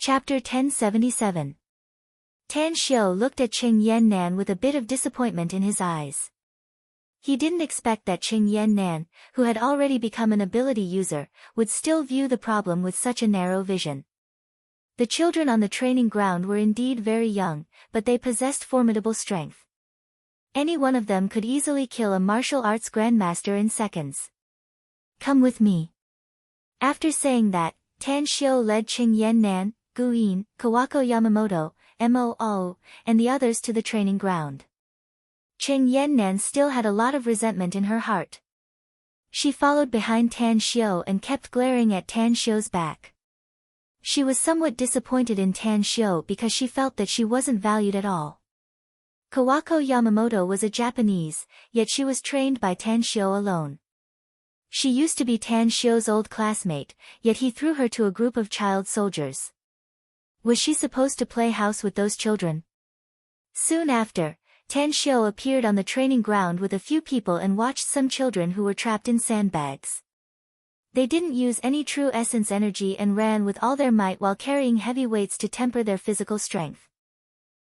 Chapter 1077. Tan Xiu looked at Qing Yannan with a bit of disappointment in his eyes. He didn't expect that Qing Yannan, who had already become an ability user, would still view the problem with such a narrow vision. The children on the training ground were indeed very young, but they possessed formidable strength. Any one of them could easily kill a martial arts grandmaster in seconds. Come with me. After saying that, Tan Xiu led Qing Yannan, Guyin, Kawako Yamamoto, Moo, and the others to the training ground. Qing Yannan still had a lot of resentment in her heart. She followed behind Tan Xiu and kept glaring at Tan Xiu's back. She was somewhat disappointed in Tan Xiu because she felt that she wasn't valued at all. Kawako Yamamoto was a Japanese, yet she was trained by Tan Xiu alone. She used to be Tan Xiu's old classmate, yet he threw her to a group of child soldiers. Was she supposed to play house with those children? Soon after, Tan Xiu appeared on the training ground with a few people and watched some children who were trapped in sandbags. They didn't use any true essence energy and ran with all their might while carrying heavy weights to temper their physical strength.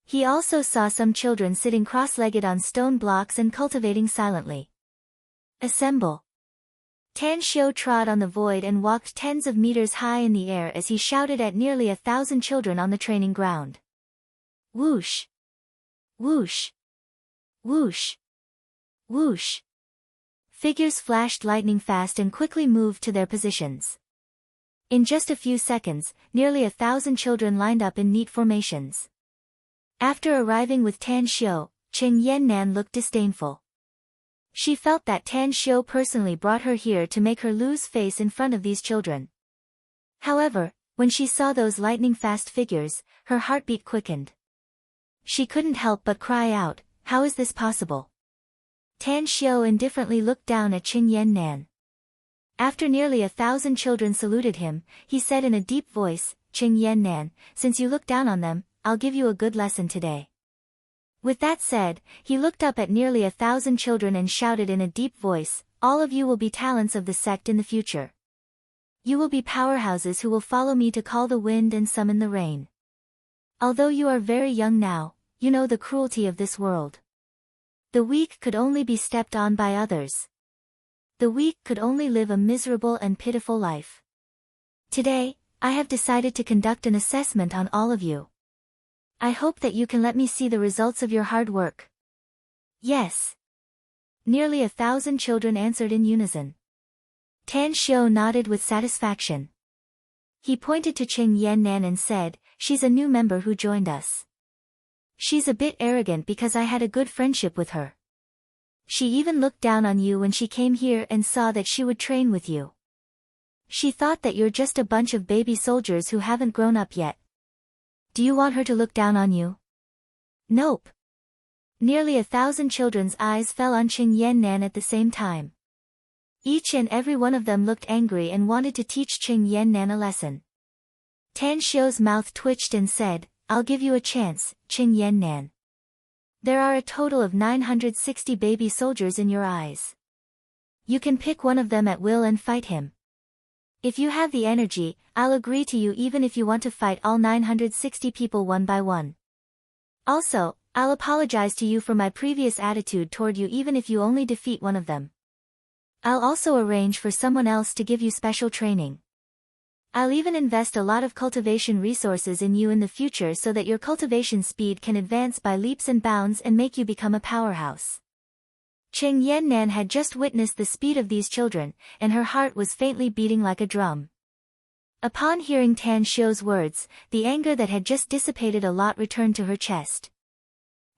He also saw some children sitting cross-legged on stone blocks and cultivating silently. Assemble! Tan Xiu trod on the void and walked tens of meters high in the air as he shouted at nearly 1,000 children on the training ground. Whoosh! Whoosh! Whoosh! Whoosh! Figures flashed lightning fast and quickly moved to their positions. In just a few seconds, nearly 1,000 children lined up in neat formations. After arriving with Tan Xiu, Qing Yannan looked disdainful. She felt that Tan Xiu personally brought her here to make her lose face in front of these children. However, when she saw those lightning-fast figures, her heartbeat quickened. She couldn't help but cry out, "How is this possible?" Tan Xiu indifferently looked down at Qing Yannan. After nearly 1,000 children saluted him, he said in a deep voice, "Qing Yannan, since you look down on them, I'll give you a good lesson today." With that said, he looked up at nearly 1,000 children and shouted in a deep voice, "All of you will be talents of the sect in the future. You will be powerhouses who will follow me to call the wind and summon the rain. Although you are very young now, you know the cruelty of this world. The weak could only be stepped on by others. The weak could only live a miserable and pitiful life. Today, I have decided to conduct an assessment on all of you. I hope that you can let me see the results of your hard work." "Yes." Nearly 1,000 children answered in unison. Tan Xiu nodded with satisfaction. He pointed to Qing Yannan and said, "She's a new member who joined us. She's a bit arrogant because I had a good friendship with her. She even looked down on you when she came here and saw that she would train with you. She thought that you're just a bunch of baby soldiers who haven't grown up yet. Do you want her to look down on you?" "Nope." Nearly 1,000 children's eyes fell on Qing Yannan at the same time. Each and every one of them looked angry and wanted to teach Qing Yannan a lesson. Tan Xiu's mouth twitched and said, "I'll give you a chance, Qing Yannan. There are a total of 960 baby soldiers in your eyes. You can pick one of them at will and fight him. If you have the energy, I'll agree to you even if you want to fight all 960 people one by one. Also, I'll apologize to you for my previous attitude toward you even if you only defeat one of them. I'll also arrange for someone else to give you special training. I'll even invest a lot of cultivation resources in you in the future so that your cultivation speed can advance by leaps and bounds and make you become a powerhouse." Qing Yannan had just witnessed the speed of these children, and her heart was faintly beating like a drum. Upon hearing Tan Xiu's words, the anger that had just dissipated a lot returned to her chest.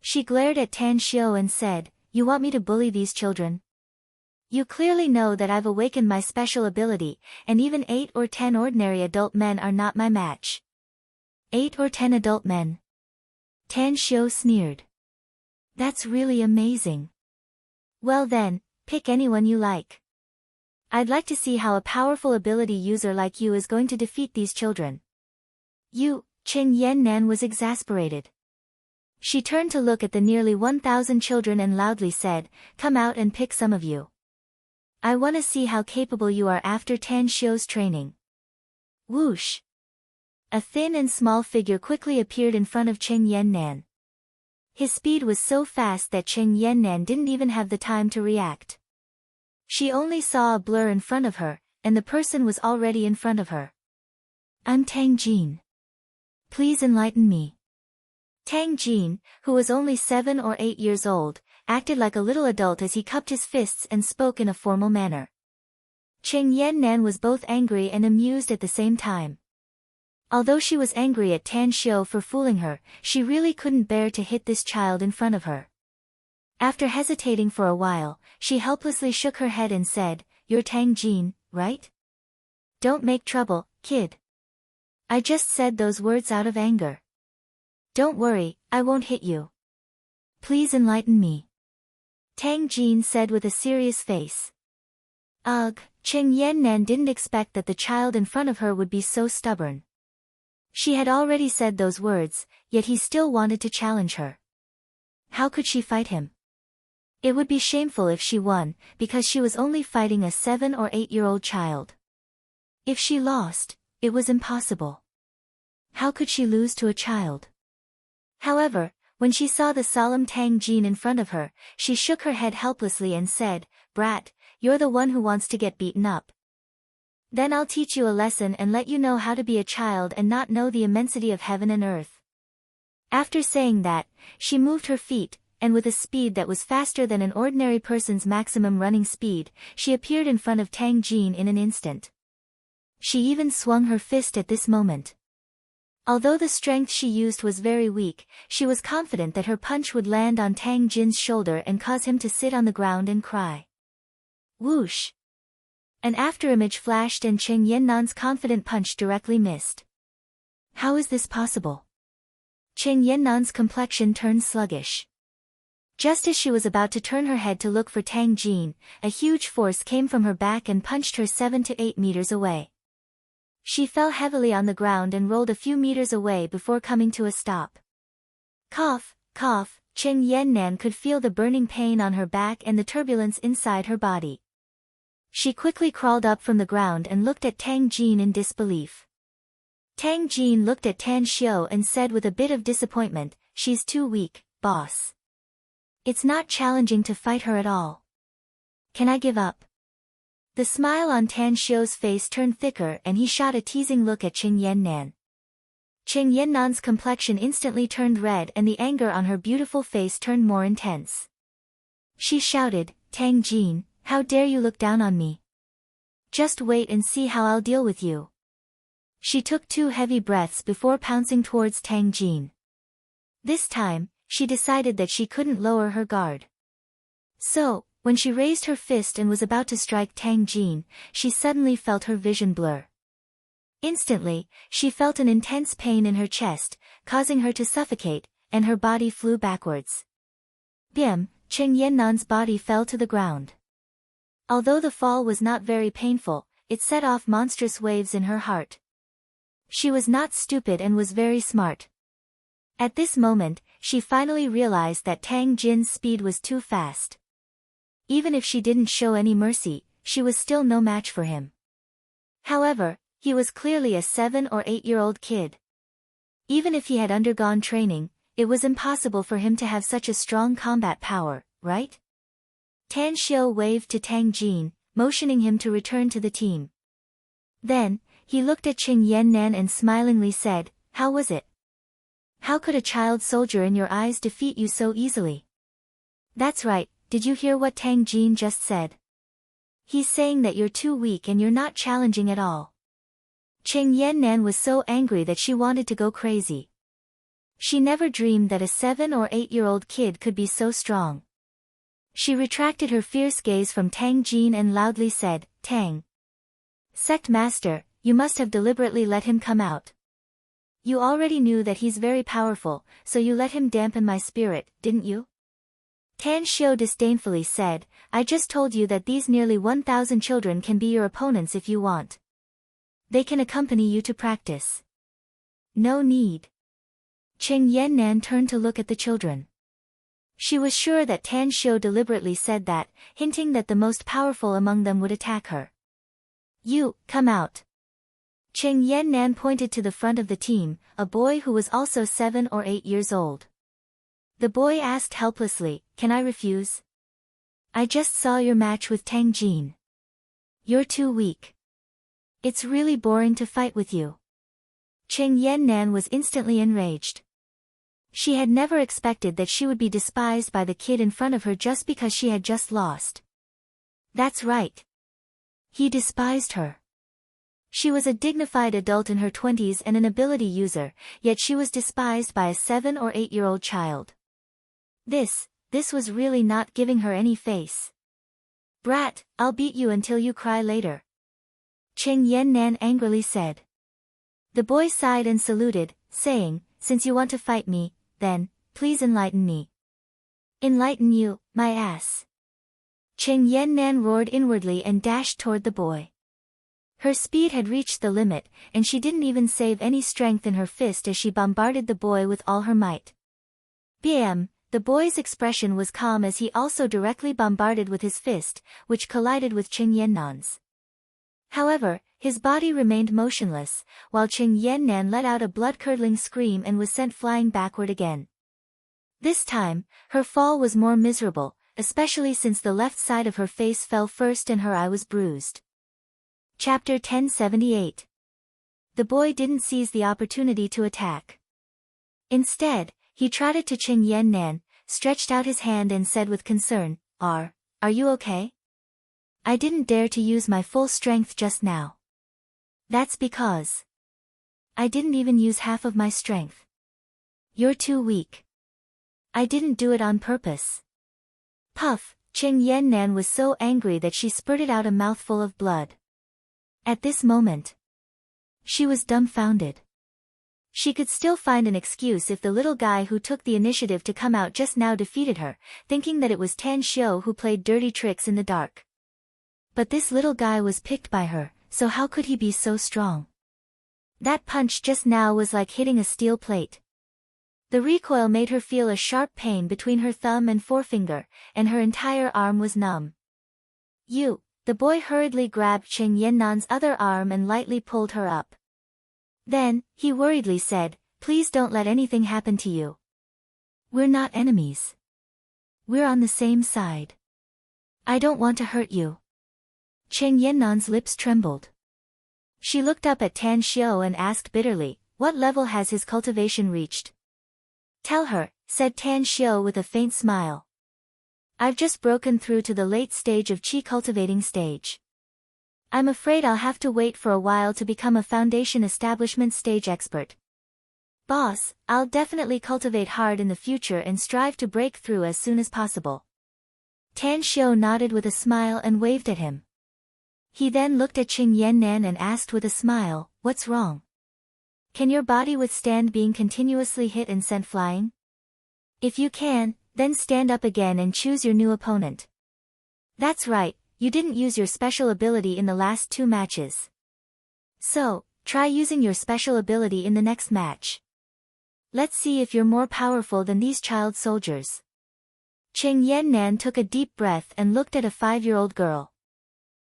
She glared at Tan Xiu and said, "You want me to bully these children? You clearly know that I've awakened my special ability, and even 8 or 10 ordinary adult men are not my match." 8 or 10 adult men? Tan Xiu sneered. "That's really amazing. Well then, pick anyone you like. I'd like to see how a powerful ability user like you is going to defeat these children." Qing Yannan was exasperated. She turned to look at the nearly 1,000 children and loudly said, "Come out and pick some of you. I want to see how capable you are after Tan Xiu's training." Whoosh! A thin and small figure quickly appeared in front of Cheng Yannan. His speed was so fast that Cheng Yannan didn't even have the time to react. She only saw a blur in front of her, and the person was already in front of her. I'm Tang Jin. Please enlighten me. Tang Jin, who was only 7 or 8 years old, acted like a little adult as he cupped his fists and spoke in a formal manner. Cheng Yannan was both angry and amused at the same time. Although she was angry at Tan Xiu for fooling her, she really couldn't bear to hit this child in front of her. After hesitating for a while, she helplessly shook her head and said, "You're Tang Jin, right? Don't make trouble, kid. I just said those words out of anger. Don't worry, I won't hit you. Please enlighten me," Tang Jin said with a serious face. Ugh, Cheng Yannan didn't expect that the child in front of her would be so stubborn. She had already said those words, yet he still wanted to challenge her. How could she fight him? It would be shameful if she won, because she was only fighting a 7 or 8-year-old child. If she lost, it was impossible. How could she lose to a child? However, when she saw the solemn Tang Jin in front of her, she shook her head helplessly and said, "Brat, you're the one who wants to get beaten up. Then I'll teach you a lesson and let you know how to be a child and not know the immensity of heaven and earth." After saying that, she moved her feet, and with a speed that was faster than an ordinary person's maximum running speed, she appeared in front of Tang Jin in an instant. She even swung her fist at this moment. Although the strength she used was very weak, she was confident that her punch would land on Tang Jin's shoulder and cause him to sit on the ground and cry. Whoosh! An afterimage flashed and Cheng Yannan's confident punch directly missed. How is this possible? Cheng Yannan's complexion turned sluggish. Just as she was about to turn her head to look for Tang Jin, a huge force came from her back and punched her 7 to 8 meters away. She fell heavily on the ground and rolled a few meters away before coming to a stop. Cough, cough, Cheng Yannan could feel the burning pain on her back and the turbulence inside her body. She quickly crawled up from the ground and looked at Tang Jin in disbelief. Tang Jin looked at Tan Xiu and said with a bit of disappointment, "She's too weak, boss. It's not challenging to fight her at all. Can I give up?" The smile on Tan Xiu's face turned thicker and he shot a teasing look at Cheng Yannan. Cheng Yannan's complexion instantly turned red and the anger on her beautiful face turned more intense. She shouted, "Tang Jin, how dare you look down on me? Just wait and see how I'll deal with you." She took 2 heavy breaths before pouncing towards Tang Jin. This time, she decided that she couldn't lower her guard. So, when she raised her fist and was about to strike Tang Jin, she suddenly felt her vision blur. Instantly, she felt an intense pain in her chest, causing her to suffocate, and her body flew backwards. Bim, Cheng Yannan's body fell to the ground. Although the fall was not very painful, it set off monstrous waves in her heart. She was not stupid and was very smart. At this moment, she finally realized that Tang Jin's speed was too fast. Even if she didn't show any mercy, she was still no match for him. However, he was clearly a 7 or 8-year-old kid. Even if he had undergone training, it was impossible for him to have such a strong combat power, right? Tan Xiu waved to Tang Jin, motioning him to return to the team. Then, he looked at Cheng Yannan and smilingly said, "How was it? How could a child soldier in your eyes defeat you so easily?" "That's right, did you hear what Tang Jin just said? He's saying that you're too weak and you're not challenging at all." Cheng Yannan was so angry that she wanted to go crazy. She never dreamed that a 7 or 8-year-old kid could be so strong. She retracted her fierce gaze from Tang Jin and loudly said, "Tang Sect Master, you must have deliberately let him come out. You already knew that he's very powerful, so you let him dampen my spirit, didn't you?" Tan Xiu disdainfully said, "I just told you that these nearly 1,000 children can be your opponents if you want. They can accompany you to practice. No need." Cheng Yannan turned to look at the children. She was sure that Tan Xiu deliberately said that, hinting that the most powerful among them would attack her. "You, come out." Cheng Yannan pointed to the front of the team, a boy who was also 7 or 8 years old. The boy asked helplessly, "Can I refuse? I just saw your match with Tang Jin. You're too weak. It's really boring to fight with you." Cheng Yannan was instantly enraged. She had never expected that she would be despised by the kid in front of her just because she had just lost. That's right. He despised her. She was a dignified adult in her 20s and an ability user, yet she was despised by a 7 or 8-year-old child. This was really not giving her any face. "Brat, I'll beat you until you cry later," Cheng Yannan angrily said. The boy sighed and saluted, saying, "Since you want to fight me, then, please enlighten me." "Enlighten you, my ass." Cheng Yannan roared inwardly and dashed toward the boy. Her speed had reached the limit, and she didn't even save any strength in her fist as she bombarded the boy with all her might. Bam! The boy's expression was calm as he also directly bombarded with his fist, which collided with Cheng Yannan's. However, his body remained motionless, while Cheng Yannan let out a blood-curdling scream and was sent flying backward again. This time, her fall was more miserable, especially since the left side of her face fell first and her eye was bruised. Chapter 1078. The boy didn't seize the opportunity to attack. Instead, he trotted to Cheng Yannan, stretched out his hand and said with concern, Are you okay? I didn't dare to use my full strength just now. That's because I didn't even use half of my strength. You're too weak. I didn't do it on purpose. Puff! Cheng Yannan was so angry that she spurted out a mouthful of blood. At this moment, she was dumbfounded. She could still find an excuse if the little guy who took the initiative to come out just now defeated her, thinking that it was Tan Xiu who played dirty tricks in the dark. But this little guy was picked by her, so how could he be so strong? That punch just now was like hitting a steel plate. The recoil made her feel a sharp pain between her thumb and forefinger, and her entire arm was numb. The boy hurriedly grabbed Cheng Yannan's other arm and lightly pulled her up. Then, he worriedly said, "Please don't let anything happen to you. We're not enemies. We're on the same side. I don't want to hurt you." Cheng Yannan's lips trembled. She looked up at Tan Xiu and asked bitterly, "What level has his cultivation reached?" "Tell her," said Tan Xiu with a faint smile. "I've just broken through to the late stage of qi cultivating stage. I'm afraid I'll have to wait for a while to become a foundation establishment stage expert. Boss, I'll definitely cultivate hard in the future and strive to break through as soon as possible." Tan Xiu nodded with a smile and waved at him. He then looked at Cheng Yannan and asked with a smile, "What's wrong? Can your body withstand being continuously hit and sent flying? If you can, then stand up again and choose your new opponent. That's right, you didn't use your special ability in the last 2 matches. So, try using your special ability in the next match. Let's see if you're more powerful than these child soldiers." Cheng Yannan took a deep breath and looked at a 5-year-old girl.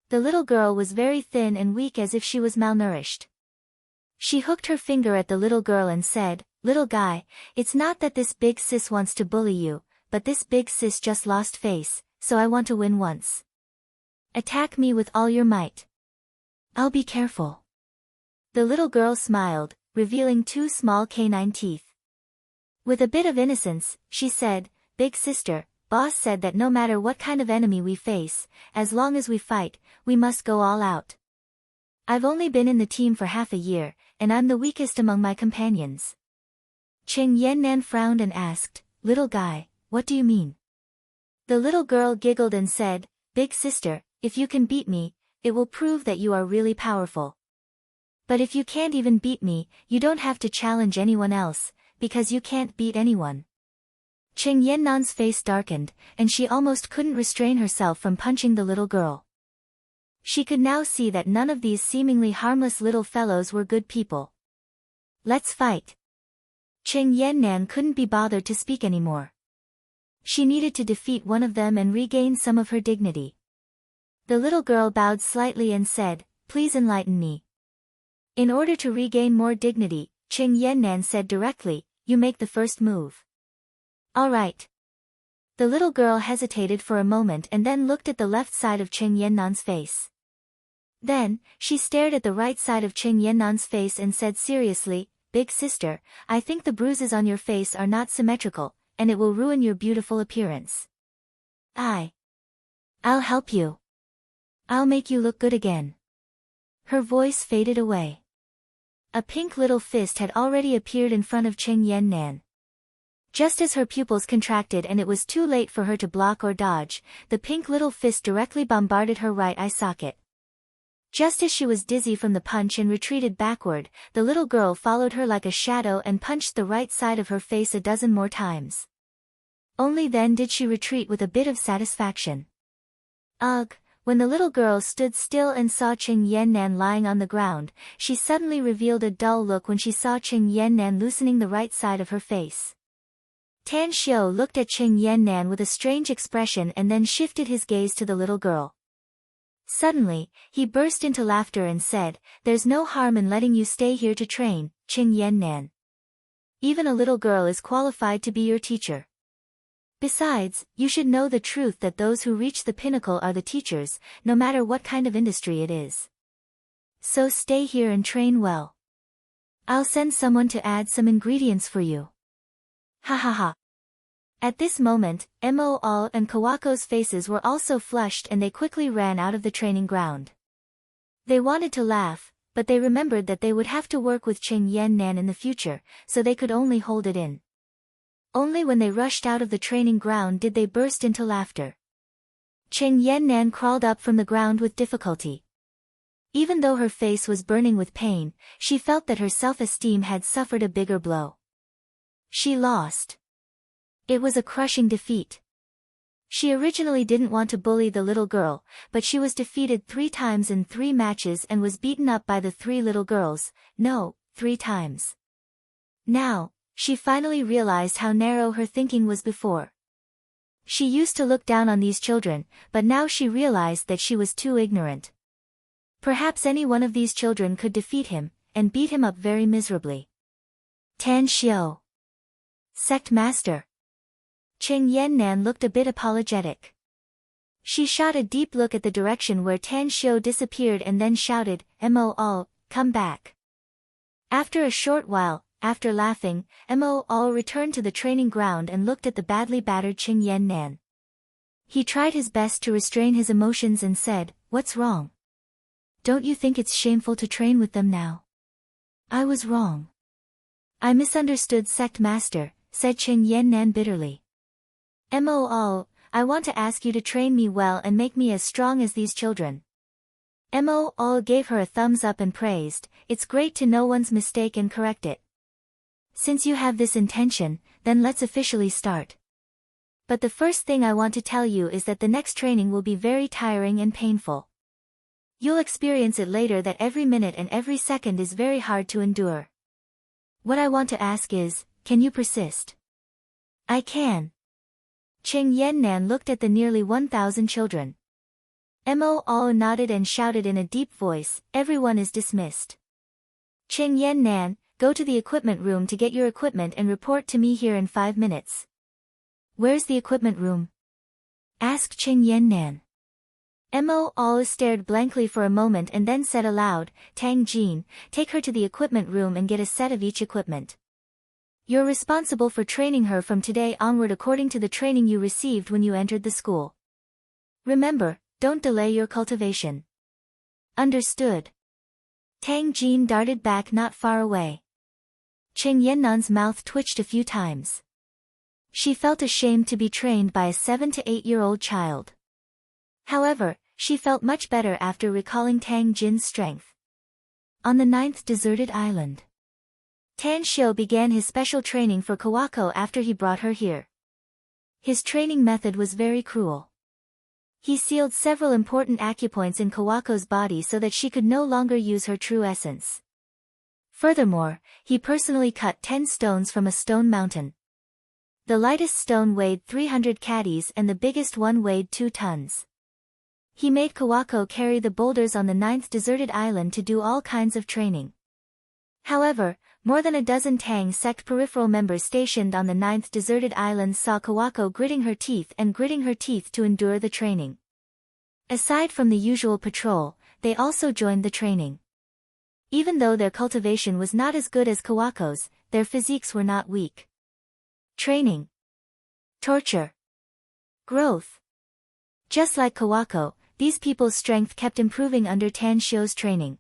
The little girl was very thin and weak as if she was malnourished. She hooked her finger at the little girl and said, "Little guy, it's not that this big sis wants to bully you, but this big sis just lost face, so I want to win once. Attack me with all your might. I'll be careful." The little girl smiled, revealing 2 small canine teeth. With a bit of innocence, she said, "Big sister, boss said that no matter what kind of enemy we face, as long as we fight, we must go all out. I've only been in the team for half a year, and I'm the weakest among my companions." Cheng Yannan frowned and asked, "Little guy, what do you mean?" The little girl giggled and said, "Big sister, if you can beat me, it will prove that you are really powerful. But if you can't even beat me, you don't have to challenge anyone else, because you can't beat anyone." Cheng Yannan's face darkened, and she almost couldn't restrain herself from punching the little girl. She could now see that none of these seemingly harmless little fellows were good people. "Let's fight." Cheng Yannan couldn't be bothered to speak anymore. She needed to defeat one of them and regain some of her dignity. The little girl bowed slightly and said, "Please enlighten me." In order to regain more dignity, Qing Yannan said directly, "You make the first move." "All right." The little girl hesitated for a moment and then looked at the left side of Qing Yannan's face. Then, she stared at the right side of Qing Yannan's face and said seriously, "Big sister, I think the bruises on your face are not symmetrical, and it will ruin your beautiful appearance. I'll help you. I'll make you look good again." Her voice faded away. A pink little fist had already appeared in front of Qing Yannan. Just as her pupils contracted and it was too late for her to block or dodge, the pink little fist directly bombarded her right eye socket. Just as she was dizzy from the punch and retreated backward, the little girl followed her like a shadow and punched the right side of her face a dozen more times. Only then did she retreat with a bit of satisfaction. Ugh! When the little girl stood still and saw Qing Yannan lying on the ground, she suddenly revealed a dull look when she saw Qing Yannan loosening the right side of her face. Tan Xiu looked at Qing Yannan with a strange expression and then shifted his gaze to the little girl. Suddenly, he burst into laughter and said, "There's no harm in letting you stay here to train, Qing Yannan. Even a little girl is qualified to be your teacher. Besides, you should know the truth that those who reach the pinnacle are the teachers, no matter what kind of industry it is. So stay here and train well. I'll send someone to add some ingredients for you." Ha ha ha. At this moment, Mo All and Kawako's faces were also flushed and they quickly ran out of the training ground. They wanted to laugh, but they remembered that they would have to work with Qing Yannan in the future, so they could only hold it in. Only when they rushed out of the training ground did they burst into laughter. Qing Yannan crawled up from the ground with difficulty. Even though her face was burning with pain, she felt that her self-esteem had suffered a bigger blow. She lost. It was a crushing defeat. She originally didn't want to bully the little girl, but she was defeated 3 times in 3 matches and was beaten up by the 3 little girls, no, 3 times. Now, she finally realized how narrow her thinking was before. She used to look down on these children, but now she realized that she was too ignorant. Perhaps any one of these children could defeat him, and beat him up very miserably. Tan Xiu. Sect Master. Qing Yannan looked a bit apologetic. She shot a deep look at the direction where Tan Xiu disappeared and then shouted, "Mo All, come back." After a short while, after laughing, Mo All returned to the training ground and looked at the badly battered Qing Yannan. He tried his best to restrain his emotions and said, "What's wrong? Don't you think it's shameful to train with them now?" "I was wrong. I misunderstood, Sect Master," said Qing Yannan bitterly. "Mo All, I want to ask you to train me well and make me as strong as these children." Mo All gave her a thumbs up and praised, "It's great to know one's mistake and correct it. Since you have this intention, then let's officially start. But the first thing I want to tell you is that the next training will be very tiring and painful. You'll experience it later that every minute and every second is very hard to endure. What I want to ask is, can you persist?" "I can." Qing Yannan looked at the nearly 1,000 children. Mo All nodded and shouted in a deep voice, "Everyone is dismissed. Qing Yannan, go to the equipment room to get your equipment and report to me here in 5 minutes." "Where's the equipment room?" asked Qing Yannan. Mo All stared blankly for a moment and then said aloud, "Tang Jin, take her to the equipment room and get a set of each equipment. You're responsible for training her from today onward according to the training you received when you entered the school. Remember, don't delay your cultivation." "Understood." Tang Jin darted back not far away. Qing Yannan's mouth twitched a few times. She felt ashamed to be trained by a 7 to 8-year-old child. However, she felt much better after recalling Tang Jin's strength. On the 9th deserted island, Tan Xiu began his special training for Kawako after he brought her here. His training method was very cruel. He sealed several important acupoints in Kawako's body so that she could no longer use her true essence. Furthermore, he personally cut 10 stones from a stone mountain. The lightest stone weighed 300 caddies and the biggest one weighed 2 tons. He made Kawako carry the boulders on the 9th deserted island to do all kinds of training. However, more than a dozen Tang sect peripheral members stationed on the 9th deserted island saw Kawako gritting her teeth to endure the training. Aside from the usual patrol, they also joined the training. Even though their cultivation was not as good as Kawako's, their physiques were not weak. Training. Torture. Growth. Just like Kawako, these people's strength kept improving under Tan Shio's training.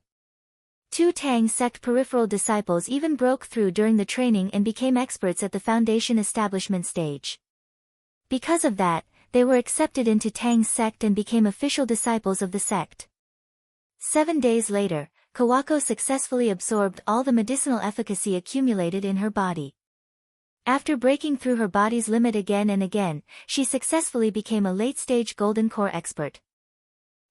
2 Tang sect peripheral disciples even broke through during the training and became experts at the foundation establishment stage. Because of that, they were accepted into Tang's sect and became official disciples of the sect. 7 days later, Kawako successfully absorbed all the medicinal efficacy accumulated in her body. After breaking through her body's limit again and again, she successfully became a late-stage golden core expert.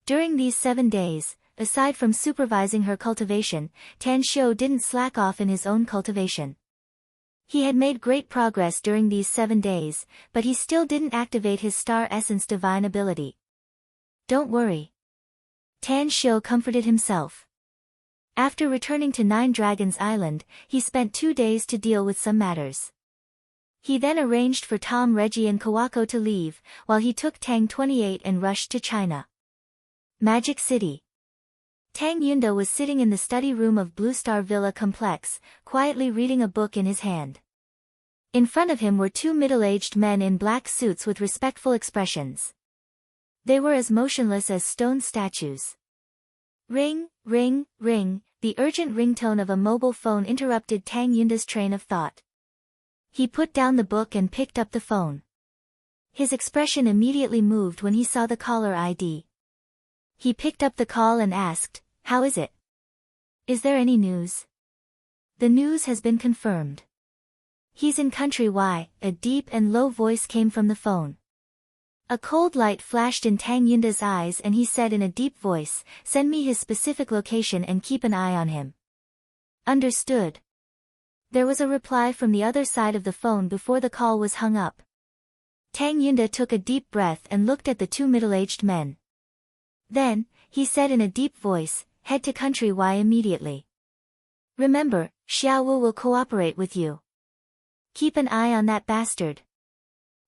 During these 7 days, aside from supervising her cultivation, Tan Shio didn't slack off in his own cultivation. He had made great progress during these 7 days, but he still didn't activate his star essence divine ability. Don't worry. Tan Shio comforted himself. After returning to 9 Dragons Island, he spent 2 days to deal with some matters. He then arranged for Tom, Reggie and Kawako to leave, while he took Tang 28 and rushed to China. Magic City. Tang Yunda was sitting in the study room of Blue Star Villa Complex, quietly reading a book in his hand. In front of him were 2 middle-aged men in black suits with respectful expressions. They were as motionless as stone statues. Ring, ring, ring, the urgent ringtone of a mobile phone interrupted Tang Yunda's train of thought. He put down the book and picked up the phone. His expression immediately moved when he saw the caller ID. He picked up the call and asked, "How is it? Is there any news?" "The news has been confirmed. He's in country Y," a deep and low voice came from the phone. A cold light flashed in Tang Yunda's eyes and he said in a deep voice, "Send me his specific location and keep an eye on him." Understood. There was a reply from the other side of the phone before the call was hung up. Tang Yunda took a deep breath and looked at the 2 middle-aged men. Then, he said in a deep voice, "Head to country Y immediately. Remember, Xiao Wu will cooperate with you. Keep an eye on that bastard.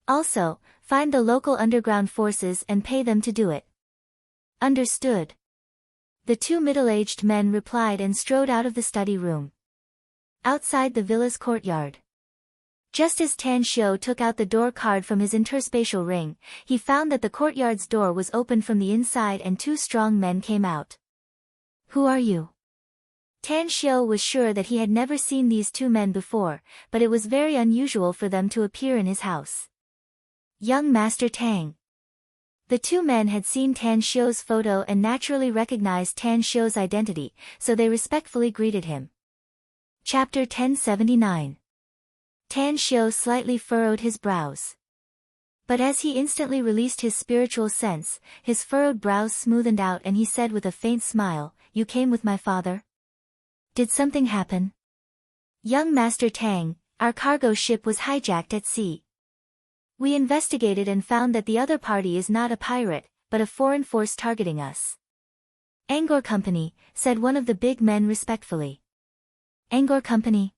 Also, find the local underground forces and pay them to do it." Understood. The 2 middle-aged men replied and strode out of the study room. Outside the villa's courtyard. Just as Tan Shio took out the door card from his interspatial ring, he found that the courtyard's door was opened from the inside and 2 strong men came out. "Who are you?" Tan Shio was sure that he had never seen these 2 men before, but it was very unusual for them to appear in his house. "Young Master Tang." The 2 men had seen Tan Shio's photo and naturally recognized Tan Shio's identity, so they respectfully greeted him. Chapter 1079. Tan Shio slightly furrowed his brows. But as he instantly released his spiritual sense, his furrowed brows smoothened out and he said with a faint smile, "You came with my father? Did something happen?" "Young Master Tang, our cargo ship was hijacked at sea. We investigated and found that the other party is not a pirate, but a foreign force targeting us." "Angkor Company," said one of the big men respectfully. "Angkor Company?"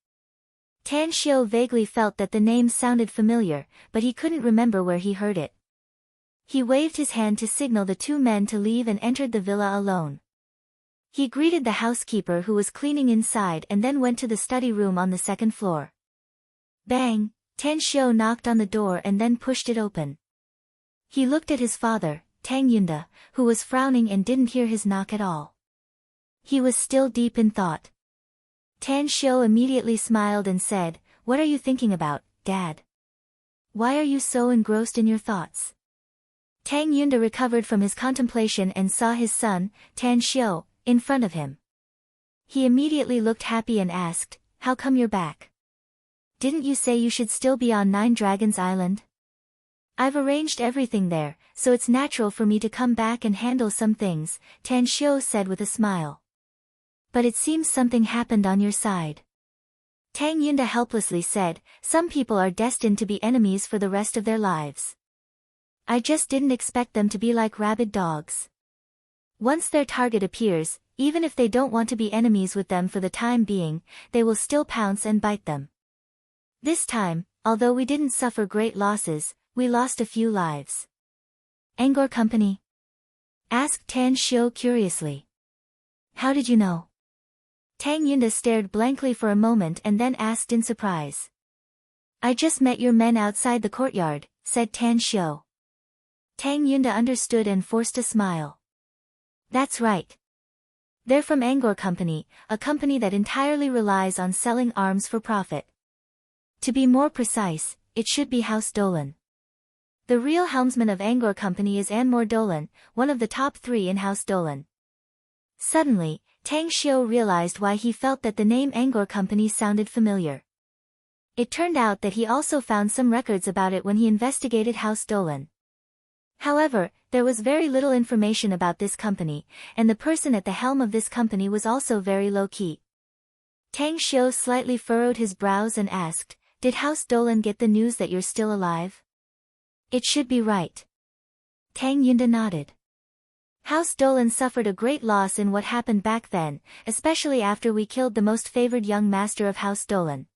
Tan Shio vaguely felt that the name sounded familiar, but he couldn't remember where he heard it. He waved his hand to signal the 2 men to leave and entered the villa alone. He greeted the housekeeper who was cleaning inside and then went to the study room on the 2nd floor. Bang! Tan Shio knocked on the door and then pushed it open. He looked at his father, Tang Yunda, who was frowning and didn't hear his knock at all. He was still deep in thought. Tan Shio immediately smiled and said, "What are you thinking about, Dad? Why are you so engrossed in your thoughts?" Tang Yunda recovered from his contemplation and saw his son, Tan Shio, in front of him. He immediately looked happy and asked, "How come you're back? Didn't you say you should still be on 9 Dragons Island?" "I've arranged everything there, so it's natural for me to come back and handle some things," Tan Shio said with a smile. "But it seems something happened on your side." Tang Yunda helplessly said, "Some people are destined to be enemies for the rest of their lives. I just didn't expect them to be like rabid dogs. Once their target appears, even if they don't want to be enemies with them for the time being, they will still pounce and bite them. This time, although we didn't suffer great losses, we lost a few lives. Angor Company? Asked Tan Xiu curiously. How did you know? Tang Yunda stared blankly for a moment and then asked in surprise. I just met your men outside the courtyard, said Tan Xiu. Tang Yunda understood and forced a smile. That's right. They're from Angor Company, a company that entirely relies on selling arms for profit. To be more precise, it should be House Dolan. The real helmsman of Angor Company is Anmor Dolan, one of the top 3 in House Dolan. Suddenly, Tang Xiu realized why he felt that the name Angor Company sounded familiar. It turned out that he also found some records about it when he investigated House Dolan. However, there was very little information about this company, and the person at the helm of this company was also very low-key. Tang Xiu slightly furrowed his brows and asked, Did House Dolan get the news that you're still alive? It should be right. Tang Yunda nodded. House Dolan suffered a great loss in what happened back then, especially after we killed the most favored young master of House Dolan.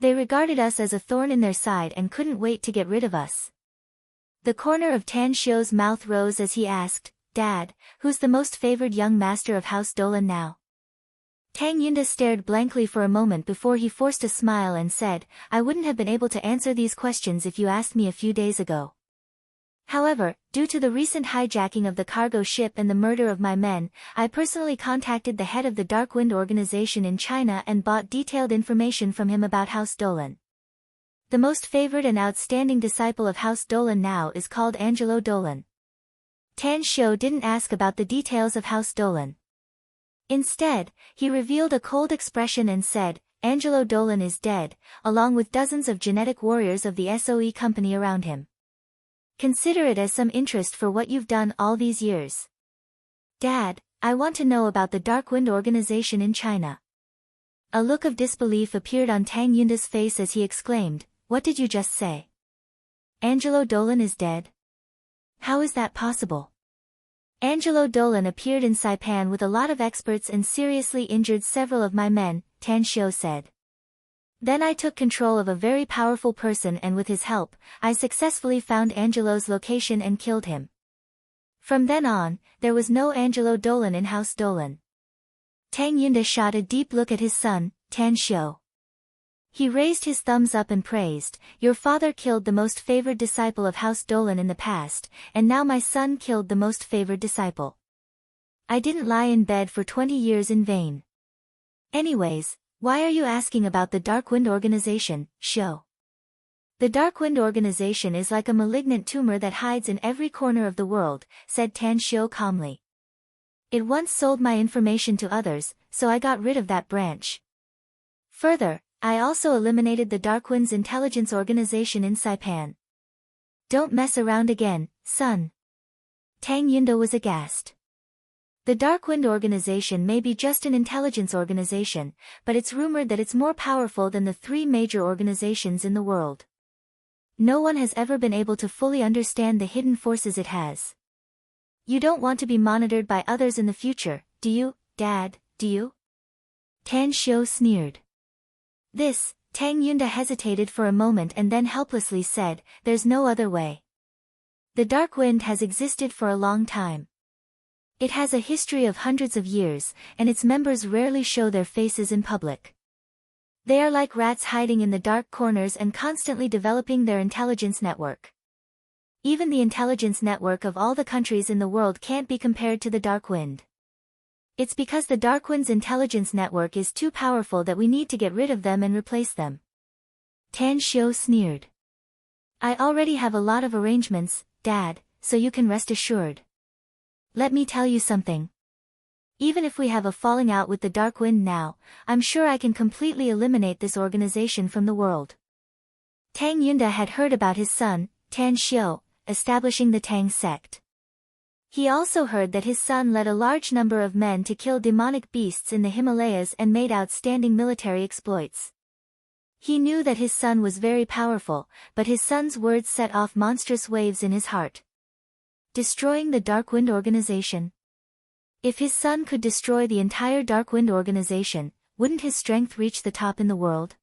They regarded us as a thorn in their side and couldn't wait to get rid of us. The corner of Tan Xiu's mouth rose as he asked, Dad, who's the most favored young master of House Dolan now? Tang Yunda stared blankly for a moment before he forced a smile and said, I wouldn't have been able to answer these questions if you asked me a few days ago. However, due to the recent hijacking of the cargo ship and the murder of my men, I personally contacted the head of the Dark Wind organization in China and bought detailed information from him about House Dolan. The most favored and outstanding disciple of House Dolan now is called Angelo Dolan. Tan Xiu didn't ask about the details of House Dolan. Instead, he revealed a cold expression and said, Angelo Dolan is dead, along with dozens of genetic warriors of the SOE company around him. Consider it as some interest for what you've done all these years. Dad, I want to know about the Dark Wind organization in China. A look of disbelief appeared on Tang Yunda's face as he exclaimed, What did you just say? Angelo Dolan is dead? How is that possible? Angelo Dolan appeared in Saipan with a lot of experts and seriously injured several of my men, Tan Xiu said. Then I took control of a very powerful person and with his help, I successfully found Angelo's location and killed him. From then on, there was no Angelo Dolan in House Dolan. Tang Yunda shot a deep look at his son, Tan Xiu. He raised his thumbs up and praised, Your father killed the most favored disciple of House Dolan in the past, and now my son killed the most favored disciple. I didn't lie in bed for 20 years in vain. Anyways, why are you asking about the Dark Wind organization, Xiu? The Dark Wind organization is like a malignant tumor that hides in every corner of the world, said Tan Xiu calmly. It once sold my information to others, so I got rid of that branch. Further, I also eliminated the Dark Wind's intelligence organization in Saipan. Don't mess around again, son. Tang Yunda was aghast. The Dark Wind organization may be just an intelligence organization, but it's rumored that it's more powerful than the 3 major organizations in the world. No one has ever been able to fully understand the hidden forces it has. You don't want to be monitored by others in the future, do you, Dad, do you? Tan Xiu sneered. This, Tang Yunda hesitated for a moment and then helplessly said, There's no other way. The Dark Wind has existed for a long time. It has a history of hundreds of years, and its members rarely show their faces in public. They are like rats hiding in the dark corners and constantly developing their intelligence network. Even the intelligence network of all the countries in the world can't be compared to the Dark Wind. It's because the Dark Wind's intelligence network is too powerful that we need to get rid of them and replace them. Tan Xiu sneered. I already have a lot of arrangements, Dad, so you can rest assured. Let me tell you something. Even if we have a falling out with the Dark Wind now, I'm sure I can completely eliminate this organization from the world. Tang Yunda had heard about his son, Tan Xiu, establishing the Tang sect. He also heard that his son led a large number of men to kill demonic beasts in the Himalayas and made outstanding military exploits. He knew that his son was very powerful, but his son's words set off monstrous waves in his heart. Destroying the Dark Wind organization. If his son could destroy the entire Dark Wind organization, wouldn't his strength reach the top in the world?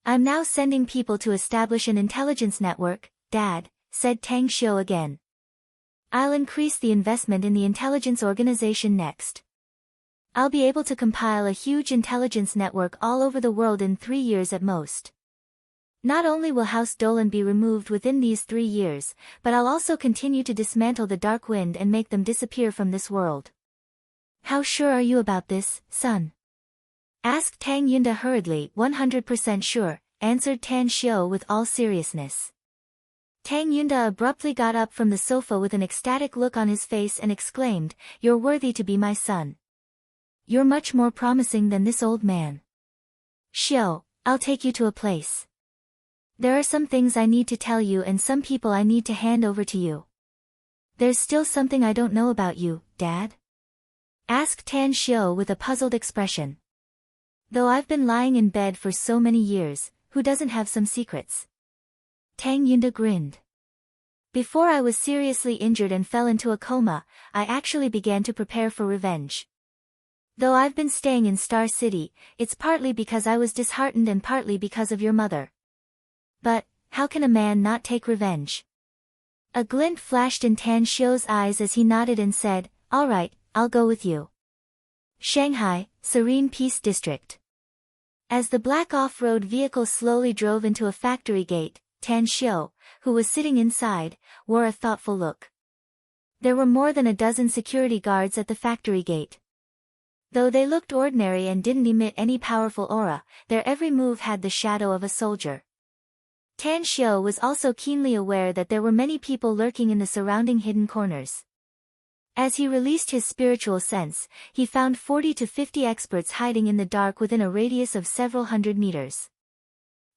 I'm now sending people to establish an intelligence network, Dad, said Tang Xiu again. I'll increase the investment in the intelligence organization next. I'll be able to compile a huge intelligence network all over the world in 3 years at most. Not only will House Dolan be removed within these 3 years, but I'll also continue to dismantle the Dark Wind and make them disappear from this world. How sure are you about this, son? Asked Tang Yunda hurriedly. 100% sure, answered Tan Xiu with all seriousness. Tang Yunda abruptly got up from the sofa with an ecstatic look on his face and exclaimed, "You're worthy to be my son. You're much more promising than this old man. Xiu, I'll take you to a place. There are some things I need to tell you and some people I need to hand over to you." "There's still something I don't know about you, Dad?" asked Tan Xiu with a puzzled expression. "Though I've been lying in bed for so many years, who doesn't have some secrets?" Tang Yunda grinned. "Before I was seriously injured and fell into a coma, I actually began to prepare for revenge. Though I've been staying in Star City, it's partly because I was disheartened and partly because of your mother. But, how can a man not take revenge?" A glint flashed in Tan Xiu's eyes as he nodded and said, "All right, I'll go with you." Shanghai, Serene Peace District. As the black off-road vehicle slowly drove into a factory gate, Tan Xiu, who was sitting inside, wore a thoughtful look. There were more than a dozen security guards at the factory gate. Though they looked ordinary and didn't emit any powerful aura, their every move had the shadow of a soldier. Tan Xiu was also keenly aware that there were many people lurking in the surrounding hidden corners. As he released his spiritual sense, he found 40 to 50 experts hiding in the dark within a radius of several hundred meters.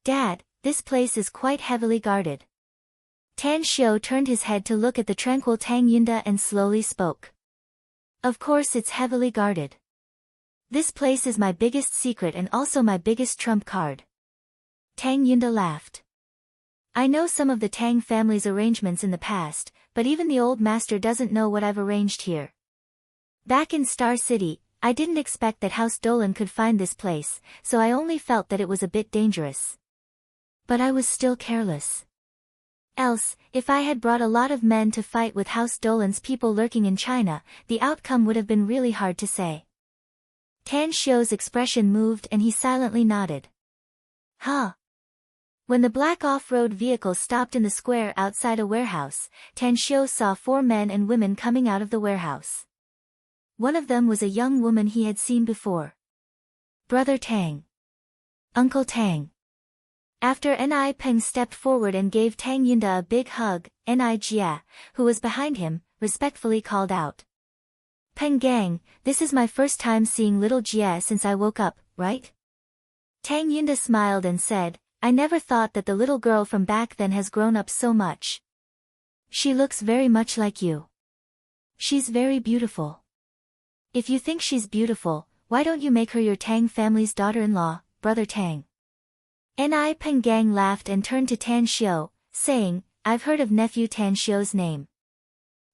"Dad, this place is quite heavily guarded." Tan Xiu turned his head to look at the tranquil Tang Yunda and slowly spoke. "Of course it's heavily guarded. This place is my biggest secret and also my biggest trump card." Tang Yunda laughed. "I know some of the Tang family's arrangements in the past, but even the old master doesn't know what I've arranged here. Back in Star City, I didn't expect that House Dolan could find this place, so I only felt that it was a bit dangerous. But I was still careless. Else, if I had brought a lot of men to fight with House Dolan's people lurking in China, the outcome would have been really hard to say." Tan Xiu's expression moved and he silently nodded. "Huh." When the black off-road vehicle stopped in the square outside a warehouse, Tan Xiu saw 4 men and women coming out of the warehouse. One of them was a young woman he had seen before. "Brother Tang. Uncle Tang." After Ni Peng stepped forward and gave Tang Yunda a big hug, Ni Jia, who was behind him, respectfully called out. "Peng Gang, this is my first time seeing little Jia since I woke up, right?" Tang Yunda smiled and said, "I never thought that the little girl from back then has grown up so much. She looks very much like you. She's very beautiful. If you think she's beautiful, why don't you make her your Tang family's daughter-in-law, Brother Tang?" Ni Peng Gang laughed and turned to Tan Xiu, saying, "I've heard of nephew Tan Xiu's name."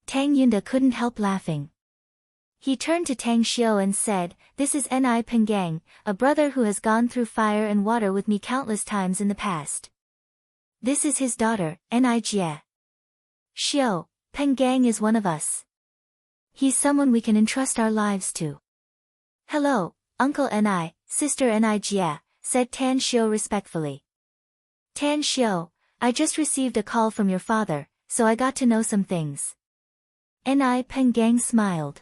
Tang Yunda couldn't help laughing. He turned to Tang Xiu and said, "This is Ni Peng Gang, a brother who has gone through fire and water with me countless times in the past. This is his daughter, Ni Jie. Xiu, Peng Gang is one of us. He's someone we can entrust our lives to." "Hello, Uncle Ni, Sister Ni Jie," said Tan Xiu respectfully. "Tan Xiu, I just received a call from your father, so I got to know some things." Ni Peng Gang smiled.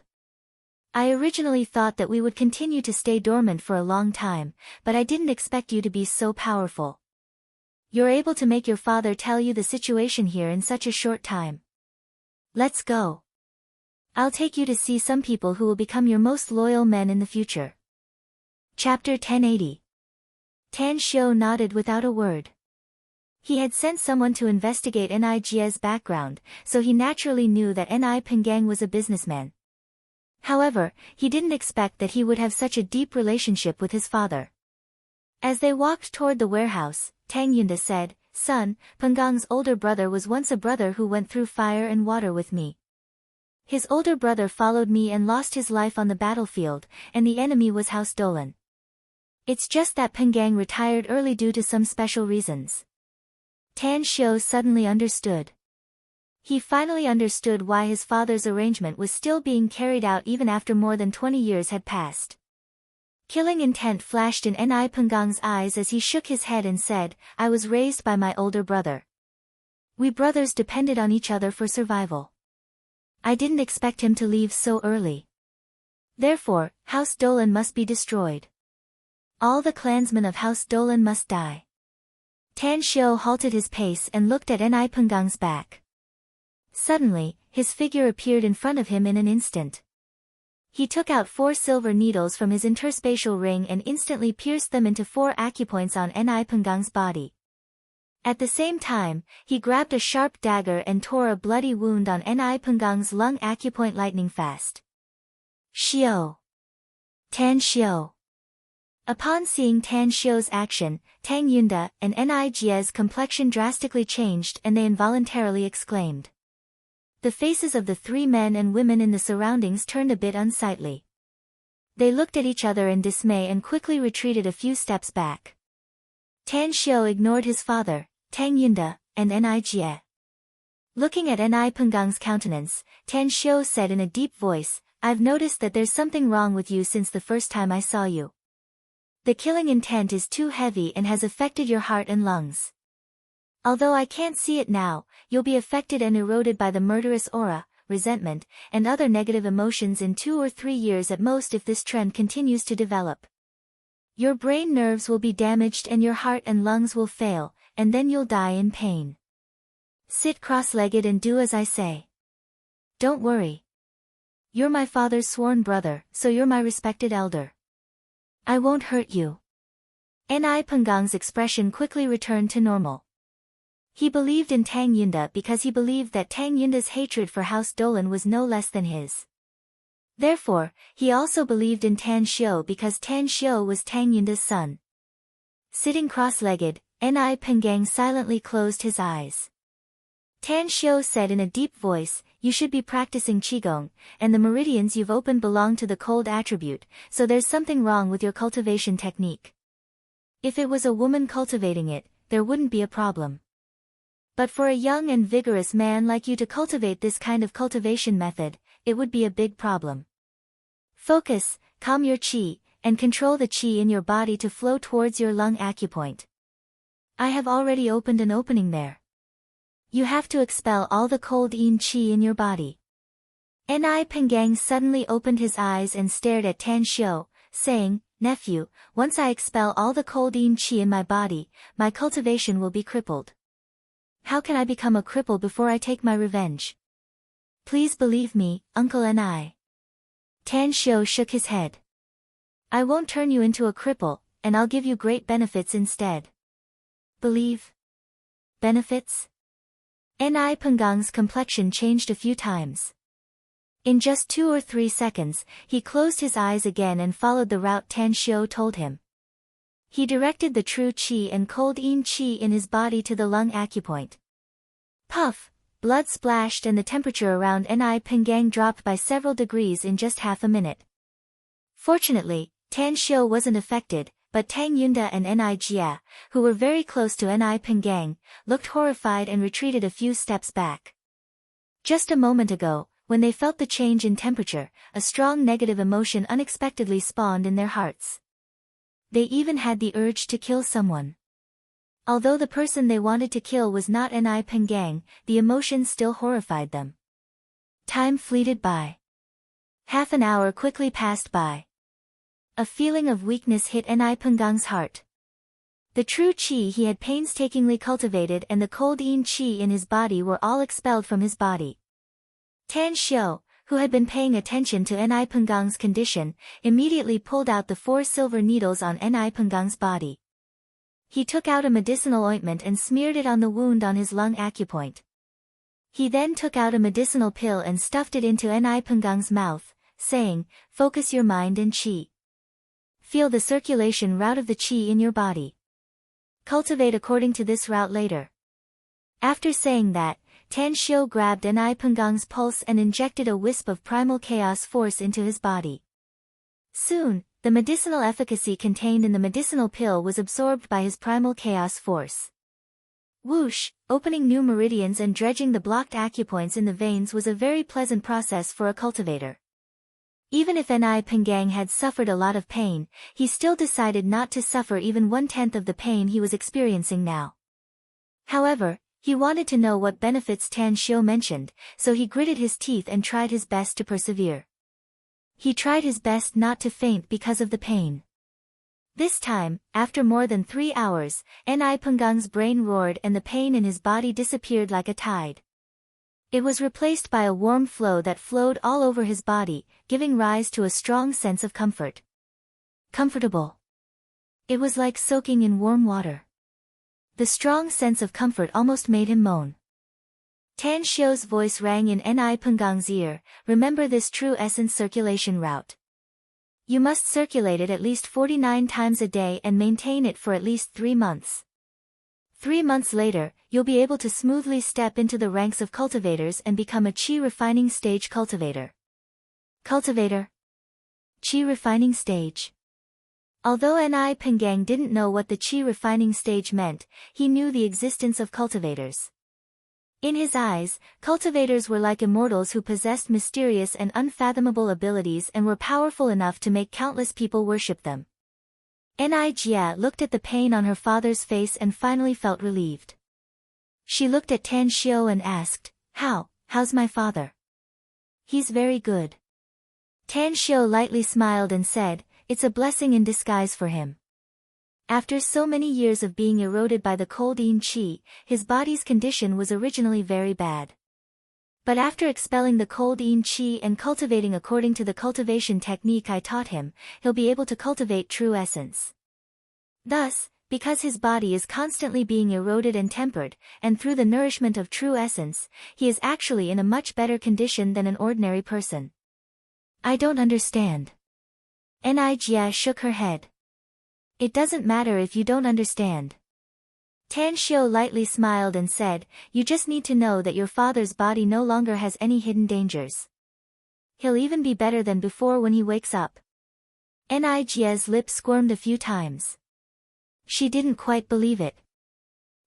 "I originally thought that we would continue to stay dormant for a long time, but I didn't expect you to be so powerful. You're able to make your father tell you the situation here in such a short time. Let's go. I'll take you to see some people who will become your most loyal men in the future." Chapter 1080. Tan Xiu nodded without a word. He had sent someone to investigate Ni Jie's background, so he naturally knew that Ni Peng Gang was a businessman. However, he didn't expect that he would have such a deep relationship with his father. As they walked toward the warehouse, Tang Yunda said, "Son, Peng Gang's older brother was once a brother who went through fire and water with me. His older brother followed me and lost his life on the battlefield, and the enemy was House Dolan. It's just that Pengang retired early due to some special reasons. Tan Xiu suddenly understood. He finally understood why his father's arrangement was still being carried out even after more than 20 years had passed. Killing intent flashed in Ni Pengang's eyes as he shook his head and said, "I was raised by my older brother. We brothers depended on each other for survival. I didn't expect him to leave so early. Therefore, House Dolan must be destroyed. All the clansmen of House Dolan must die." Tan Xiu halted his pace and looked at Ni Pengang's back. Suddenly, his figure appeared in front of him in an instant. He took out 4 silver needles from his interspatial ring and instantly pierced them into 4 acupoints on Ni Pengang's body. At the same time, he grabbed a sharp dagger and tore a bloody wound on Ni Pengang's lung acupoint lightning fast. Xiu. Tan Xiu. Upon seeing Tan Xiu's action, Tang Yunda and Ni Jie's complexion drastically changed and they involuntarily exclaimed. The faces of the 3 men and women in the surroundings turned a bit unsightly. They looked at each other in dismay and quickly retreated a few steps back. Tan Xiu ignored his father, Tang Yunda, and Ni Jie. Looking at Ni Pengang's countenance, Tan Xiu said in a deep voice, "I've noticed that there's something wrong with you since the first time I saw you. The killing intent is too heavy and has affected your heart and lungs. Although I can't see it now, you'll be affected and eroded by the murderous aura, resentment, and other negative emotions in 2 or 3 years at most if this trend continues to develop. Your brain nerves will be damaged and your heart and lungs will fail, and then you'll die in pain. Sit cross-legged and do as I say. Don't worry. You're my father's sworn brother, so you're my respected elder. I won't hurt you." Ni Pengang's expression quickly returned to normal. He believed in Tang Yunda because he believed that Tang Yunda's hatred for House Dolan was no less than his. Therefore, he also believed in Tan Xiu because Tan Xiu was Tang Yunda's son. Sitting cross-legged, Ni Pengang silently closed his eyes. Tan Xiu said in a deep voice, "You should be practicing Qigong, and the meridians you've opened belong to the cold attribute, so there's something wrong with your cultivation technique. If it was a woman cultivating it, there wouldn't be a problem. But for a young and vigorous man like you to cultivate this kind of cultivation method, it would be a big problem. Focus, calm your qi, and control the qi in your body to flow towards your lung acupoint. I have already opened an opening there. You have to expel all the cold yin qi in your body." Ni Pengang suddenly opened his eyes and stared at Tan Xiu, saying, "Nephew, once I expel all the cold yin qi in my body, my cultivation will be crippled. How can I become a cripple before I take my revenge? Please believe me, Uncle Ni." Tan Xiu shook his head. "I won't turn you into a cripple, and I'll give you great benefits instead." "Believe? Benefits?" Ni Pengang's complexion changed a few times. In just 2 or 3 seconds, he closed his eyes again and followed the route Tan Xiu told him. He directed the true qi and cold yin qi in his body to the lung acupoint. Puff, blood splashed and the temperature around Ni Pengang dropped by several degrees in just half a minute. Fortunately, Tan Xiu wasn't affected, but Tang Yunda and Ni Jie, who were very close to Ni Pengang, looked horrified and retreated a few steps back. Just a moment ago, when they felt the change in temperature, a strong negative emotion unexpectedly spawned in their hearts. They even had the urge to kill someone. Although the person they wanted to kill was not Ni Pengang, the emotion still horrified them. Time fleeted by. Half an hour quickly passed by. A feeling of weakness hit Ni Pengang's heart. The true qi he had painstakingly cultivated and the cold yin qi in his body were all expelled from his body. Tan Xiu, who had been paying attention to Ni Pengang's condition, immediately pulled out the 4 silver needles on Ni Pengang's body. He took out a medicinal ointment and smeared it on the wound on his lung acupoint. He then took out a medicinal pill and stuffed it into Ni Pengang's mouth, saying, "Focus your mind and qi. Feel the circulation route of the qi in your body. Cultivate according to this route later." After saying that, Tan Xiu grabbed Ni Penggang's pulse and injected a wisp of primal chaos force into his body. Soon, the medicinal efficacy contained in the medicinal pill was absorbed by his primal chaos force. Whoosh, opening new meridians and dredging the blocked acupoints in the veins was a very pleasant process for a cultivator. Even if Ni Penggang had suffered a lot of pain, he still decided not to suffer even 1/10 of the pain he was experiencing now. However, he wanted to know what benefits Tan Xiu mentioned, so he gritted his teeth and tried his best to persevere. He tried his best not to faint because of the pain. This time, after more than 3 hours, Ni Penggang's brain roared and the pain in his body disappeared like a tide. It was replaced by a warm flow that flowed all over his body, giving rise to a strong sense of comfort. Comfortable. It was like soaking in warm water. The strong sense of comfort almost made him moan. Tan Xiu's voice rang in Ni Penggang's ear, remember this true essence circulation route. You must circulate it at least 49 times a day and maintain it for at least 3 months. 3 months later, you'll be able to smoothly step into the ranks of cultivators and become a qi refining stage cultivator. Cultivator? Qi refining stage. Although Ni Penggang didn't know what the qi refining stage meant, he knew the existence of cultivators. In his eyes, cultivators were like immortals who possessed mysterious and unfathomable abilities and were powerful enough to make countless people worship them. Ni Jia looked at the pain on her father's face and finally felt relieved. She looked at Tan Xiu and asked, how's my father? He's very good. Tan Xiu lightly smiled and said, it's a blessing in disguise for him. After so many years of being eroded by the cold yin qi, his body's condition was originally very bad. But after expelling the cold yin qi and cultivating according to the cultivation technique I taught him, he'll be able to cultivate true essence. Thus, because his body is constantly being eroded and tempered, and through the nourishment of true essence, he is actually in a much better condition than an ordinary person. I don't understand. Ni Jia shook her head. It doesn't matter if you don't understand. Tan Xiu lightly smiled and said, you just need to know that your father's body no longer has any hidden dangers. He'll even be better than before when he wakes up. Ni Jia's lips squirmed a few times. She didn't quite believe it.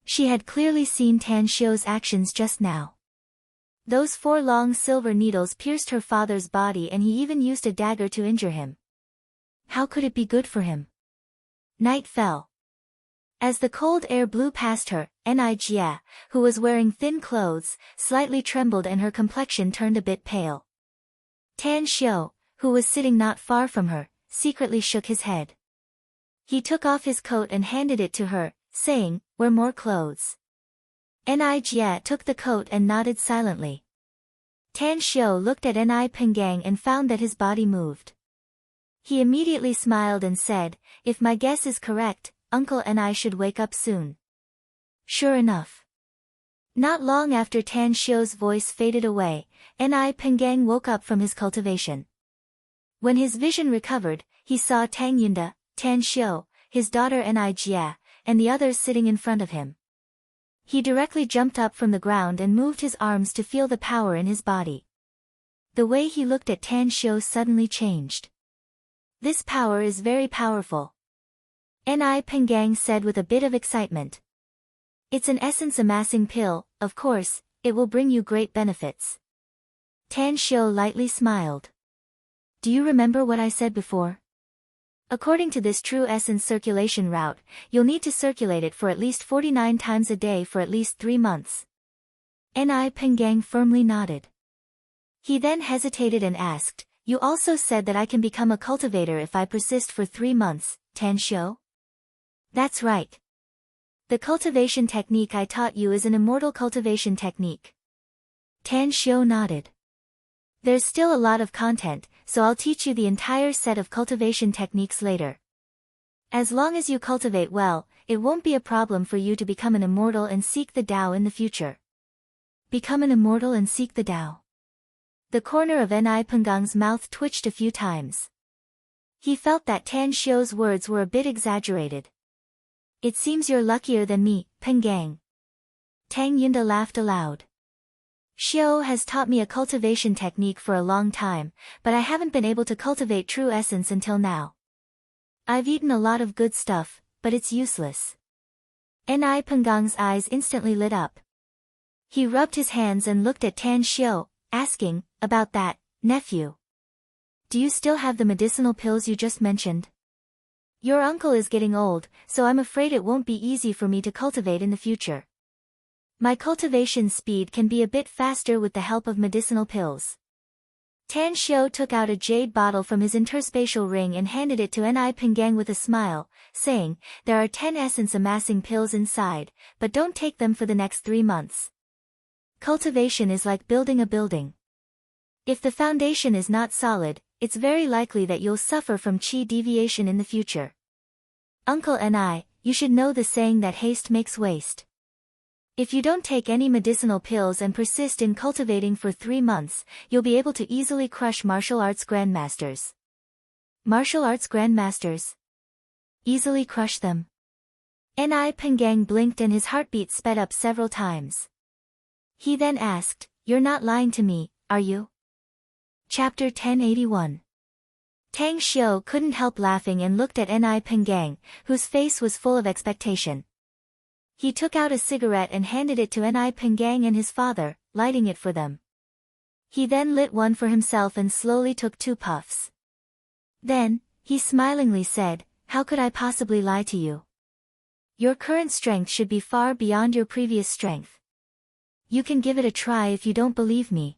She had clearly seen Tan Xiu's actions just now. Those 4 long silver needles pierced her father's body and he even used a dagger to injure him. How could it be good for him? Night fell. As the cold air blew past her, Ni Jia, who was wearing thin clothes, slightly trembled and her complexion turned a bit pale. Tan Xiu, who was sitting not far from her, secretly shook his head. He took off his coat and handed it to her, saying, wear more clothes. Ni Jia took the coat and nodded silently. Tan Xiu looked at Ni Penggang and found that his body moved. He immediately smiled and said, if my guess is correct, Uncle and I should wake up soon. Sure enough. Not long after Tan Xiu's voice faded away, Ni Penggang woke up from his cultivation. When his vision recovered, he saw Tang Yunda, Tan Xiu, his daughter Ni Jia, and the others sitting in front of him. He directly jumped up from the ground and moved his arms to feel the power in his body. The way he looked at Tan Xiu suddenly changed. This power is very powerful. Ni Penggang said with a bit of excitement. It's an essence amassing pill, of course, it will bring you great benefits. Tan Xiu lightly smiled. Do you remember what I said before? According to this true essence circulation route, you'll need to circulate it for at least 49 times a day for at least 3 months. Ni Penggang firmly nodded. He then hesitated and asked, you also said that I can become a cultivator if I persist for 3 months, Tan Xiu? That's right. The cultivation technique I taught you is an immortal cultivation technique. Tan Xiu nodded. There's still a lot of content, so I'll teach you the entire set of cultivation techniques later. As long as you cultivate well, it won't be a problem for you to become an immortal and seek the Tao in the future. Become an immortal and seek the Tao. The corner of Ni Penggang's mouth twitched a few times. He felt that Tan Xiu's words were a bit exaggerated. It seems you're luckier than me, Penggang. Tang Yunda laughed aloud. Xiao has taught me a cultivation technique for a long time, but I haven't been able to cultivate true essence until now. I've eaten a lot of good stuff, but it's useless. Ni Penggang's eyes instantly lit up. He rubbed his hands and looked at Tan Xiao, asking, about that, nephew. Do you still have the medicinal pills you just mentioned? Your uncle is getting old, so I'm afraid it won't be easy for me to cultivate in the future. My cultivation speed can be a bit faster with the help of medicinal pills. Tan Xiao took out a jade bottle from his interspatial ring and handed it to Ni Penggang with a smile, saying, there are 10 essence amassing pills inside, but don't take them for the next 3 months. Cultivation is like building a building. If the foundation is not solid, it's very likely that you'll suffer from qi deviation in the future. Uncle Ni, you should know the saying that haste makes waste. If you don't take any medicinal pills and persist in cultivating for 3 months, you'll be able to easily crush martial arts grandmasters. Martial arts grandmasters? Easily crush them? Ni Penggang blinked and his heartbeat sped up several times. He then asked, you're not lying to me, are you? Chapter 1081. Tang Xiao couldn't help laughing and looked at Ni Penggang, whose face was full of expectation. He took out a cigarette and handed it to Ni Penggang and his father, lighting it for them. He then lit one for himself and slowly took 2 puffs. Then, he smilingly said, how could I possibly lie to you? Your current strength should be far beyond your previous strength. You can give it a try if you don't believe me.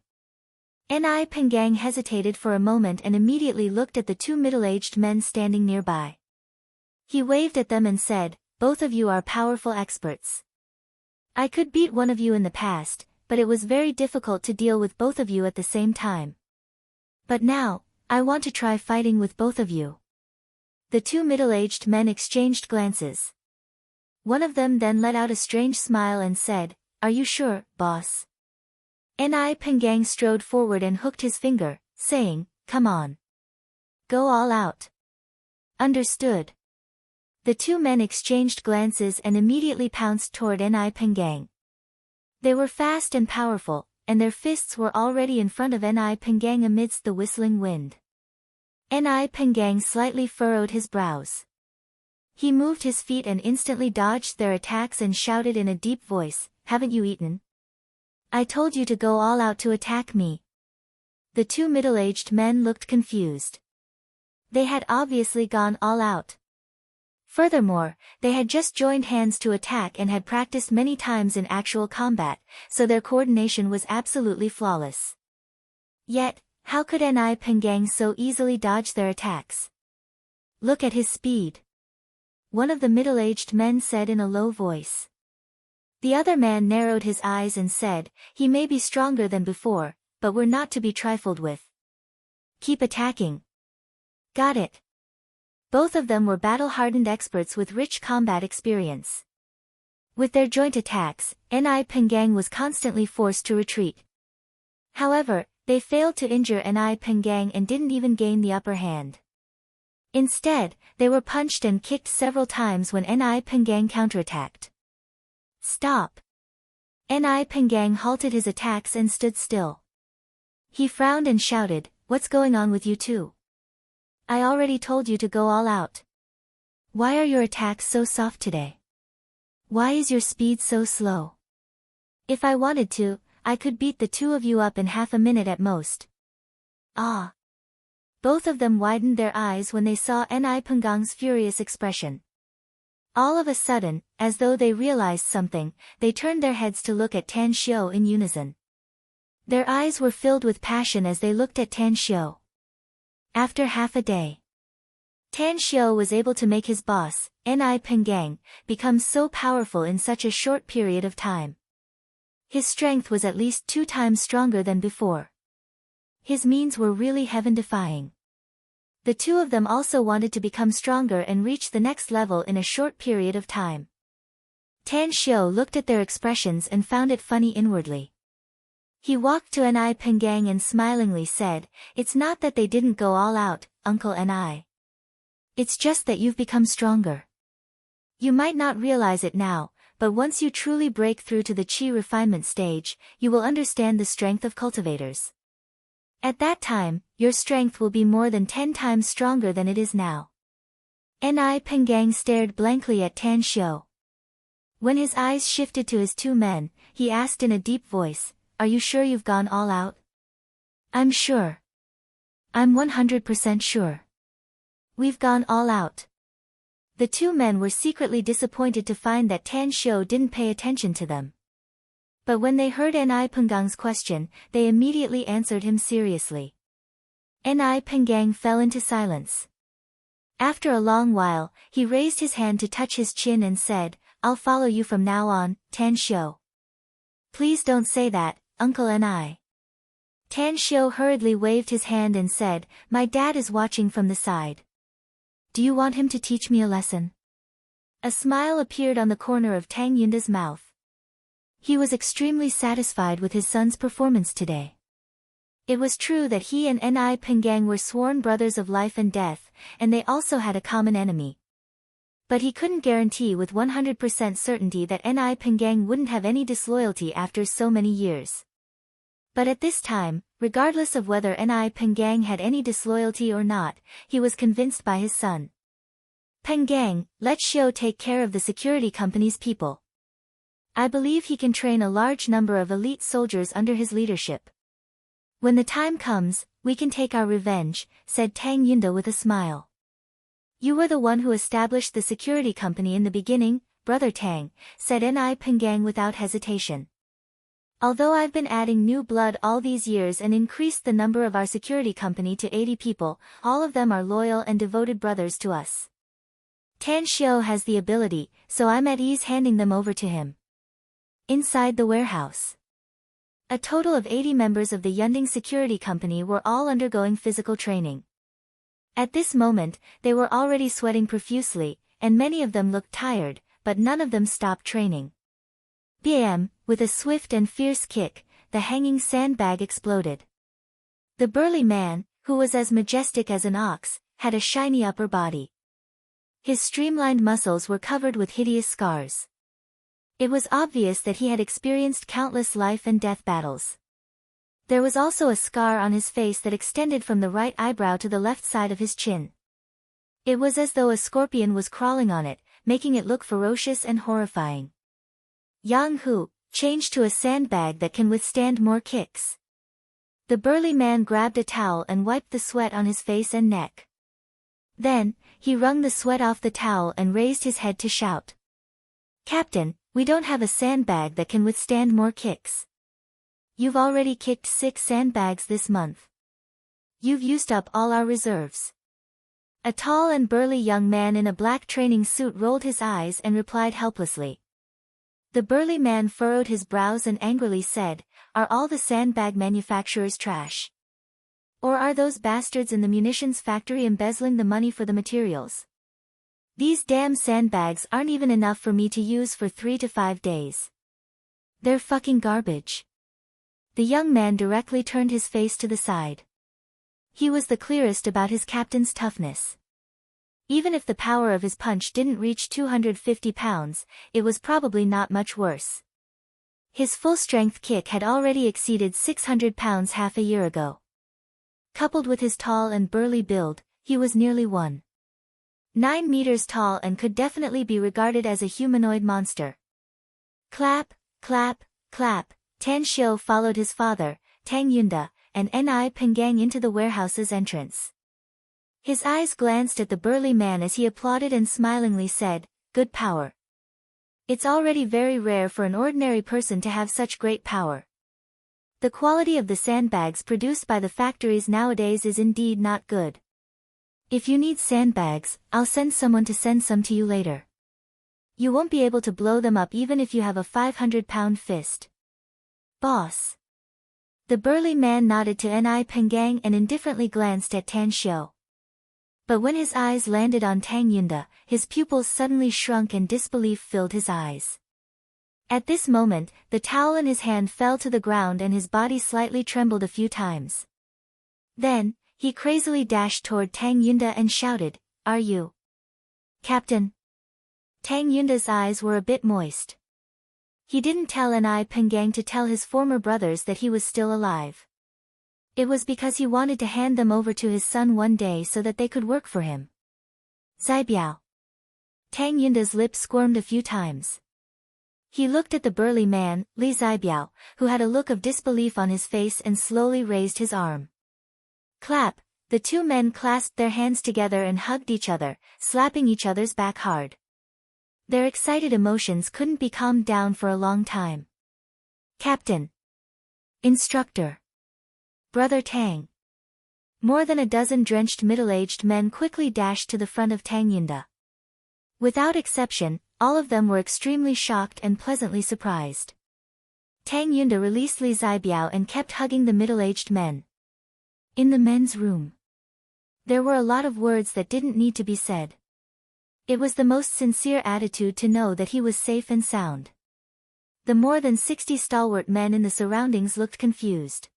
Ni Penggang hesitated for a moment and immediately looked at the 2 middle-aged men standing nearby. He waved at them and said, both of you are powerful experts. I could beat one of you in the past, but it was very difficult to deal with both of you at the same time. But now, I want to try fighting with both of you. The 2 middle-aged men exchanged glances. One of them then let out a strange smile and said, are you sure, boss? Ni Penggang strode forward and hooked his finger, saying, come on. Go all out. Understood. The 2 men exchanged glances and immediately pounced toward Ni Penggang. They were fast and powerful, and their fists were already in front of Ni Penggang amidst the whistling wind. Ni Penggang slightly furrowed his brows. He moved his feet and instantly dodged their attacks and shouted in a deep voice, haven't you eaten? I told you to go all out to attack me. The 2 middle-aged men looked confused. They had obviously gone all out. Furthermore, they had just joined hands to attack and had practiced many times in actual combat, so their coordination was absolutely flawless. Yet, how could Ni Penggang so easily dodge their attacks? Look at his speed. One of the middle-aged men said in a low voice. The other man narrowed his eyes and said, he may be stronger than before, but we're not to be trifled with. Keep attacking. Got it. Both of them were battle-hardened experts with rich combat experience. With their joint attacks, Ni Penggang was constantly forced to retreat. However, they failed to injure Ni Penggang and didn't even gain the upper hand. Instead, they were punched and kicked several times when Ni Penggang counterattacked. Stop! Ni Penggang halted his attacks and stood still. He frowned and shouted, what's going on with you two? I already told you to go all out. Why are your attacks so soft today? Why is your speed so slow? If I wanted to, I could beat the 2 of you up in half a minute at most. Ah! Both of them widened their eyes when they saw Ni Penggang's furious expression. All of a sudden, as though they realized something, they turned their heads to look at Tan Xiao in unison. Their eyes were filled with passion as they looked at Tan Xiao. After half a day, Tan Xiao was able to make his boss, Ni Penggang, become so powerful in such a short period of time. His strength was at least 2 times stronger than before. His means were really heaven-defying. The 2 of them also wanted to become stronger and reach the next level in a short period of time. Tan Xiao looked at their expressions and found it funny inwardly. He walked to Ni Penggang and smilingly said, it's not that they didn't go all out, Uncle Ni. It's just that you've become stronger. You might not realize it now, but once you truly break through to the qi refinement stage, you will understand the strength of cultivators. At that time, your strength will be more than 10 times stronger than it is now. Ni Pengang stared blankly at Tan Xiu. When his eyes shifted to his two men, he asked in a deep voice, "Are you sure you've gone all out?" "I'm sure. I'm 100% sure. We've gone all out." The two men were secretly disappointed to find that Tan Xiu didn't pay attention to them. But when they heard Ni Pengang's question, they immediately answered him seriously. Ni Pengang fell into silence. After a long while, he raised his hand to touch his chin and said, "I'll follow you from now on, Tan Xiu." "Please don't say that, Uncle Ni." Tan Xiu hurriedly waved his hand and said, "My dad is watching from the side. Do you want him to teach me a lesson?" A smile appeared on the corner of Tang Yunda's mouth. He was extremely satisfied with his son's performance today. It was true that he and Ni Pengang were sworn brothers of life and death, and they also had a common enemy. But he couldn't guarantee with 100% certainty that Ni Pengang wouldn't have any disloyalty after so many years. But at this time, regardless of whether Ni Pengang had any disloyalty or not, he was convinced by his son. "Pengang, let Xiu take care of the security company's people. I believe he can train a large number of elite soldiers under his leadership. When the time comes, we can take our revenge," said Tang Yunda with a smile. "You were the one who established the security company in the beginning, Brother Tang," said Ni Pengang without hesitation. "Although I've been adding new blood all these years and increased the number of our security company to 80 people, all of them are loyal and devoted brothers to us. Tan Xiu has the ability, so I'm at ease handing them over to him." Inside the warehouse, a total of 80 members of the Yunding Security Company were all undergoing physical training. At this moment, they were already sweating profusely, and many of them looked tired, but none of them stopped training. Bam! With a swift and fierce kick, the hanging sandbag exploded. The burly man, who was as majestic as an ox, had a shiny upper body. His streamlined muscles were covered with hideous scars. It was obvious that he had experienced countless life and death battles. There was also a scar on his face that extended from the right eyebrow to the left side of his chin. It was as though a scorpion was crawling on it, making it look ferocious and horrifying. "Yang Hu, change to a sandbag that can withstand more kicks." The burly man grabbed a towel and wiped the sweat on his face and neck. Then, he wrung the sweat off the towel and raised his head to shout. "Captain, we don't have a sandbag that can withstand more kicks. You've already kicked 6 sandbags this month. You've used up all our reserves." A tall and burly young man in a black training suit rolled his eyes and replied helplessly. The burly man furrowed his brows and angrily said, "Are all the sandbag manufacturers trash? Or are those bastards in the munitions factory embezzling the money for the materials? These damn sandbags aren't even enough for me to use for 3 to 5 days. They're fucking garbage." The young man directly turned his face to the side. He was the clearest about his captain's toughness. Even if the power of his punch didn't reach 250 pounds, it was probably not much worse. His full-strength kick had already exceeded 600 pounds half a year ago. Coupled with his tall and burly build, he was nearly 1.9 meters tall and could definitely be regarded as a humanoid monster. Clap, clap, clap, Tan Xiu followed his father, Tang Yunda, and Ni Pengang into the warehouse's entrance. His eyes glanced at the burly man as he applauded and smilingly said, "Good power. It's already very rare for an ordinary person to have such great power. The quality of the sandbags produced by the factories nowadays is indeed not good. If you need sandbags, I'll send someone to send some to you later. You won't be able to blow them up even if you have a 500-pound fist. Boss." The burly man nodded to Ni Pengang and indifferently glanced at Tan Xiu. But when his eyes landed on Tang Yunda, his pupils suddenly shrunk and disbelief filled his eyes. At this moment, the towel in his hand fell to the ground and his body slightly trembled a few times. Then, he crazily dashed toward Tang Yunda and shouted, "Are you Captain?" Tang Yunda's eyes were a bit moist. He didn't tell Ni Pengang to tell his former brothers that he was still alive. It was because he wanted to hand them over to his son one day so that they could work for him. Zaibiao. Tang Yunda's lips squirmed a few times. He looked at the burly man, Li Zaibiao, who had a look of disbelief on his face and slowly raised his arm. Clap, the two men clasped their hands together and hugged each other, slapping each other's back hard. Their excited emotions couldn't be calmed down for a long time. Captain. Instructor. Brother Tang. More than a dozen drenched middle-aged men quickly dashed to the front of Tang Yunda. Without exception, all of them were extremely shocked and pleasantly surprised. Tang Yunda released Li Zaibiao and kept hugging the middle-aged men. In the men's room, there were a lot of words that didn't need to be said. It was the most sincere attitude to know that he was safe and sound. The more than 60 stalwart men in the surroundings looked confused.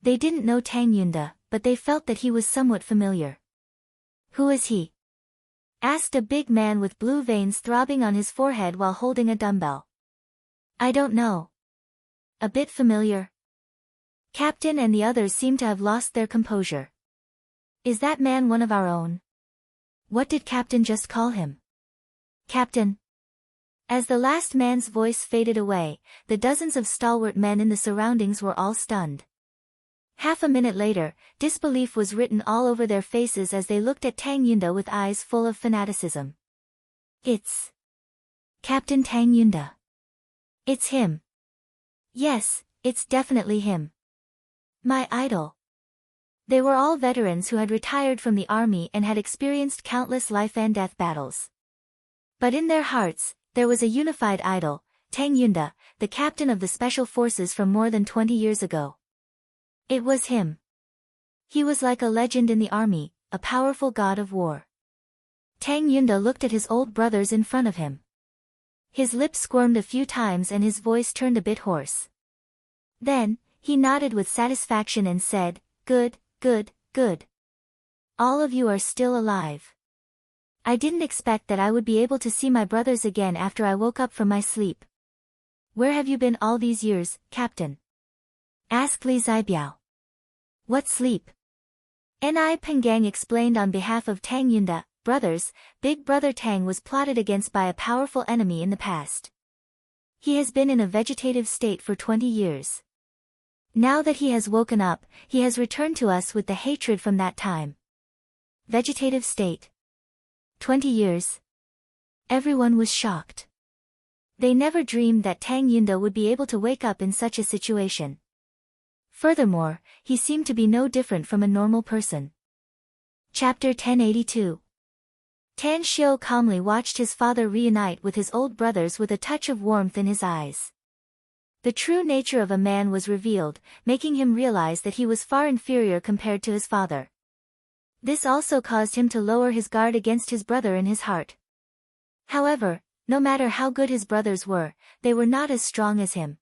They didn't know Tang Yunda, but they felt that he was somewhat familiar. Who is he? Asked a big man with blue veins throbbing on his forehead while holding a dumbbell. I don't know. A bit familiar. Captain and the others seem to have lost their composure. Is that man one of our own? What did Captain just call him? Captain. As the last man's voice faded away, the dozens of stalwart men in the surroundings were all stunned. Half a minute later, disbelief was written all over their faces as they looked at Tang Yunda with eyes full of fanaticism. It's Captain Tang Yunda. It's him. Yes, it's definitely him. My idol. They were all veterans who had retired from the army and had experienced countless life-and-death battles. But in their hearts, there was a unified idol, Tang Yunda, the captain of the special forces from more than 20 years ago. It was him. He was like a legend in the army, a powerful god of war. Tang Yunda looked at his old brothers in front of him. His lips squirmed a few times and his voice turned a bit hoarse. Then, he nodded with satisfaction and said, Good, good, good. All of you are still alive. I didn't expect that I would be able to see my brothers again after I woke up from my sleep. Where have you been all these years, Captain? Asked Li Zaibiao. What sleep? Ni Pengang explained on behalf of Tang Yunda, brothers, Big Brother Tang was plotted against by a powerful enemy in the past. He has been in a vegetative state for 20 years. Now that he has woken up, he has returned to us with the hatred from that time. Vegetative state. 20 years. Everyone was shocked. They never dreamed that Tang Yunda would be able to wake up in such a situation. Furthermore, he seemed to be no different from a normal person. Chapter 1082. Tan Xiu calmly watched his father reunite with his old brothers with a touch of warmth in his eyes. The true nature of a man was revealed, making him realize that he was far inferior compared to his father. This also caused him to lower his guard against his brother in his heart. However, no matter how good his brothers were, they were not as strong as him.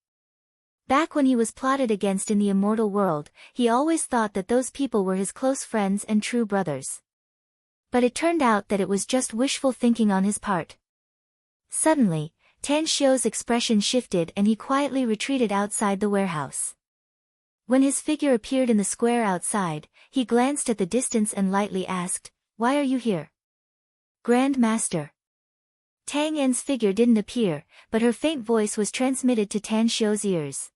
Back when he was plotted against in the immortal world, he always thought that those people were his close friends and true brothers. But it turned out that it was just wishful thinking on his part. Suddenly, Tan Xiu's expression shifted and he quietly retreated outside the warehouse. When his figure appeared in the square outside, he glanced at the distance and lightly asked, "Why are you here?" "Grand Master." Tang En's figure didn't appear, but her faint voice was transmitted to Tan Xiu's ears.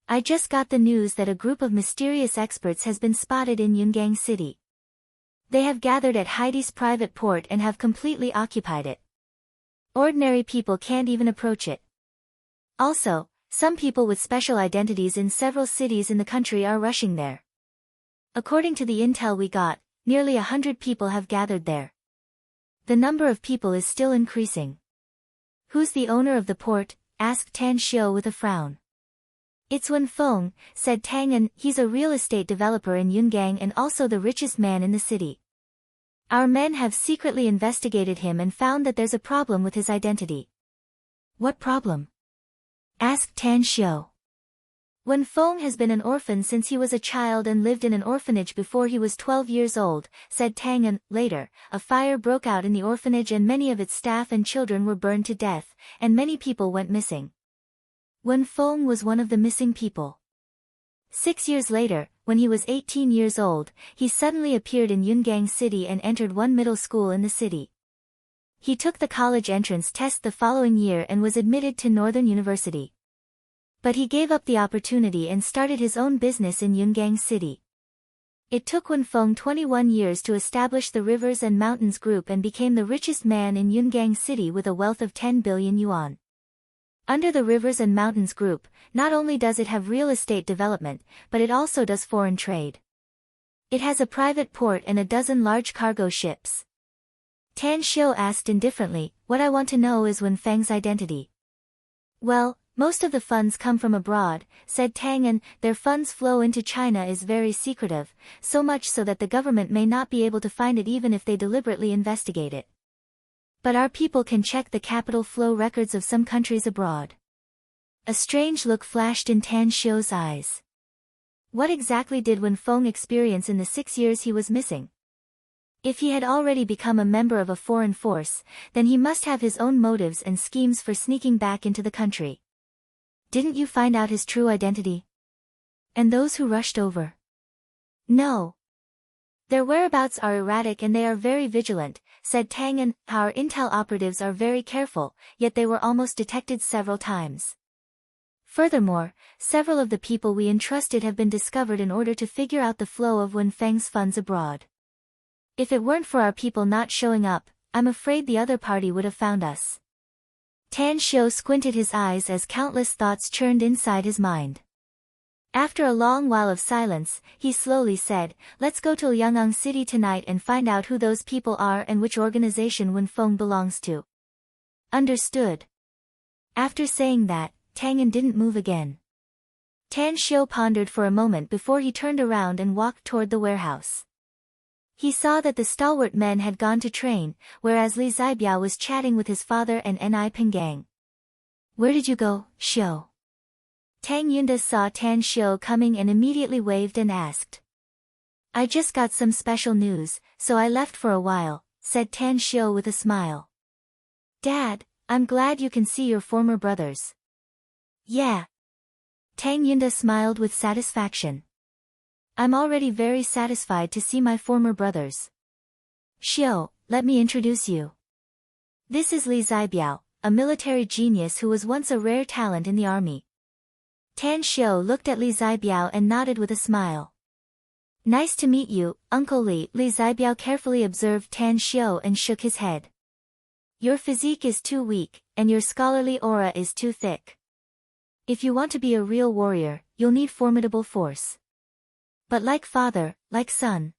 "I just got the news that a group of mysterious experts has been spotted in Yungang City. They have gathered at Heidi's private port and have completely occupied it. Ordinary people can't even approach it. Also, some people with special identities in several cities in the country are rushing there. According to the intel we got, nearly 100 people have gathered there. The number of people is still increasing." "Who's the owner of the port?" asked Tan Xiu with a frown. "It's Wen Feng," said Tang En. "He's a real estate developer in Yungang and also the richest man in the city. Our men have secretly investigated him and found that there's a problem with his identity." "What problem?" asked Tan Xiu. "Wen Feng has been an orphan since he was a child and lived in an orphanage before he was 12 years old, said Tang En. Later, a fire broke out in the orphanage and many of its staff and children were burned to death, and many people went missing. Wen Feng was one of the missing people. 6 years later, when he was 18 years old, he suddenly appeared in Yungang City and entered one middle school in the city. He took the college entrance test the following year and was admitted to Northern University. But he gave up the opportunity and started his own business in Yungang City. It took Wen Feng 21 years to establish the Rivers and Mountains Group and became the richest man in Yungang City with a wealth of 10 billion yuan. Under the Rivers and Mountains Group, not only does it have real estate development, but it also does foreign trade. It has a private port and a dozen large cargo ships. Tan Xiu asked indifferently, "What I want to know is Wen Feng's identity." "Well, most of the funds come from abroad," said Tang, "and their funds flow into China is very secretive, so much so that the government may not be able to find it even if they deliberately investigate it. But our people can check the capital flow records of some countries abroad." A strange look flashed in Tan Xiu's eyes. What exactly did Wen Feng experience in the 6 years he was missing? If he had already become a member of a foreign force, then he must have his own motives and schemes for sneaking back into the country. "Didn't you find out his true identity? And those who rushed over?" "No. Their whereabouts are erratic and they are very vigilant," said Tang, "and our intel operatives are very careful, yet they were almost detected several times. Furthermore, several of the people we entrusted have been discovered in order to figure out the flow of Wen Feng's funds abroad. If it weren't for our people not showing up, I'm afraid the other party would have found us." Tan Xiu squinted his eyes as countless thoughts churned inside his mind. After a long while of silence, he slowly said, "Let's go to Liang'ang City tonight and find out who those people are and which organization Wen Feng belongs to." "Understood." After saying that, Tang An didn't move again. Tan Xiu pondered for a moment before he turned around and walked toward the warehouse. He saw that the stalwart men had gone to train, whereas Li Zibiao was chatting with his father and Ni Pengang. "Where did you go, Xiu?" Tang Yunda saw Tan Xiu coming and immediately waved and asked. "I just got some special news, so I left for a while," said Tan Xiu with a smile. "Dad, I'm glad you can see your former brothers." "Yeah." Tang Yunda smiled with satisfaction. "I'm already very satisfied to see my former brothers. Xiu, let me introduce you. This is Li Zibiao, a military genius who was once a rare talent in the army." Tan Xiu looked at Li Zibiao and nodded with a smile. "Nice to meet you, Uncle Li." Li Zibiao carefully observed Tan Xiu and shook his head. "Your physique is too weak, and your scholarly aura is too thick. If you want to be a real warrior, you'll need formidable force. But like father, like son.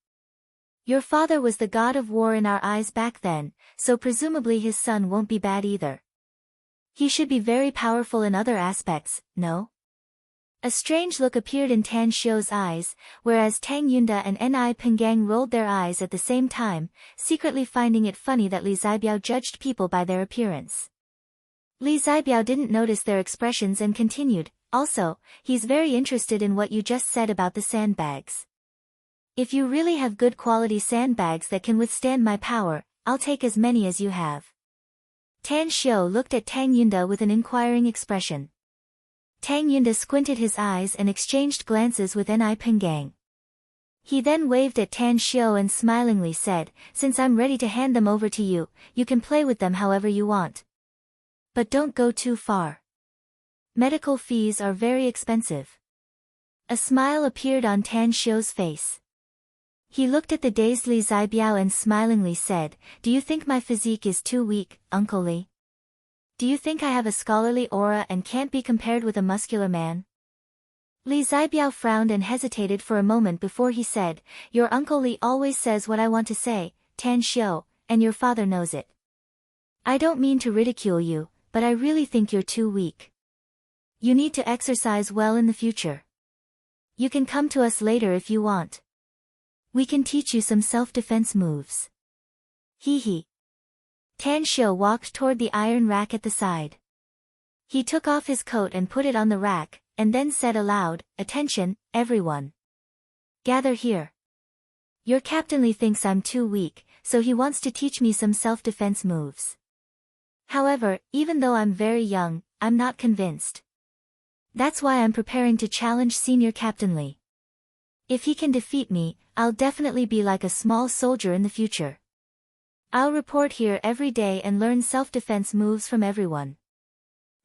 Your father was the god of war in our eyes back then, so presumably his son won't be bad either. He should be very powerful in other aspects, no?" A strange look appeared in Tan Xiu's eyes, whereas Tang Yunda and Ni Pengang rolled their eyes at the same time, secretly finding it funny that Li Zibiao judged people by their appearance. Li Zibiao didn't notice their expressions and continued, "Also, he's very interested in what you just said about the sandbags. If you really have good quality sandbags that can withstand my power, I'll take as many as you have." Tan Xiu looked at Tang Yunda with an inquiring expression. Tang Yunda squinted his eyes and exchanged glances with Ni Pengang. He then waved at Tan Xiu and smilingly said, "Since I'm ready to hand them over to you, you can play with them however you want. But don't go too far. Medical fees are very expensive." A smile appeared on Tan Xiu's face. He looked at the dazed Li Zibiao and smilingly said, "Do you think my physique is too weak, Uncle Li? Do you think I have a scholarly aura and can't be compared with a muscular man?" Li Zibiao frowned and hesitated for a moment before he said, "Your Uncle Li always says what I want to say, Tan Xiu, and your father knows it. I don't mean to ridicule you, but I really think you're too weak. You need to exercise well in the future. You can come to us later if you want. We can teach you some self-defense moves." Hee hee. Tan Xiu walked toward the iron rack at the side. He took off his coat and put it on the rack, and then said aloud, "Attention, everyone. Gather here. Your Captain Li thinks I'm too weak, so he wants to teach me some self-defense moves. However, even though I'm very young, I'm not convinced. That's why I'm preparing to challenge Senior Captain Li. If he can defeat me, I'll definitely be like a small soldier in the future. I'll report here every day and learn self-defense moves from everyone.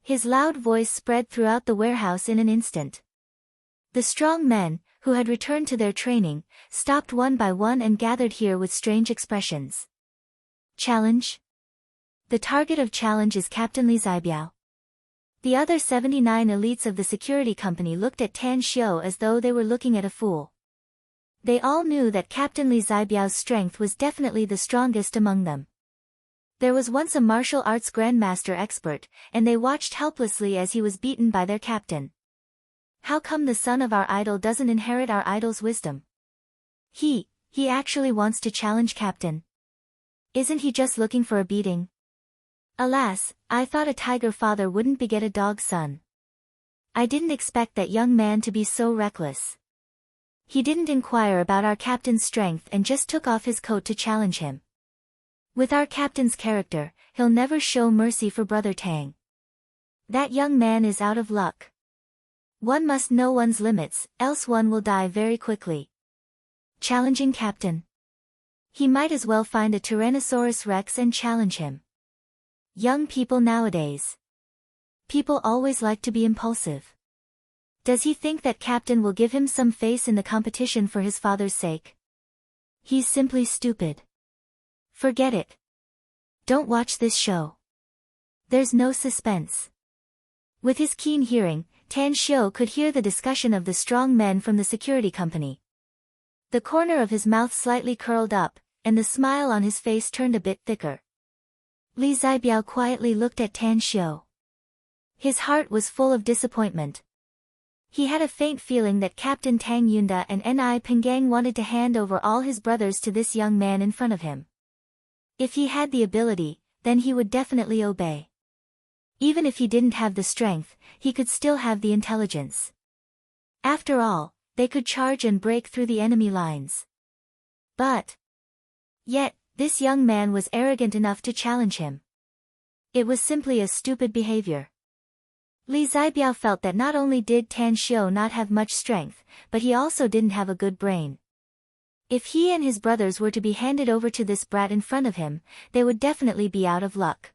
His loud voice spread throughout the warehouse in an instant. The strong men, who had returned to their training, stopped one by one and gathered here with strange expressions. Challenge? The target of challenge is Captain Li Zibiao. The other 79 elites of the security company looked at Tan Xiu as though they were looking at a fool. They all knew that Captain Li Zibiao's strength was definitely the strongest among them. There was once a martial arts grandmaster expert, and they watched helplessly as he was beaten by their captain. How come the son of our idol doesn't inherit our idol's wisdom? He actually wants to challenge Captain. Isn't he just looking for a beating? Alas, I thought a tiger father wouldn't beget a dog son. I didn't expect that young man to be so reckless. He didn't inquire about our captain's strength and just took off his coat to challenge him. With our captain's character, he'll never show mercy for Brother Tang. That young man is out of luck. One must know one's limits, else one will die very quickly. Challenging Captain. He might as well find a Tyrannosaurus Rex and challenge him. Young people nowadays. People always like to be impulsive. Does he think that Captain will give him some face in the competition for his father's sake? He's simply stupid. Forget it. Don't watch this show. There's no suspense. With his keen hearing, Tan Xiu could hear the discussion of the strong men from the security company. The corner of his mouth slightly curled up, and the smile on his face turned a bit thicker. Li Zibiao quietly looked at Tan Xiu. His heart was full of disappointment. He had a faint feeling that Captain Tang Yunda and Ni Pengang wanted to hand over all his brothers to this young man in front of him. If he had the ability, then he would definitely obey. Even if he didn't have the strength, he could still have the intelligence. After all, they could charge and break through the enemy lines. Yet, this young man was arrogant enough to challenge him. It was simply a stupid behavior. Li Zibiao felt that not only did Tan Xiu not have much strength, but he also didn't have a good brain. If he and his brothers were to be handed over to this brat in front of him, they would definitely be out of luck.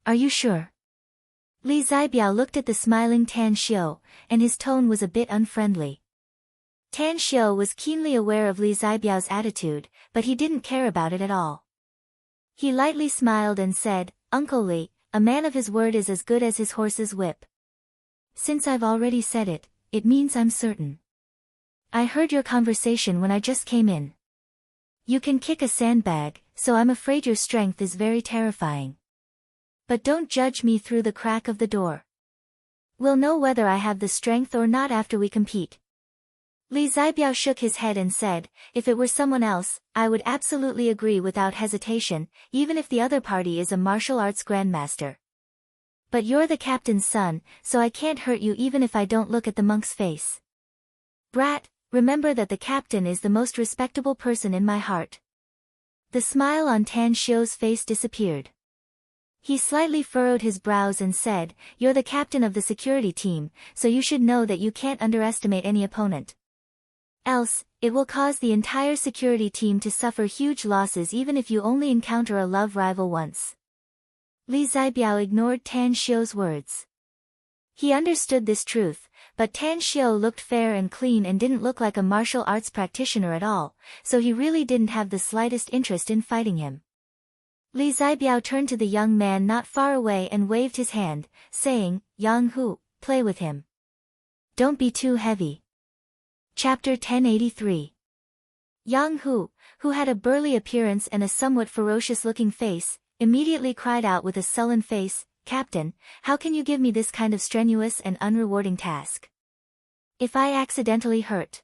Are you sure? Li Zibiao looked at the smiling Tan Xiu, and his tone was a bit unfriendly. Tan Xiu was keenly aware of Li Zibiao's attitude, but he didn't care about it at all. He lightly smiled and said, "Uncle Li, a man of his word is as good as his horse's whip. Since I've already said it, it means I'm certain. I heard your conversation when I just came in. You can kick a sandbag, so I'm afraid your strength is very terrifying. But don't judge me through the crack of the door. We'll know whether I have the strength or not after we compete." Li Zibiao shook his head and said, "If it were someone else, I would absolutely agree without hesitation, even if the other party is a martial arts grandmaster. But you're the captain's son, so I can't hurt you even if I don't look at the monk's face. Brat, remember that the captain is the most respectable person in my heart." The smile on Tan Xiu's face disappeared. He slightly furrowed his brows and said, "You're the captain of the security team, so you should know that you can't underestimate any opponent. Else, it will cause the entire security team to suffer huge losses even if you only encounter a love rival once." Li Zibiao ignored Tan Xiu's words. He understood this truth, but Tan Xiu looked fair and clean and didn't look like a martial arts practitioner at all, so he really didn't have the slightest interest in fighting him. Li Zibiao turned to the young man not far away and waved his hand, saying, "Yang Hu, play with him. Don't be too heavy." Chapter 1083. Yang Hu, who had a burly appearance and a somewhat ferocious-looking face, immediately cried out with a sullen face, "Captain, how can you give me this kind of strenuous and unrewarding task? If I accidentally hurt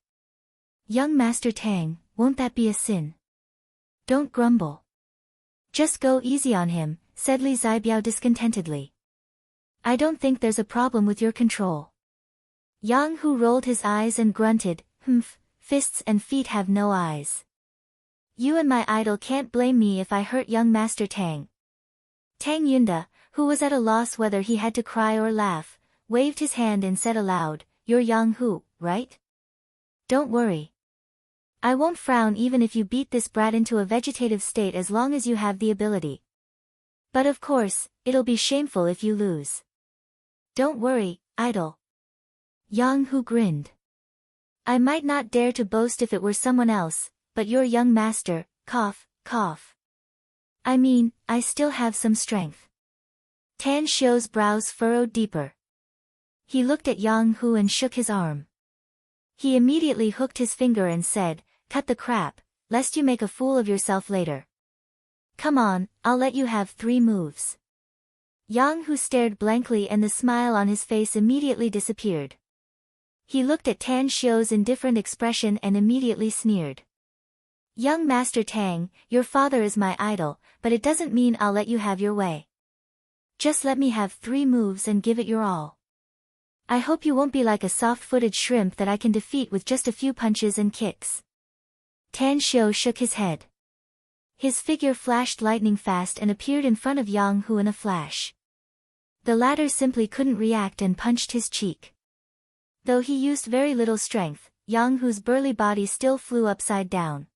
young Master Tang, won't that be a sin? Don't grumble. Just go easy on him," said Li Zibiao discontentedly. "I don't think there's a problem with your control." Yang Hu rolled his eyes and grunted, "Humph, fists and feet have no eyes. You and my idol can't blame me if I hurt young Master Tang." Tang Yunda, who was at a loss whether he had to cry or laugh, waved his hand and said aloud, "You're Yang Hu, right? Don't worry. I won't frown even if you beat this brat into a vegetative state as long as you have the ability. But of course, it'll be shameful if you lose. Don't worry, idol." Yang Hu grinned. "I might not dare to boast if it were someone else, but your young master, cough, cough. I mean, I still have some strength." Tan Xiu's brows furrowed deeper. He looked at Yang Hu and shook his arm. He immediately hooked his finger and said, "Cut the crap, lest you make a fool of yourself later. Come on, I'll let you have 3 moves." Yang Hu stared blankly and the smile on his face immediately disappeared. He looked at Tan Xiu's indifferent expression and immediately sneered. "Young Master Tang, your father is my idol, but it doesn't mean I'll let you have your way. Just let me have 3 moves and give it your all. I hope you won't be like a soft-footed shrimp that I can defeat with just a few punches and kicks." Tan Xiu shook his head. His figure flashed lightning fast and appeared in front of Yang Hu in a flash. The latter simply couldn't react and punched his cheek. Though he used very little strength, Yang Hu's burly body still flew upside down.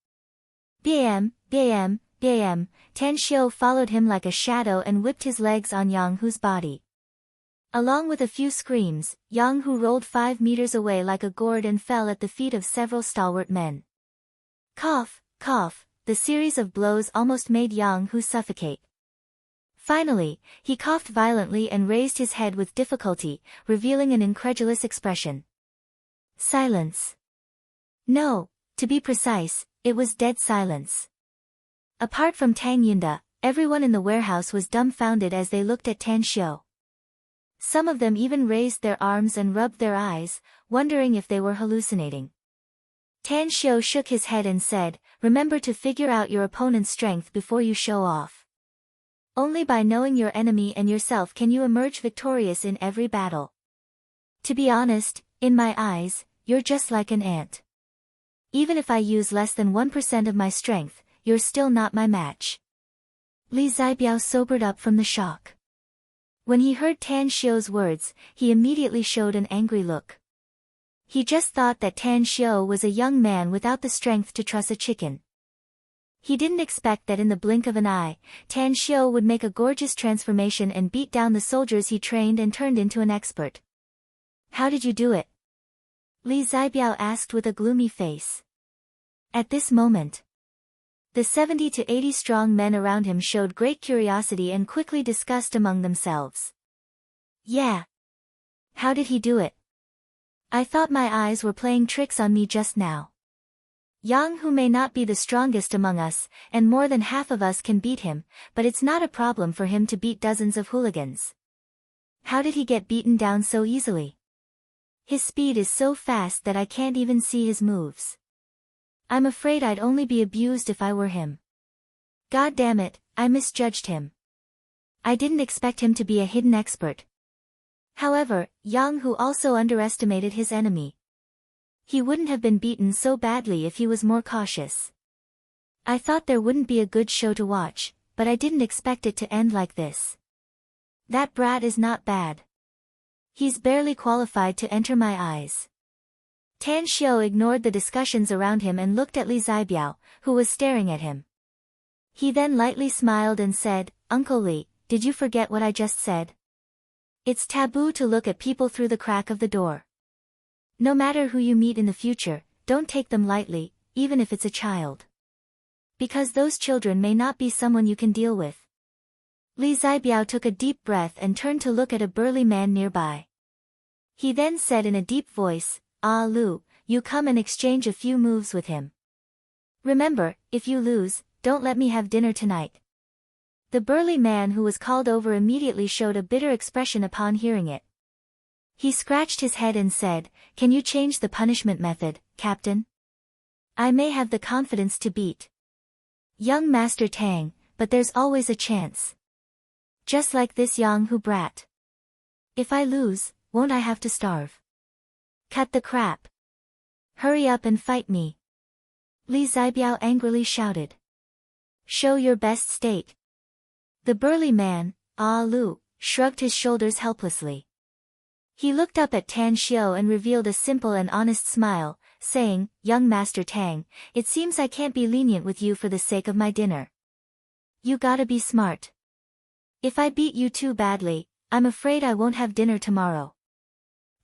Bam, bam, bam, Tan Xiu followed him like a shadow and whipped his legs on Yang Hu's body. Along with a few screams, Yang Hu rolled 5 meters away like a gourd and fell at the feet of several stalwart men. Cough, cough, the series of blows almost made Yang Hu suffocate. Finally, he coughed violently and raised his head with difficulty, revealing an incredulous expression. Silence. No, to be precise, it was dead silence. Apart from Tang Yunda, everyone in the warehouse was dumbfounded as they looked at Tan Xiu. Some of them even raised their arms and rubbed their eyes, wondering if they were hallucinating. Tan Xiu shook his head and said, "Remember to figure out your opponent's strength before you show off. Only by knowing your enemy and yourself can you emerge victorious in every battle. To be honest, in my eyes, you're just like an ant. Even if I use less than 1% of my strength, you're still not my match." Li Zibiao sobered up from the shock. When he heard Tan Xiu's words, he immediately showed an angry look. He just thought that Tan Xiu was a young man without the strength to truss a chicken. He didn't expect that in the blink of an eye, Tan Xiu would make a gorgeous transformation and beat down the soldiers he trained and turned into an expert. "How did you do it?" Li Zibiao asked with a gloomy face. At this moment, the 70 to 80 strong men around him showed great curiosity and quickly discussed among themselves. "Yeah. How did he do it? I thought my eyes were playing tricks on me just now. Yang Hu may not be the strongest among us, and more than half of us can beat him, but it's not a problem for him to beat dozens of hooligans. How did he get beaten down so easily? His speed is so fast that I can't even see his moves. I'm afraid I'd only be abused if I were him. God damn it, I misjudged him. I didn't expect him to be a hidden expert." However, Yang Hu also underestimated his enemy. He wouldn't have been beaten so badly if he was more cautious. "I thought there wouldn't be a good show to watch, but I didn't expect it to end like this. That brat is not bad. He's barely qualified to enter my eyes." Tan Xiu ignored the discussions around him and looked at Li Zibiao, who was staring at him. He then lightly smiled and said, "Uncle Li, did you forget what I just said? It's taboo to look at people through the crack of the door. No matter who you meet in the future, don't take them lightly, even if it's a child. Because those children may not be someone you can deal with." Li Zibiao took a deep breath and turned to look at a burly man nearby. He then said in a deep voice, "Ah Lu, you come and exchange a few moves with him. Remember, if you lose, don't let me have dinner tonight." The burly man who was called over immediately showed a bitter expression upon hearing it. He scratched his head and said, "Can you change the punishment method, Captain? I may have the confidence to beat young Master Tang, but there's always a chance. Just like this Yang Hu brat. If I lose, won't I have to starve? Cut the crap. Hurry up and fight me." Li Zibiao angrily shouted. "Show your best state." The burly man, Ah Lu, shrugged his shoulders helplessly. He looked up at Tan Xiao and revealed a simple and honest smile, saying, "Young Master Tang, it seems I can't be lenient with you for the sake of my dinner. You gotta be smart. If I beat you too badly, I'm afraid I won't have dinner tomorrow."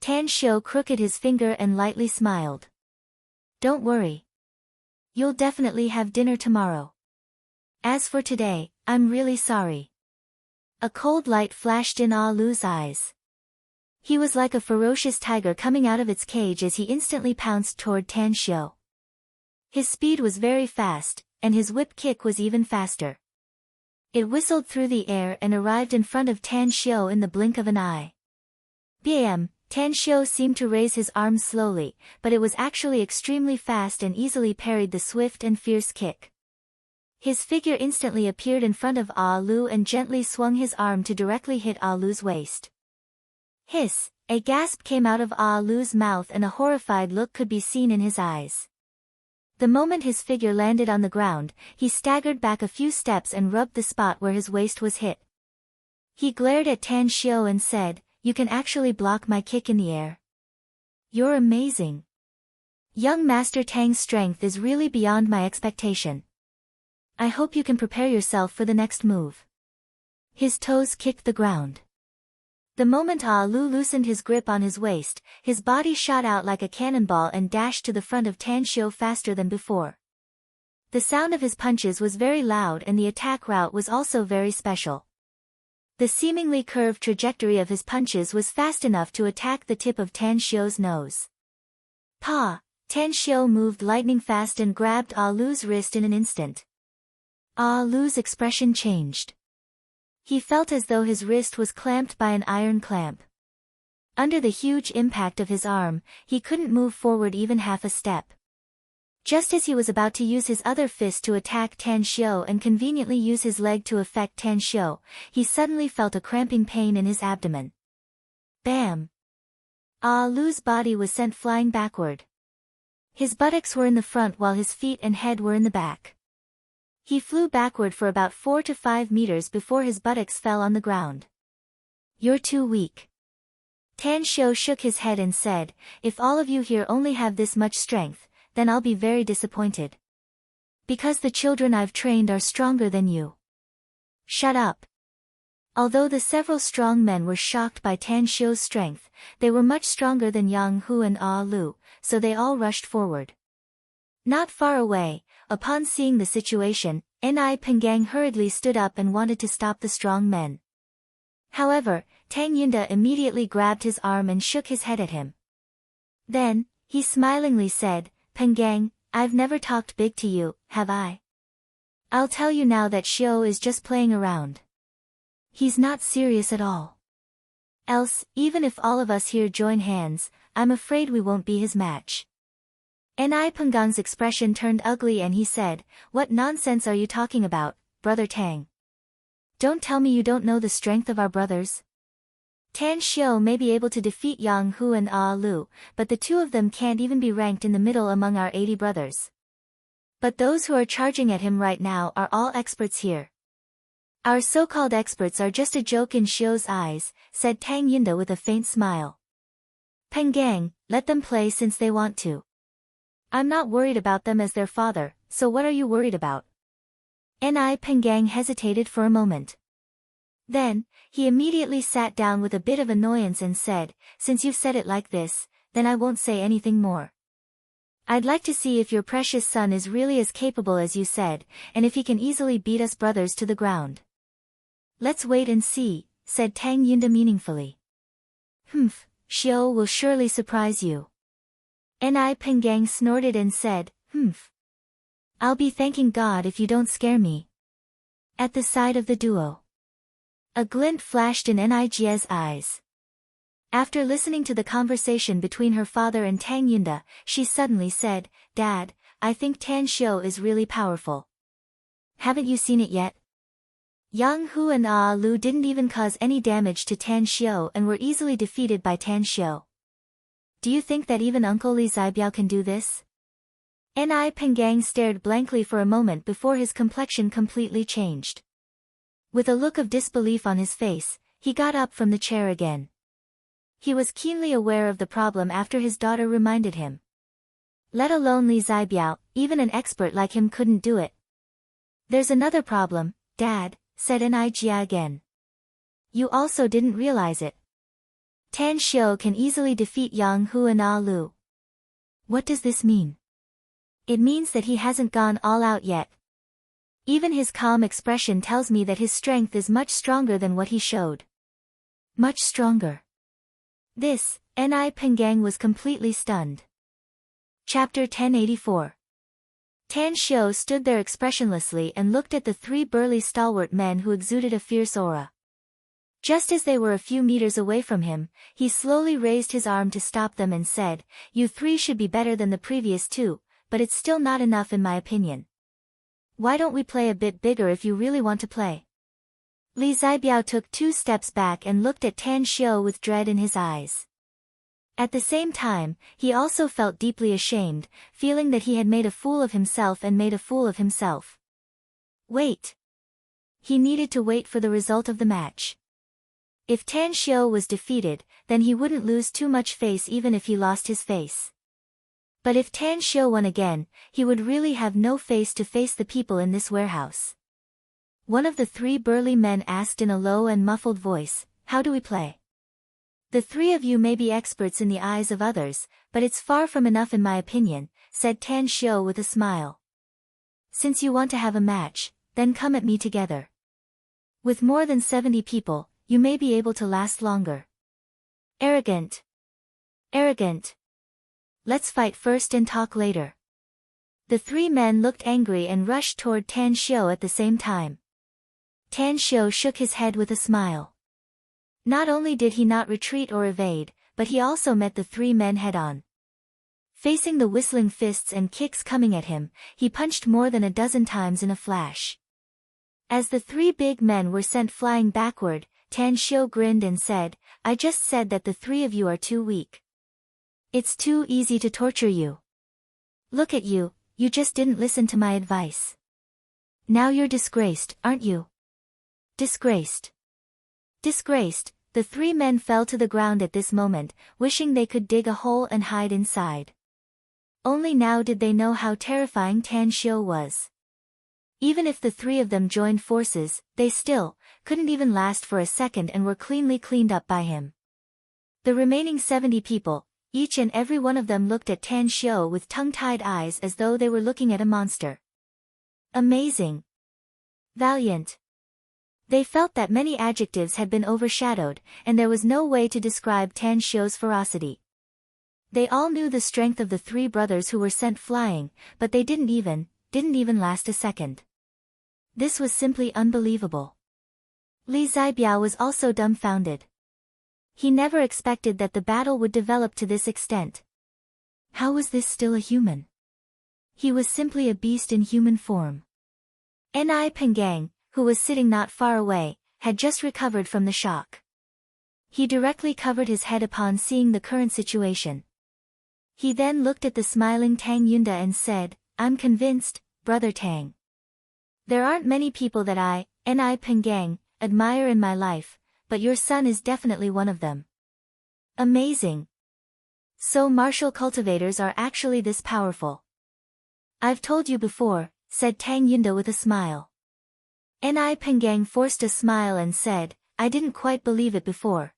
Tan Xiao crooked his finger and lightly smiled. "Don't worry. You'll definitely have dinner tomorrow. As for today, I'm really sorry." A cold light flashed in Ah Lu's eyes. He was like a ferocious tiger coming out of its cage as he instantly pounced toward Tan Xiao. His speed was very fast, and his whip kick was even faster. It whistled through the air and arrived in front of Tan Xiao in the blink of an eye. Bam! Tan Xiao seemed to raise his arms slowly, but it was actually extremely fast and easily parried the swift and fierce kick. His figure instantly appeared in front of Ah Lu and gently swung his arm to directly hit Ah Lu's waist. Hiss! A gasp came out of Ah Lu's mouth and a horrified look could be seen in his eyes. The moment his figure landed on the ground, he staggered back a few steps and rubbed the spot where his waist was hit. He glared at Tan Xiao and said, "You can actually block my kick in the air. You're amazing. Young Master Tang's strength is really beyond my expectation. I hope you can prepare yourself for the next move." His toes kicked the ground. The moment Ah Lu loosened his grip on his waist, his body shot out like a cannonball and dashed to the front of Tan Xiao faster than before. The sound of his punches was very loud and the attack route was also very special. The seemingly curved trajectory of his punches was fast enough to attack the tip of Tan Xiao's nose. Pa! Tan Xiao moved lightning fast and grabbed Ah Lu's wrist in an instant. Ah Lu's expression changed. He felt as though his wrist was clamped by an iron clamp. Under the huge impact of his arm, he couldn't move forward even half a step. Just as he was about to use his other fist to attack Tan Xiao and conveniently use his leg to affect Tan Xiao, he suddenly felt a cramping pain in his abdomen. Bam! Ah Lu's body was sent flying backward. His buttocks were in the front while his feet and head were in the back. He flew backward for about 4 to 5 meters before his buttocks fell on the ground. "You're too weak." Tan Xiao shook his head and said, "If all of you here only have this much strength, then I'll be very disappointed. Because the children I've trained are stronger than you." "Shut up." Although the several strong men were shocked by Tan Xiao's strength, they were much stronger than Yang Hu and Ah Lu, so they all rushed forward. Not far away, upon seeing the situation, Ni Pengang hurriedly stood up and wanted to stop the strong men. However, Tang Yinda immediately grabbed his arm and shook his head at him. Then, he smilingly said, "Pengang, I've never talked big to you, have I? I'll tell you now that Xiao is just playing around. He's not serious at all. Else, even if all of us here join hands, I'm afraid we won't be his match." Ni Penggang's expression turned ugly and he said, "What nonsense are you talking about, Brother Tang? Don't tell me you don't know the strength of our brothers. Tan Xiao may be able to defeat Yang Hu and Ah Lu, but the two of them can't even be ranked in the middle among our 80 brothers. But those who are charging at him right now are all experts here. Our so-called experts are just a joke in Xiao's eyes," said Tang Yinda with a faint smile. "Pengang, let them play since they want to. I'm not worried about them as their father, so what are you worried about?" Ni Pengang hesitated for a moment. Then, he immediately sat down with a bit of annoyance and said, "Since you've said it like this, then I won't say anything more. I'd like to see if your precious son is really as capable as you said, and if he can easily beat us brothers to the ground." "Let's wait and see," said Tang Yinda meaningfully. "Humph, Xiao will surely surprise you." Ni Pengang snorted and said, "Humph. I'll be thanking God if you don't scare me." At the side of the duo, a glint flashed in Nijie's eyes. After listening to the conversation between her father and Tang Yinda, she suddenly said, "Dad, I think Tan Xiao is really powerful. Haven't you seen it yet? Yang Hu and Ah Lu didn't even cause any damage to Tan Xiao and were easily defeated by Tan Xiao. Do you think that even Uncle Li Zibiao can do this?" Ni Pengang stared blankly for a moment before his complexion completely changed. With a look of disbelief on his face, he got up from the chair again. He was keenly aware of the problem after his daughter reminded him. Let alone Li Zibiao, even an expert like him couldn't do it. There's another problem, Dad, said Nijia again. You also didn't realize it. Tan Xiu can easily defeat Yang Hu and Ah Lu. What does this mean? It means that he hasn't gone all out yet. Even his calm expression tells me that his strength is much stronger than what he showed. Much stronger. This, Ni Pengang was completely stunned. Chapter 1084. Tan Xiu stood there expressionlessly and looked at the three burly stalwart men who exuded a fierce aura. Just as they were a few meters away from him, he slowly raised his arm to stop them and said, "You three should be better than the previous two, but it's still not enough in my opinion. Why don't we play a bit bigger if you really want to play?" Li Zibiao took 2 steps back and looked at Tan Xiu with dread in his eyes. At the same time, he also felt deeply ashamed, feeling that he had made a fool of himself and made a fool of himself. Wait. He needed to wait for the result of the match. If Tan Xiu was defeated, then he wouldn't lose too much face even if he lost his face. But if Tan Xiu won again, he would really have no face to face the people in this warehouse. One of the 3 burly men asked in a low and muffled voice, "How do we play? The 3 of you may be experts in the eyes of others, but it's far from enough in my opinion," said Tan Xiu with a smile. "Since you want to have a match, then come at me together. With more than 70 people, you may be able to last longer." Arrogant. Arrogant. Let's fight first and talk later. The 3 men looked angry and rushed toward Tan Xiu at the same time. Tan Xiu shook his head with a smile. Not only did he not retreat or evade, but he also met the 3 men head-on. Facing the whistling fists and kicks coming at him, he punched more than a dozen times in a flash. As the 3 big men were sent flying backward, Tan Xiu grinned and said, "I just said that the 3 of you are too weak. It's too easy to torture you. Look at you, you just didn't listen to my advice. Now you're disgraced, aren't you? Disgraced." Disgraced, the 3 men fell to the ground at this moment, wishing they could dig a hole and hide inside. Only now did they know how terrifying Tan Xiu was. Even if the 3 of them joined forces, they still couldn't even last for a second and were cleanly cleaned up by him. The remaining 70 people, each and every one of them looked at Tan Xiu with tongue-tied eyes as though they were looking at a monster. Amazing. Valiant. They felt that many adjectives had been overshadowed, and there was no way to describe Tan Xiu's ferocity. They all knew the strength of the 3 brothers who were sent flying, but they didn't even last a second. This was simply unbelievable. Li Zibiao was also dumbfounded. He never expected that the battle would develop to this extent. How was this still a human? He was simply a beast in human form. Ni Pengang, who was sitting not far away, had just recovered from the shock. He directly covered his head upon seeing the current situation. He then looked at the smiling Tang Yunda and said, "I'm convinced, Brother Tang. There aren't many people that I, Ni Pengang, admire in my life, but your son is definitely one of them. Amazing. So martial cultivators are actually this powerful." "I've told you before," said Tang Yunda with a smile. Ni Pengang forced a smile and said, "I didn't quite believe it before.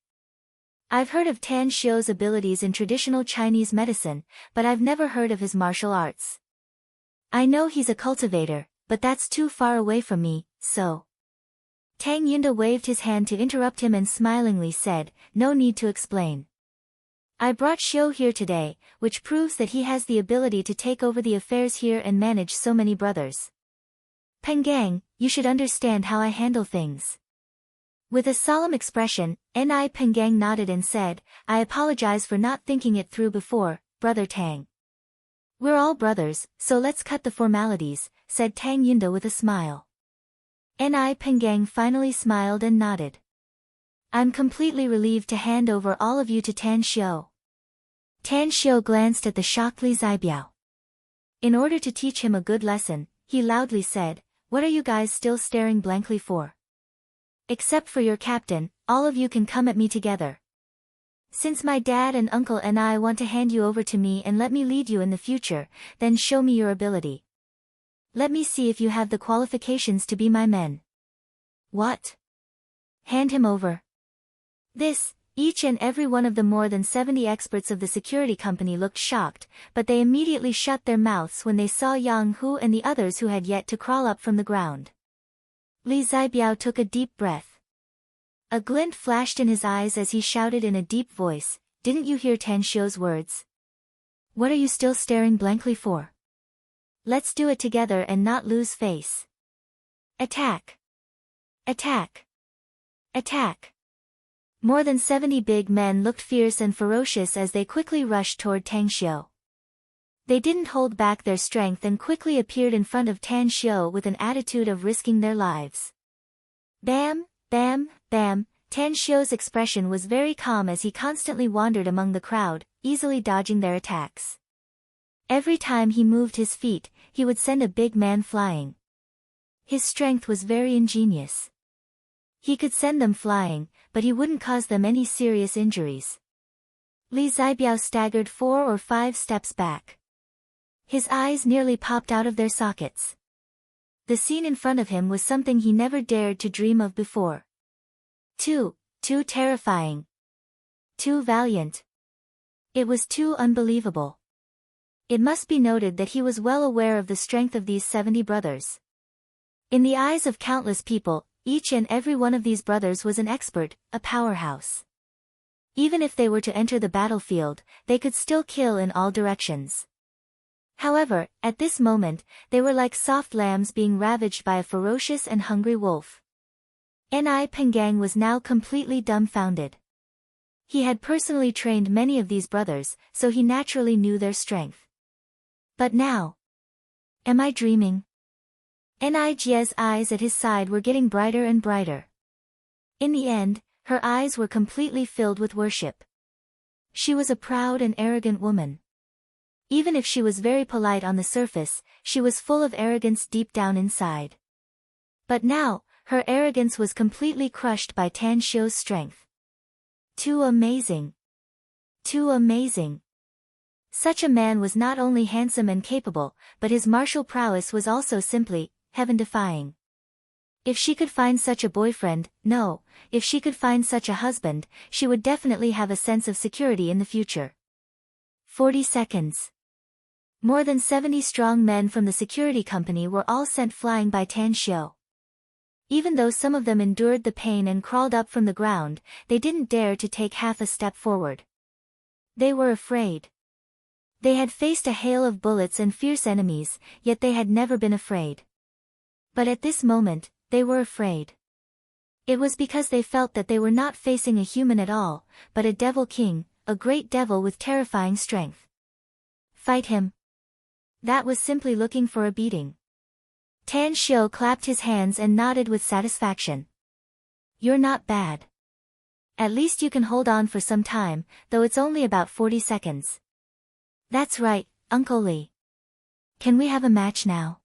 I've heard of Tan Xiu's abilities in traditional Chinese medicine, but I've never heard of his martial arts. I know he's a cultivator, but that's too far away from me, so." Tang Yunda waved his hand to interrupt him and smilingly said, "No need to explain. I brought Xiu here today, which proves that he has the ability to take over the affairs here and manage so many brothers. Pengang, you should understand how I handle things." With a solemn expression, Ni Pengang nodded and said, "I apologize for not thinking it through before, Brother Tang." "We're all brothers, so let's cut the formalities," said Tang Yunda with a smile. Ni Pengang finally smiled and nodded. "I'm completely relieved to hand over all of you to Tan Xiu." Tan Xiu glanced at the shocked Li Zibiao. In order to teach him a good lesson, he loudly said, "What are you guys still staring blankly for? Except for your captain, all of you can come at me together." Since my dad and uncle and I want to hand you over to me and let me lead you in the future, then show me your ability. Let me see if you have the qualifications to be my men. What? Hand him over. Each and every one of the more than 70 experts of the security company looked shocked, but they immediately shut their mouths when they saw Yang Hu and the others who had yet to crawl up from the ground. Li Zibiao took a deep breath. A glint flashed in his eyes as he shouted in a deep voice, "Didn't you hear Tan Xiu's words? What are you still staring blankly for? Let's do it together and not lose face. Attack! Attack! Attack!" More than 70 big men looked fierce and ferocious as they quickly rushed toward Tang Xiu. They didn't hold back their strength and quickly appeared in front of Tan Xiu with an attitude of risking their lives. Bam, bam, bam. Tan Xiu's expression was very calm as he constantly wandered among the crowd, easily dodging their attacks. Every time he moved his feet, he would send a big man flying. His strength was very ingenious. He could send them flying, but he wouldn't cause them any serious injuries. Li Zibiao staggered 4 or 5 steps back. His eyes nearly popped out of their sockets. The scene in front of him was something he never dared to dream of before. Too terrifying. Too valiant. It was too unbelievable. It must be noted that he was well aware of the strength of these 70 brothers. In the eyes of countless people, each and every one of these brothers was an expert, a powerhouse. Even if they were to enter the battlefield, they could still kill in all directions. However, at this moment, they were like soft lambs being ravaged by a ferocious and hungry wolf. Ni Pengang was now completely dumbfounded. He had personally trained many of these brothers, so he naturally knew their strength. But now... Am I dreaming? Nijie's eyes at his side were getting brighter and brighter. In the end, her eyes were completely filled with worship. She was a proud and arrogant woman. Even if she was very polite on the surface, she was full of arrogance deep down inside. But now, her arrogance was completely crushed by Tan Xiu's strength. Too amazing. Too amazing. Such a man was not only handsome and capable, but his martial prowess was also simply heaven-defying. If she could find such a boyfriend, no, if she could find such a husband, she would definitely have a sense of security in the future. 40 seconds. More than 70 strong men from the security company were all sent flying by Tan Xiu. Even though some of them endured the pain and crawled up from the ground, they didn't dare to take half a step forward. They were afraid. They had faced a hail of bullets and fierce enemies, yet they had never been afraid. But at this moment, they were afraid. It was because they felt that they were not facing a human at all, but a devil king, a great devil with terrifying strength. Fight him. That was simply looking for a beating. Tan Xiu clapped his hands and nodded with satisfaction. You're not bad. At least you can hold on for some time, though it's only about 40 seconds. That's right, Uncle Li. Can we have a match now?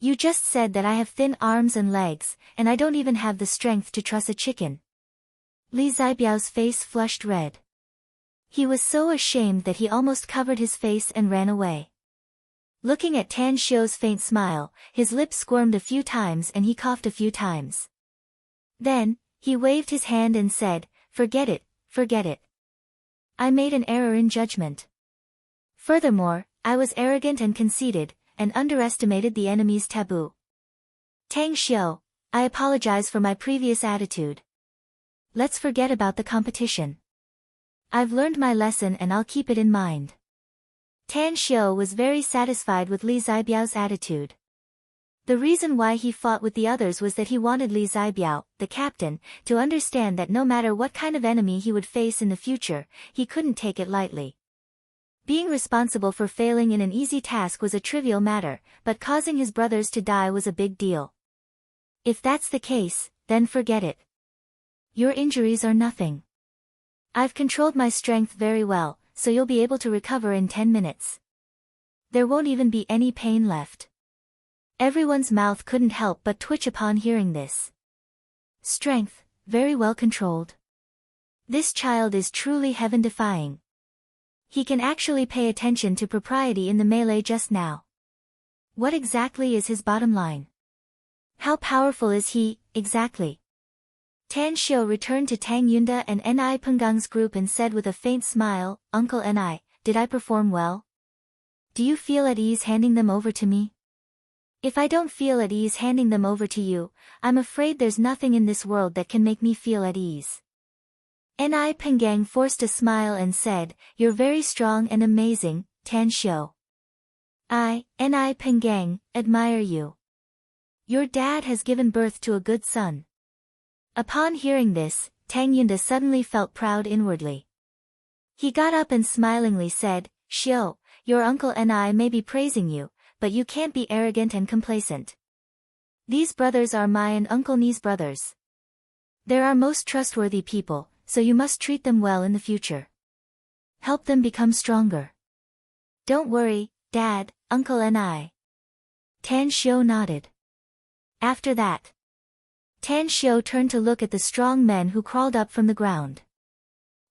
You just said that I have thin arms and legs, and I don't even have the strength to truss a chicken. Li Zibiao's face flushed red. He was so ashamed that he almost covered his face and ran away. Looking at Tan Xiu's faint smile, his lips squirmed a few times and he coughed a few times. Then, he waved his hand and said, forget it, forget it. I made an error in judgment. Furthermore, I was arrogant and conceited, and underestimated the enemy's taboo. Tang Xiu, I apologize for my previous attitude. Let's forget about the competition. I've learned my lesson and I'll keep it in mind. Tan Xiu was very satisfied with Li Zibiao's attitude. The reason why he fought with the others was that he wanted Li Zibiao, the captain, to understand that no matter what kind of enemy he would face in the future, he couldn't take it lightly. Being responsible for failing in an easy task was a trivial matter, but causing his brothers to die was a big deal. If that's the case, then forget it. Your injuries are nothing. I've controlled my strength very well, so you'll be able to recover in 10 minutes. There won't even be any pain left. Everyone's mouth couldn't help but twitch upon hearing this. Strength, very well controlled. This child is truly heaven-defying. He can actually pay attention to propriety in the melee just now. What exactly is his bottom line? How powerful is he, exactly? Tan Xiu returned to Tang Yunda and Ni Penggang's group and said with a faint smile, Uncle Ni, did I perform well? Do you feel at ease handing them over to me? If I don't feel at ease handing them over to you, I'm afraid there's nothing in this world that can make me feel at ease. Ni Penggang forced a smile and said, You're very strong and amazing, Tan Xiu. I, Ni Penggang, admire you. Your dad has given birth to a good son. Upon hearing this, Tang Yunda suddenly felt proud inwardly. He got up and smilingly said, Xiu, your uncle and I may be praising you, but you can't be arrogant and complacent. These brothers are my and Uncle Ni's brothers. They're our most trustworthy people, so you must treat them well in the future. Help them become stronger. Don't worry, Dad, Uncle and I. Tan Xiu nodded. After that, Tan Xiu turned to look at the strong men who crawled up from the ground.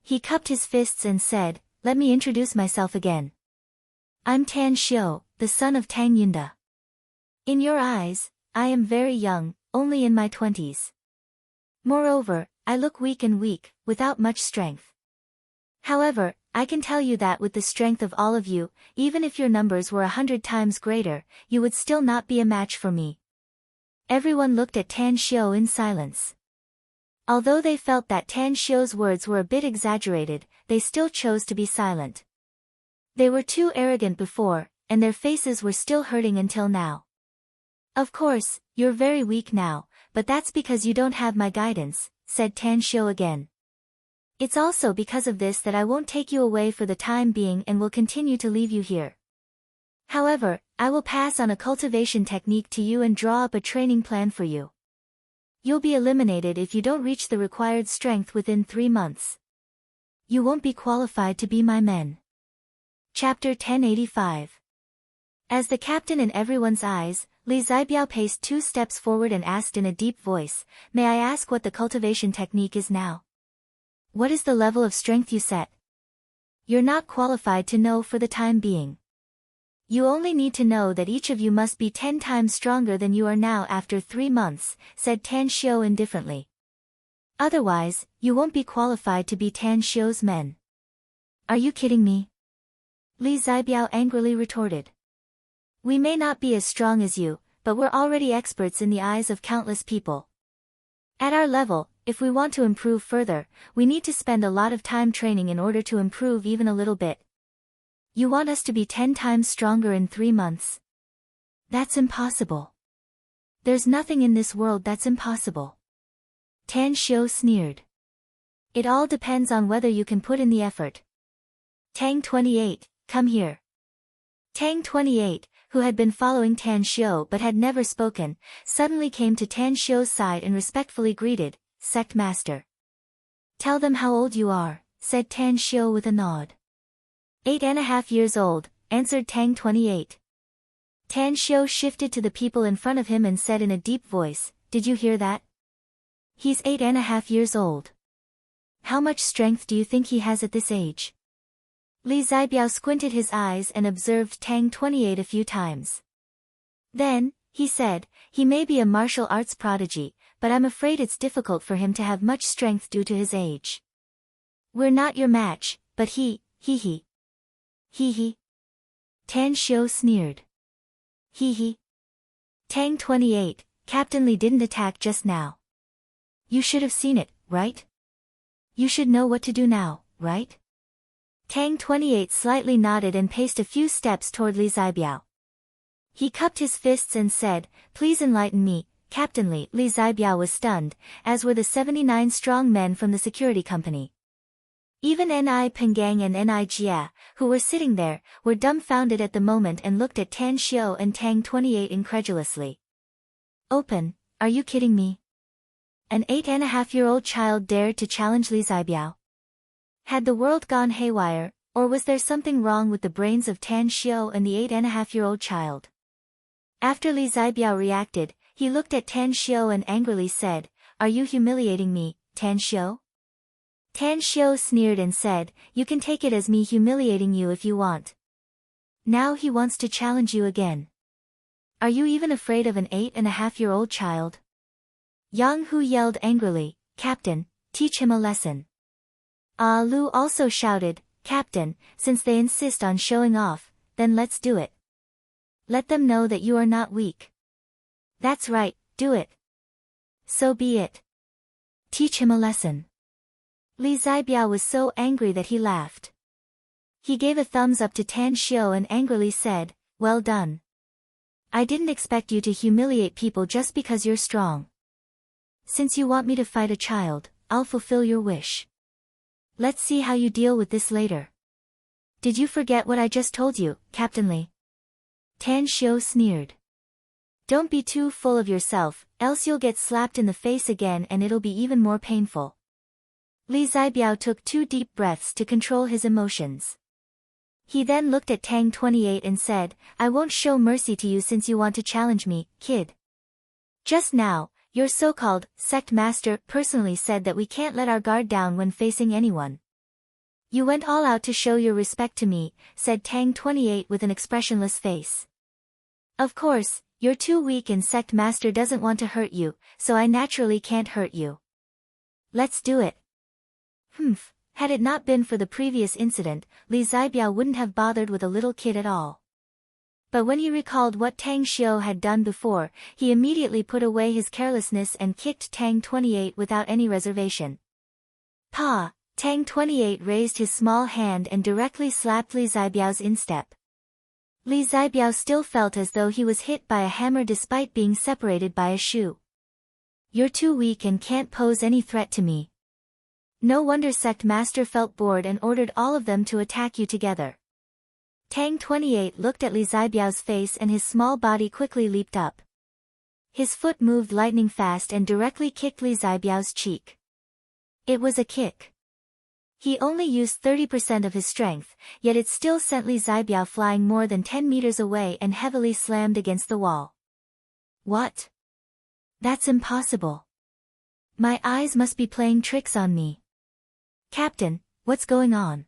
He cupped his fists and said, Let me introduce myself again. I'm Tan Xiu, the son of Tang Yunda. In your eyes, I am very young, only in my 20s. Moreover, I look weak, without much strength. However, I can tell you that with the strength of all of you, even if your numbers were 100 times greater, you would still not be a match for me. Everyone looked at Tan Xiu in silence. Although they felt that Tan Xiu's words were a bit exaggerated, they still chose to be silent. They were too arrogant before, and their faces were still hurting until now. Of course, you're very weak now, but that's because you don't have my guidance, said Tan Xiu again. It's also because of this that I won't take you away for the time being and will continue to leave you here. However, I will pass on a cultivation technique to you and draw up a training plan for you. You'll be eliminated if you don't reach the required strength within 3 months. You won't be qualified to be my men. Chapter 1085. As the captain in everyone's eyes, Li Zibiao paced 2 steps forward and asked in a deep voice, May I ask what the cultivation technique is now? What is the level of strength you set? You're not qualified to know for the time being. You only need to know that each of you must be 10 times stronger than you are now after 3 months, said Tan Xiu indifferently. Otherwise, you won't be qualified to be Tan Xiu's men. Are you kidding me? Li Zibiao angrily retorted. We may not be as strong as you, but we're already experts in the eyes of countless people. At our level, if we want to improve further, we need to spend a lot of time training in order to improve even a little bit. You want us to be 10 times stronger in 3 months? That's impossible. There's nothing in this world that's impossible. Tan Xiu sneered. It all depends on whether you can put in the effort. Tang 28, come here. Tang 28, who had been following Tan Xiu but had never spoken, suddenly came to Tan Xiu's side and respectfully greeted, Sect Master. Tell them how old you are, said Tan Xiu with a nod. 8.5 years old, answered Tang 28. Tan Xiu shifted to the people in front of him and said in a deep voice, Did you hear that? He's 8.5 years old. How much strength do you think he has at this age? Li Zibiao squinted his eyes and observed Tang 28 a few times. Then, he said, he may be a martial arts prodigy, but I'm afraid it's difficult for him to have much strength due to his age. We're not your match, but he. Tan Xiu sneered. Tang 28, Captain Li didn't attack just now. You should have seen it, right? You should know what to do now, right? Tang 28 slightly nodded and paced a few steps toward Li Zibiao. He cupped his fists and said, Please enlighten me, Captain Li. Li Zibiao was stunned, as were the 79 strong men from the security company. Even Ni Penggang and Ni Jia, who were sitting there, were dumbfounded at the moment and looked at Tan Xiu and Tang 28 incredulously. Open, are you kidding me? An 8.5-year-old child dared to challenge Li Zibiao? Had the world gone haywire, or was there something wrong with the brains of Tan Xiu and the 8.5-year-old child? After Li Zibiao reacted, he looked at Tan Xiu and angrily said, Are you humiliating me, Tan Xiu? Tan Xiu sneered and said, "You can take it as me humiliating you if you want." Now he wants to challenge you again. Are you even afraid of an 8.5-year-old child? Yang Hu yelled angrily, "Captain, teach him a lesson." Ah Lu also shouted, "Captain, since they insist on showing off, then let's do it. Let them know that you are not weak." "That's right, do it." "So be it. Teach him a lesson." Li Zibiao was so angry that he laughed. He gave a thumbs up to Tan Xiu and angrily said, "Well done. I didn't expect you to humiliate people just because you're strong. Since you want me to fight a child, I'll fulfill your wish. Let's see how you deal with this later." "Did you forget what I just told you, Captain Li?" Tan Xiu sneered. "Don't be too full of yourself, else you'll get slapped in the face again and it'll be even more painful." Li Zibiao took 2 deep breaths to control his emotions. He then looked at Tang 28 and said, "I won't show mercy to you since you want to challenge me, kid. Just now, your so-called sect master personally said that we can't let our guard down when facing anyone. You went all out to show your respect to me," said Tang 28 with an expressionless face. "Of course, you're too weak and sect master doesn't want to hurt you, so I naturally can't hurt you. Let's do it." Had it not been for the previous incident, Li Zibiao wouldn't have bothered with a little kid at all. But when he recalled what Tang Xiu had done before, he immediately put away his carelessness and kicked Tang 28 without any reservation. "Pa!" Tang 28 raised his small hand and directly slapped Li Zibiao's instep. Li Zibiao still felt as though he was hit by a hammer despite being separated by a shoe. "You're too weak and can't pose any threat to me." No wonder sect master felt bored and ordered all of them to attack you together. Tang 28 looked at Li Zibiao's face and his small body quickly leaped up. His foot moved lightning fast and directly kicked Li Zibiao's cheek. It was a kick. He only used 30% of his strength, yet it still sent Li Zibiao flying more than 10 meters away and heavily slammed against the wall. "What? That's impossible. My eyes must be playing tricks on me. Captain, what's going on?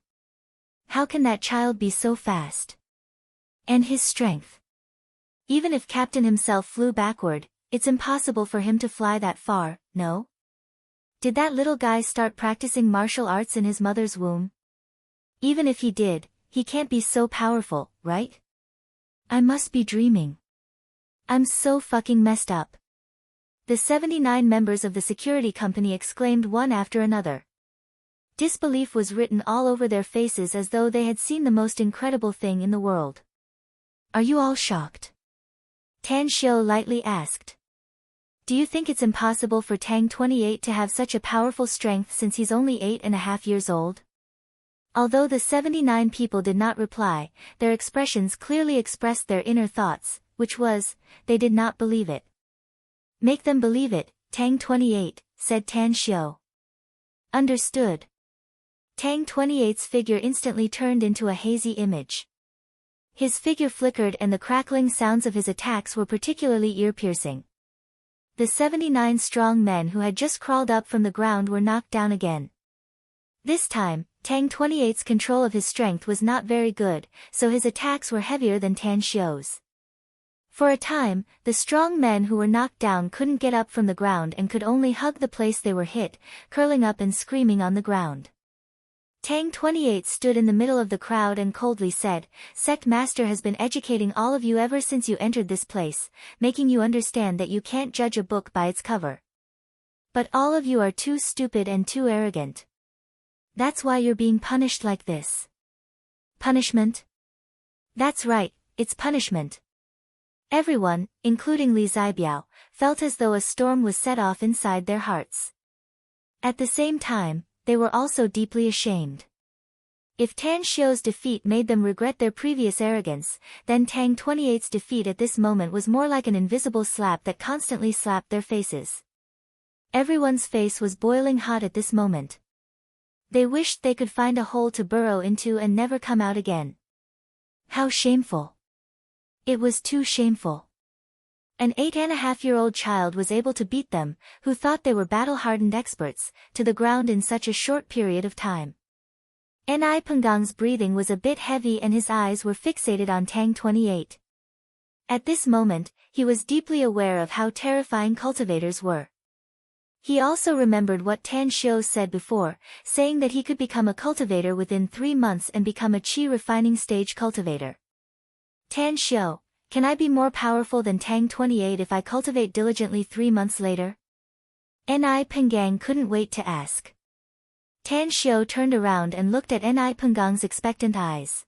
How can that child be so fast? And his strength? Even if Captain himself flew backward, it's impossible for him to fly that far, no? Did that little guy start practicing martial arts in his mother's womb? Even if he did, he can't be so powerful, right? I must be dreaming. I'm so fucking messed up." The 79 members of the security company exclaimed one after another. Disbelief was written all over their faces as though they had seen the most incredible thing in the world. "Are you all shocked?" Tan Xiu lightly asked. "Do you think it's impossible for Tang 28 to have such a powerful strength since he's only 8.5 years old?" Although the 79 people did not reply, their expressions clearly expressed their inner thoughts, which was, they did not believe it. "Make them believe it, Tang 28, said Tan Xiu. "Understood." Tang 28's figure instantly turned into a hazy image. His figure flickered and the crackling sounds of his attacks were particularly ear-piercing. The 79 strong men who had just crawled up from the ground were knocked down again. This time, Tang 28's control of his strength was not very good, so his attacks were heavier than Tan Xiu's. For a time, the strong men who were knocked down couldn't get up from the ground and could only hug the place they were hit, curling up and screaming on the ground. Tang 28 stood in the middle of the crowd and coldly said, "Sect Master has been educating all of you ever since you entered this place, making you understand that you can't judge a book by its cover. But all of you are too stupid and too arrogant. That's why you're being punished like this." "Punishment?" "That's right, it's punishment." Everyone, including Li Zibiao, felt as though a storm was set off inside their hearts. At the same time, they were also deeply ashamed. If Tan Xiu's defeat made them regret their previous arrogance, then Tang 28's defeat at this moment was more like an invisible slap that constantly slapped their faces. Everyone's face was boiling hot at this moment. They wished they could find a hole to burrow into and never come out again. How shameful. It was too shameful. An 8.5-year-old child was able to beat them, who thought they were battle-hardened experts, to the ground in such a short period of time. Ni Penggang's breathing was a bit heavy and his eyes were fixated on Tang 28. At this moment, he was deeply aware of how terrifying cultivators were. He also remembered what Tan Xiu said before, saying that he could become a cultivator within 3 months and become a qi refining stage cultivator. Tan Xiu, can I be more powerful than Tang 28 if I cultivate diligently 3 months later? Ni Penggang couldn't wait to ask. Tan Xiu turned around and looked at Ni Penggang's expectant eyes.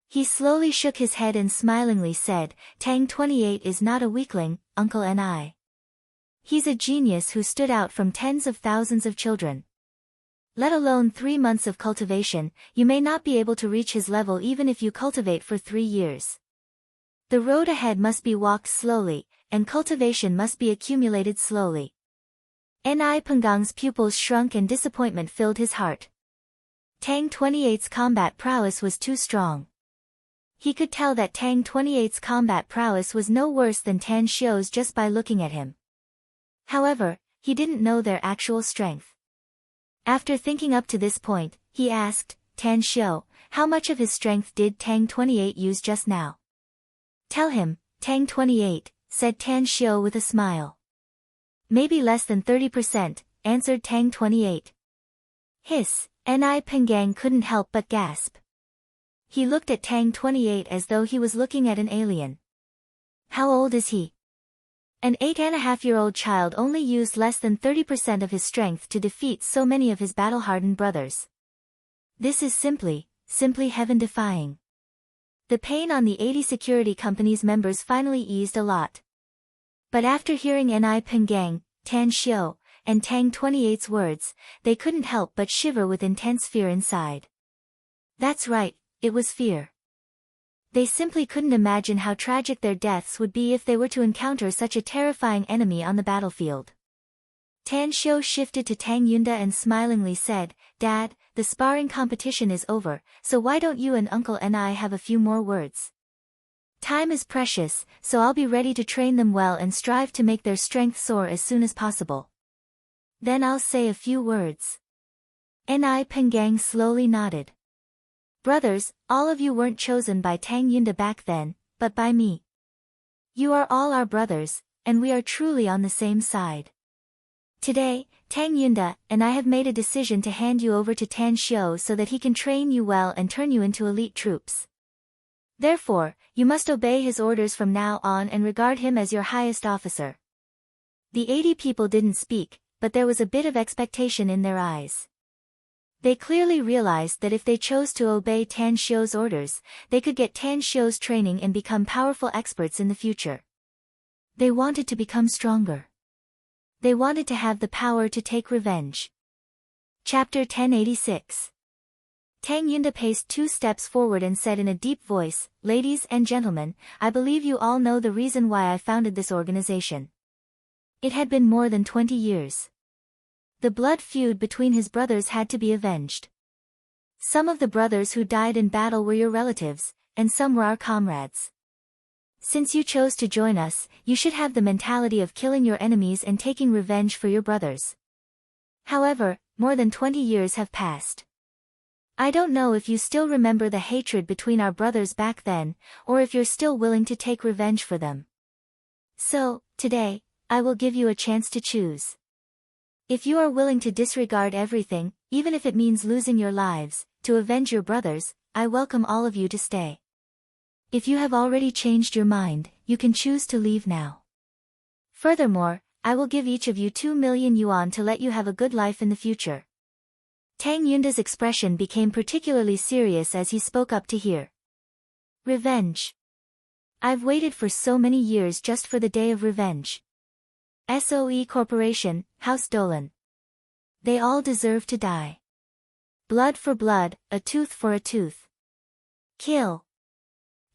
He slowly shook his head and smilingly said, Tang 28 is not a weakling, Uncle Ni. He's a genius who stood out from tens of thousands of children. Let alone 3 months of cultivation, you may not be able to reach his level even if you cultivate for 3 years. The road ahead must be walked slowly, and cultivation must be accumulated slowly. Ni Penggang's pupils shrunk and disappointment filled his heart. Tang 28's combat prowess was too strong. He could tell that Tang 28's combat prowess was no worse than Tan Xiu's just by looking at him. However, he didn't know their actual strength. After thinking up to this point, he asked, Tan Xiu, how much of his strength did Tang 28 use just now? Tell him, Tang 28, said Tan Xiu with a smile. Maybe less than 30%, answered Tang 28. Hiss, Ni Penggang couldn't help but gasp. He looked at Tang 28 as though he was looking at an alien. How old is he? An 8.5-year-old child only used less than 30% of his strength to defeat so many of his battle-hardened brothers. This is simply heaven-defying. The pain on the 80 security company's members finally eased a lot. But after hearing Ni Penggang, Tan Xiu, and Tang 28's words, they couldn't help but shiver with intense fear inside. That's right, it was fear. They simply couldn't imagine how tragic their deaths would be if they were to encounter such a terrifying enemy on the battlefield. Tan Xiu shifted to Tang Yunda and smilingly said, Dad, the sparring competition is over, so why don't you and Uncle Ni have a few more words? Time is precious, so I'll be ready to train them well and strive to make their strength soar as soon as possible. Then I'll say a few words. Ni Penggang slowly nodded. Brothers, all of you weren't chosen by Tang Yunda back then, but by me. You are all our brothers, and we are truly on the same side. Today, Tang Yunda and I have made a decision to hand you over to Tan Xiu so that he can train you well and turn you into elite troops. Therefore, you must obey his orders from now on and regard him as your highest officer. The 80 people didn't speak, but there was a bit of expectation in their eyes. They clearly realized that if they chose to obey Tan Xiu's orders, they could get Tan Xiu's training and become powerful experts in the future. They wanted to become stronger. They wanted to have the power to take revenge. Chapter 1086. Tang Yunda paced 2 steps forward and said in a deep voice, Ladies and gentlemen, I believe you all know the reason why I founded this organization. It had been more than 20 years. The blood feud between his brothers had to be avenged. Some of the brothers who died in battle were your relatives, and some were our comrades. Since you chose to join us, you should have the mentality of killing your enemies and taking revenge for your brothers. However, more than 20 years have passed. I don't know if you still remember the hatred between our brothers back then, or if you're still willing to take revenge for them. So, today, I will give you a chance to choose. If you are willing to disregard everything, even if it means losing your lives, to avenge your brothers, I welcome all of you to stay. If you have already changed your mind, you can choose to leave now. Furthermore, I will give each of you 2 million yuan to let you have a good life in the future. Tang Yunda's expression became particularly serious as he spoke up to hear. Revenge. I've waited for so many years just for the day of revenge. SOE Corporation, House Dolan. They all deserve to die. Blood for blood, a tooth for a tooth. Kill.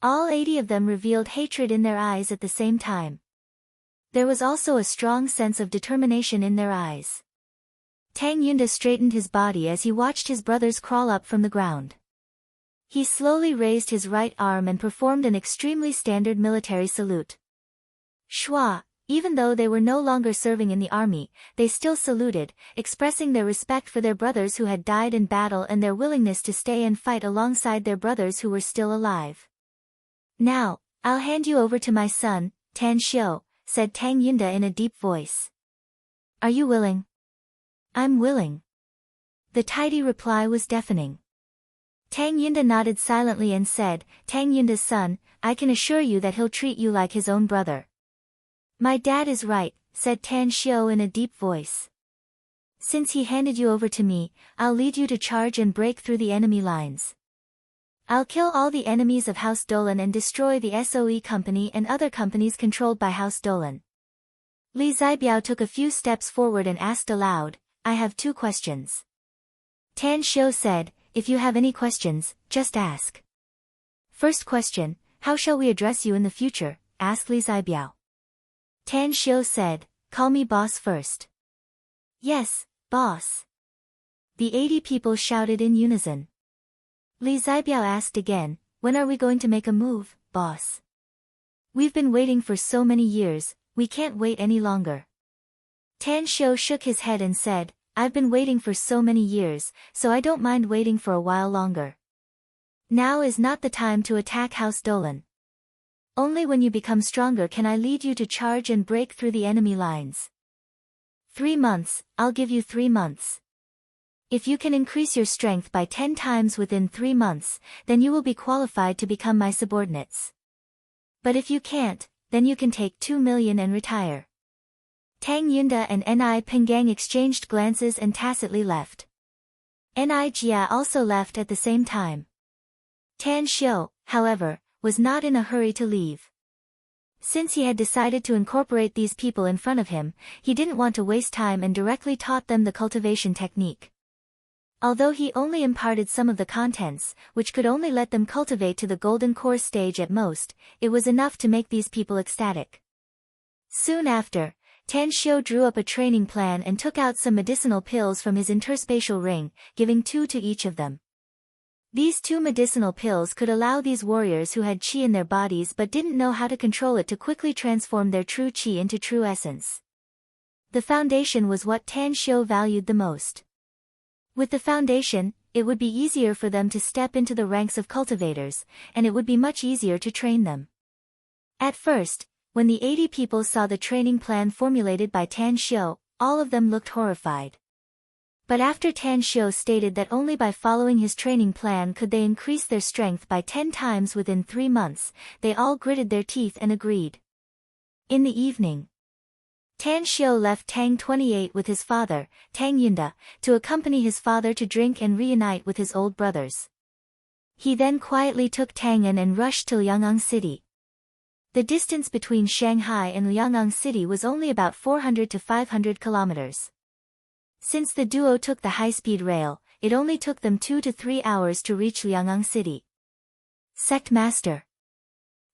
All 80 of them revealed hatred in their eyes at the same time. There was also a strong sense of determination in their eyes. Tang Yunda straightened his body as he watched his brothers crawl up from the ground. He slowly raised his right arm and performed an extremely standard military salute. Schwa, even though they were no longer serving in the army, they still saluted, expressing their respect for their brothers who had died in battle and their willingness to stay and fight alongside their brothers who were still alive. Now, I'll hand you over to my son, Tan Xiu, said Tang Yinda in a deep voice. Are you willing? I'm willing. The tidy reply was deafening. Tang Yinda nodded silently and said, Tang Yinda's son, I can assure you that he'll treat you like his own brother. My dad is right, said Tan Xiu in a deep voice. Since he handed you over to me, I'll lead you to charge and break through the enemy lines. I'll kill all the enemies of House Dolan and destroy the SOE company and other companies controlled by House Dolan. Li Zibiao took a few steps forward and asked aloud, I have 2 questions. Tan Xiu said, if you have any questions, just ask. First question, how shall we address you in the future? Asked Li Zibiao. Tan Xiu said, call me boss first. Yes, boss. The 80 people shouted in unison. Li Zibiao asked again, when are we going to make a move, boss? We've been waiting for so many years, we can't wait any longer. Tan Xiu shook his head and said, I've been waiting for so many years, so I don't mind waiting for a while longer. Now is not the time to attack House Dolan. Only when you become stronger can I lead you to charge and break through the enemy lines. 3 months, I'll give you 3 months. If you can increase your strength by 10 times within 3 months, then you will be qualified to become my subordinates. But if you can't, then you can take 2 million and retire. Tang Yunda and Ni Pengang exchanged glances and tacitly left. Ni Jia also left at the same time. Tan Xiu, however, was not in a hurry to leave. Since he had decided to incorporate these people in front of him, he didn't want to waste time and directly taught them the cultivation technique. Although he only imparted some of the contents, which could only let them cultivate to the golden core stage at most, it was enough to make these people ecstatic. Soon after, Tan Xiu drew up a training plan and took out some medicinal pills from his interspatial ring, giving 2 to each of them. These 2 medicinal pills could allow these warriors who had qi in their bodies but didn't know how to control it to quickly transform their true qi into true essence. The foundation was what Tan Xiu valued the most. With the foundation, it would be easier for them to step into the ranks of cultivators, and it would be much easier to train them. At first, when the 80 people saw the training plan formulated by Tan Xiu, all of them looked horrified. But after Tan Xiu stated that only by following his training plan could they increase their strength by 10 times within 3 months, they all gritted their teeth and agreed. In the evening, Tan Xiu left Tang 28 with his father, Tang Yinda, to accompany his father to drink and reunite with his old brothers. He then quietly took Tang An and rushed to Liang'an City. The distance between Shanghai and Liang'an City was only about 400 to 500 kilometers. Since the duo took the high-speed rail, it only took them 2 to 3 hours to reach Liang'an City. Sect Master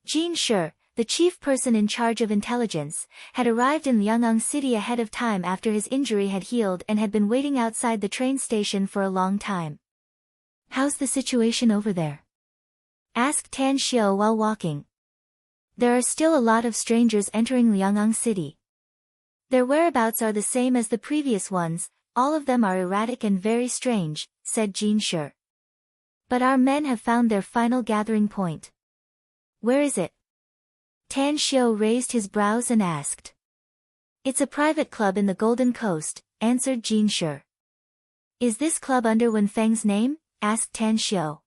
Jin Shi, the chief person in charge of intelligence, had arrived in Liang'an City ahead of time after his injury had healed and had been waiting outside the train station for a long time. How's the situation over there? Asked Tan Xiu while walking. There are still a lot of strangers entering Liang'an City. Their whereabouts are the same as the previous ones, all of them are erratic and very strange, said Jin Shi. But our men have found their final gathering point. Where is it? Tan Xiu raised his brows and asked. It's a private club in the Golden Coast, answered Jin Shi. Is this club under Wen Feng's name? Asked Tan Xiu.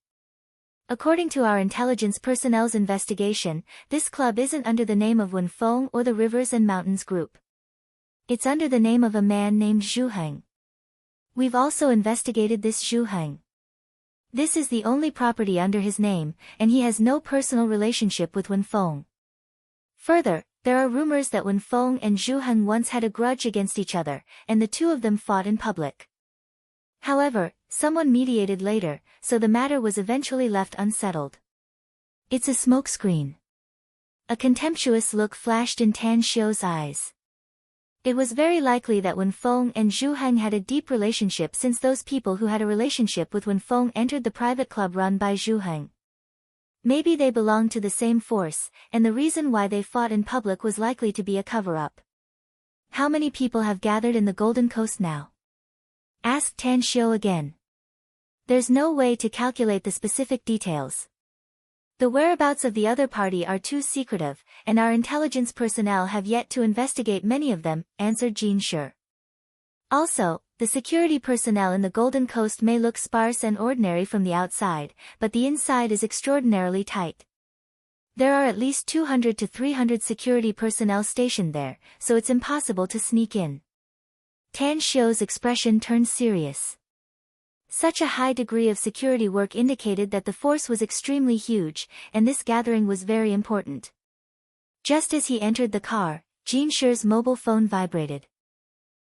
According to our intelligence personnel's investigation, this club isn't under the name of Wen Feng or the Rivers and Mountains Group. It's under the name of a man named Zhu Heng. We've also investigated this Zhu Heng. This is the only property under his name, and he has no personal relationship with Wen Feng. Further, there are rumors that Wen Feng and Zhu Heng once had a grudge against each other, and the 2 of them fought in public. However, someone mediated later, so the matter was eventually left unsettled. It's a smokescreen. A contemptuous look flashed in Tan Xiu's eyes. It was very likely that Wen Feng and Zhu Heng had a deep relationship since those people who had a relationship with Wen Feng entered the private club run by Zhu Heng. Maybe they belonged to the same force, and the reason why they fought in public was likely to be a cover-up. How many people have gathered in the Golden Coast now? Asked Tan Xiao again. There's no way to calculate the specific details. The whereabouts of the other party are too secretive, and our intelligence personnel have yet to investigate many of them, answered Jin Shi. Also, the security personnel in the Golden Coast may look sparse and ordinary from the outside, but the inside is extraordinarily tight. There are at least 200 to 300 security personnel stationed there, so it's impossible to sneak in. Tan Xiao's expression turned serious. Such a high degree of security work indicated that the force was extremely huge, and this gathering was very important. Just as he entered the car, Jin Shi's mobile phone vibrated.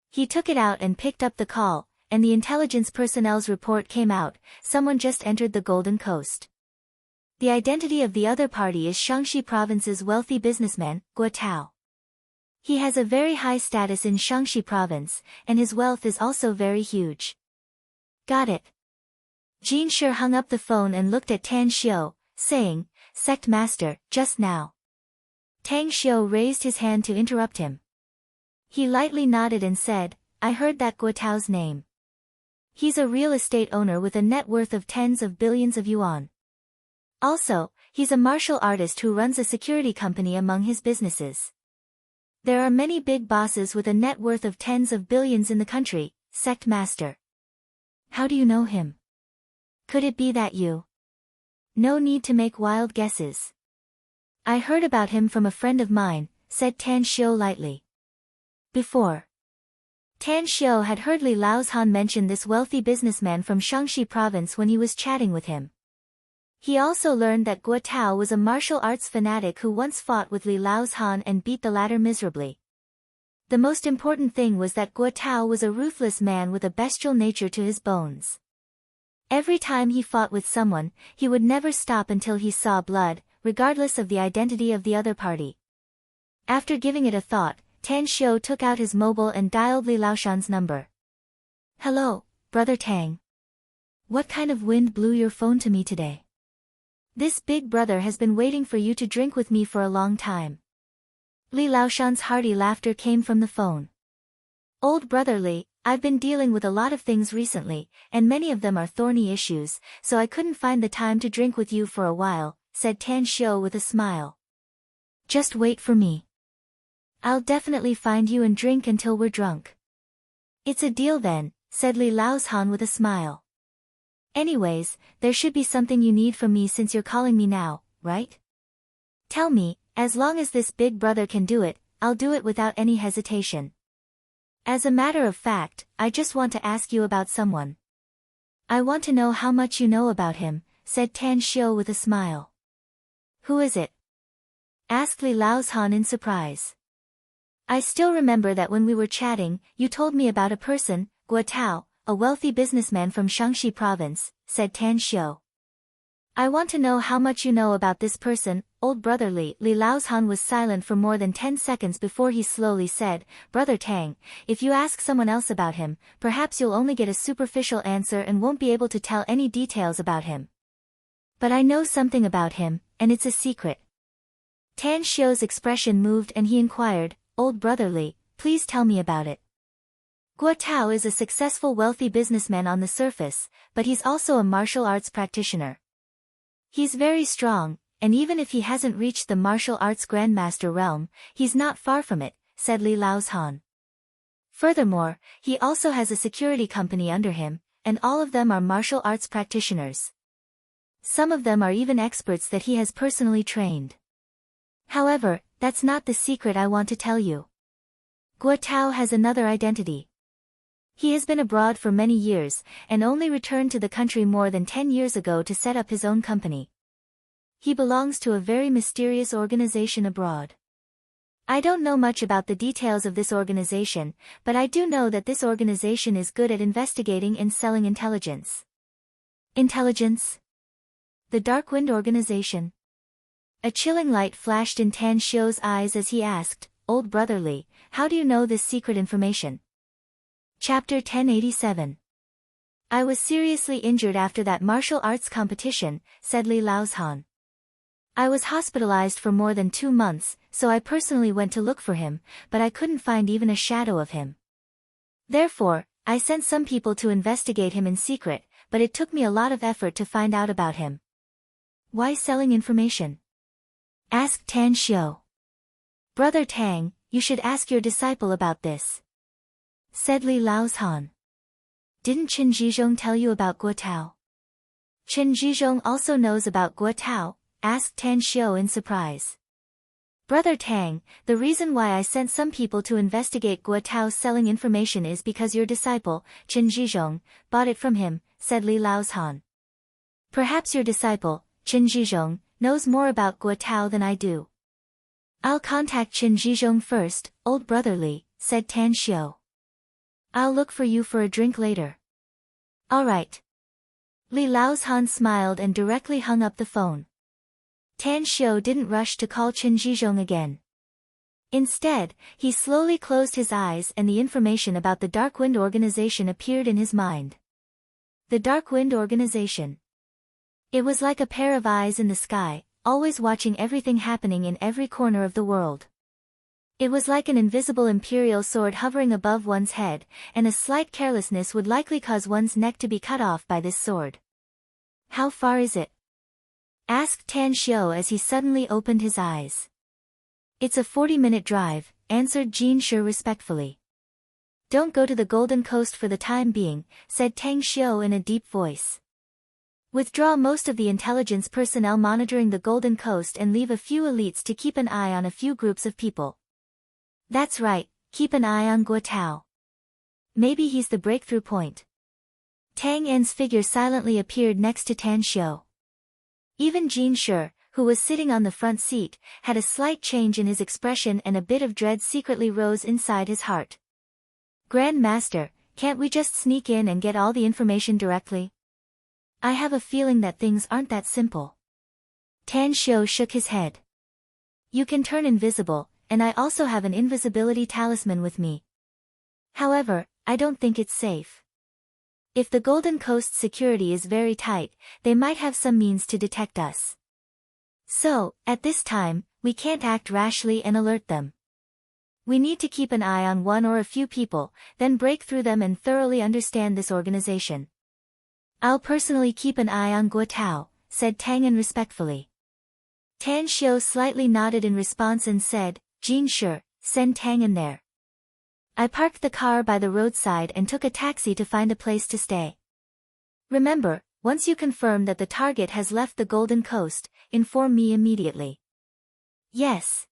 He took it out and picked up the call, and the intelligence personnel's report came out: someone just entered the Golden Coast. The identity of the other party is Shaanxi province's wealthy businessman, Guo Tao. He has a very high status in Shaanxi province, and his wealth is also very huge. Got it. Jin Shi hung up the phone and looked at Tan Xiao, saying, Sect Master, just now. Tang Xiao raised his hand to interrupt him. He lightly nodded and said, I heard that Guo Tao's name. He's a real estate owner with a net worth of tens of billions of yuan. Also, he's a martial artist who runs a security company among his businesses. There are many big bosses with a net worth of tens of billions in the country, Sect Master. How do you know him? Could it be that you? No need to make wild guesses. I heard about him from a friend of mine, said Tan Xiao lightly. Before. Tan Xiao had heard Li Laozhan mention this wealthy businessman from Shaanxi province when he was chatting with him. He also learned that Guo Tao was a martial arts fanatic who once fought with Li Laozhan and beat the latter miserably. The most important thing was that Guo Tao was a ruthless man with a bestial nature to his bones. Every time he fought with someone, he would never stop until he saw blood, regardless of the identity of the other party. After giving it a thought, Tan Xiao took out his mobile and dialed Li Laoshan's number. Hello, Brother Tang. What kind of wind blew your phone to me today? This big brother has been waiting for you to drink with me for a long time. Li Laoshan's hearty laughter came from the phone. Old brother Li, I've been dealing with a lot of things recently, and many of them are thorny issues, so I couldn't find the time to drink with you for a while, said Tan Xiao with a smile. Just wait for me. I'll definitely find you and drink until we're drunk. It's a deal then, said Li Laozhan with a smile. Anyways, there should be something you need from me since you're calling me now, right? Tell me, as long as this big brother can do it, I'll do it without any hesitation. As a matter of fact, I just want to ask you about someone. I want to know how much you know about him, said Tan Xiao with a smile. Who is it? Asked Li Laozhan in surprise. I still remember that when we were chatting, you told me about a person, Guo Tao, a wealthy businessman from Shaanxi province, said Tan Xiao. I want to know how much you know about this person, old brother Li. Li Laozhan was silent for more than 10 seconds before he slowly said, Brother Tang, if you ask someone else about him, perhaps you'll only get a superficial answer and won't be able to tell any details about him. But I know something about him, and it's a secret. Tan Xiao's expression moved and he inquired, Old brother Li, please tell me about it. Guo Tao is a successful wealthy businessman on the surface, but he's also a martial arts practitioner. He's very strong, and even if he hasn't reached the martial arts grandmaster realm, he's not far from it, said Li Laozhan. Furthermore, he also has a security company under him, and all of them are martial arts practitioners. Some of them are even experts that he has personally trained. However, that's not the secret I want to tell you. Guo Tao has another identity. He has been abroad for many years, and only returned to the country more than 10 years ago to set up his own company. He belongs to a very mysterious organization abroad. I don't know much about the details of this organization, but I do know that this organization is good at investigating and selling intelligence. Intelligence? The Darkwind organization? A chilling light flashed in Tan Xiao's eyes as he asked, Old brother Li, how do you know this secret information? Chapter 1087. I was seriously injured after that martial arts competition, said Li Laozhan. I was hospitalized for more than 2 months, so I personally went to look for him, but I couldn't find even a shadow of him. Therefore, I sent some people to investigate him in secret, but it took me a lot of effort to find out about him. Why selling information? Asked Tan Xiu. Brother Tang, you should ask your disciple about this. Said Li Laozhan. Didn't Qin Jizhong tell you about Guo Tao? Qin Jizhong also knows about Guo Tao, asked Tan Xiu in surprise. Brother Tang, the reason why I sent some people to investigate Guo Tao's selling information is because your disciple, Qin Jizhong, bought it from him, said Li Laozhan. Perhaps your disciple, Qin Jizhong, knows more about Guo Tao than I do. I'll contact Qin Jizhong first, old brother Li, said Tan Xiu. I'll look for you for a drink later. All right. Li Laozhan smiled and directly hung up the phone. Tan Xiu didn't rush to call Qin Jizhong again. Instead, he slowly closed his eyes and the information about the Dark Wind Organization appeared in his mind. The Dark Wind Organization. It was like a pair of eyes in the sky, always watching everything happening in every corner of the world. It was like an invisible imperial sword hovering above one's head, and a slight carelessness would likely cause one's neck to be cut off by this sword. How far is it? Asked Tan Xiu as he suddenly opened his eyes. It's a 40-minute drive, answered Jin Shi respectfully. Don't go to the Golden Coast for the time being, said Tang Xiu in a deep voice. Withdraw most of the intelligence personnel monitoring the Golden Coast and leave a few elites to keep an eye on a few groups of people. That's right, keep an eye on Guo Tao. Maybe he's the breakthrough point. Tang En's figure silently appeared next to Tan Xiu. Even Jin Shi, who was sitting on the front seat, had a slight change in his expression and a bit of dread secretly rose inside his heart. Grand Master, can't we just sneak in and get all the information directly? I have a feeling that things aren't that simple. Tan Xiu shook his head. You can turn invisible, and I also have an invisibility talisman with me. However, I don't think it's safe. If the Golden Coast security is very tight, they might have some means to detect us. So, at this time, we can't act rashly and alert them. We need to keep an eye on one or a few people, then break through them and thoroughly understand this organization. I'll personally keep an eye on Guo Tao, said Tang En respectfully. Tan Xiu slightly nodded in response and said, Jin Shi, send Tang En there. I parked the car by the roadside and took a taxi to find a place to stay. Remember, once you confirm that the target has left the Golden Coast, inform me immediately. Yes.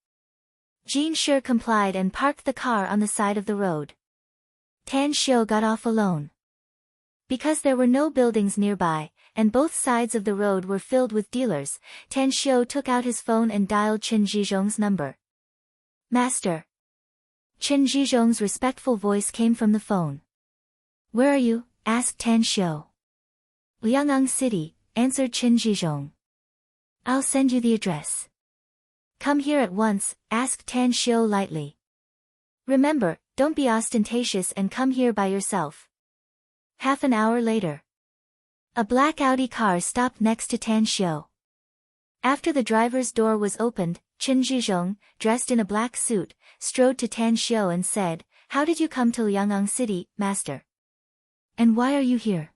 Jin Shi complied and parked the car on the side of the road. Tan Xiu got off alone. Because there were no buildings nearby, and both sides of the road were filled with dealers, Tan Xiu took out his phone and dialed Qin Jizhong's number. Master. Qin Jizhong's respectful voice came from the phone. Where are you? Asked Tan Xiu. Liang'ang City, answered Qin Jizhong. I'll send you the address. Come here at once, asked Tan Xiu lightly. Remember, don't be ostentatious and come here by yourself. Half an hour later. A black Audi car stopped next to Tan Xiu. After the driver's door was opened, Qin Jizhong, dressed in a black suit, strode to Tan Xiu and said, How did you come to Liang'ang City, master? And why are you here?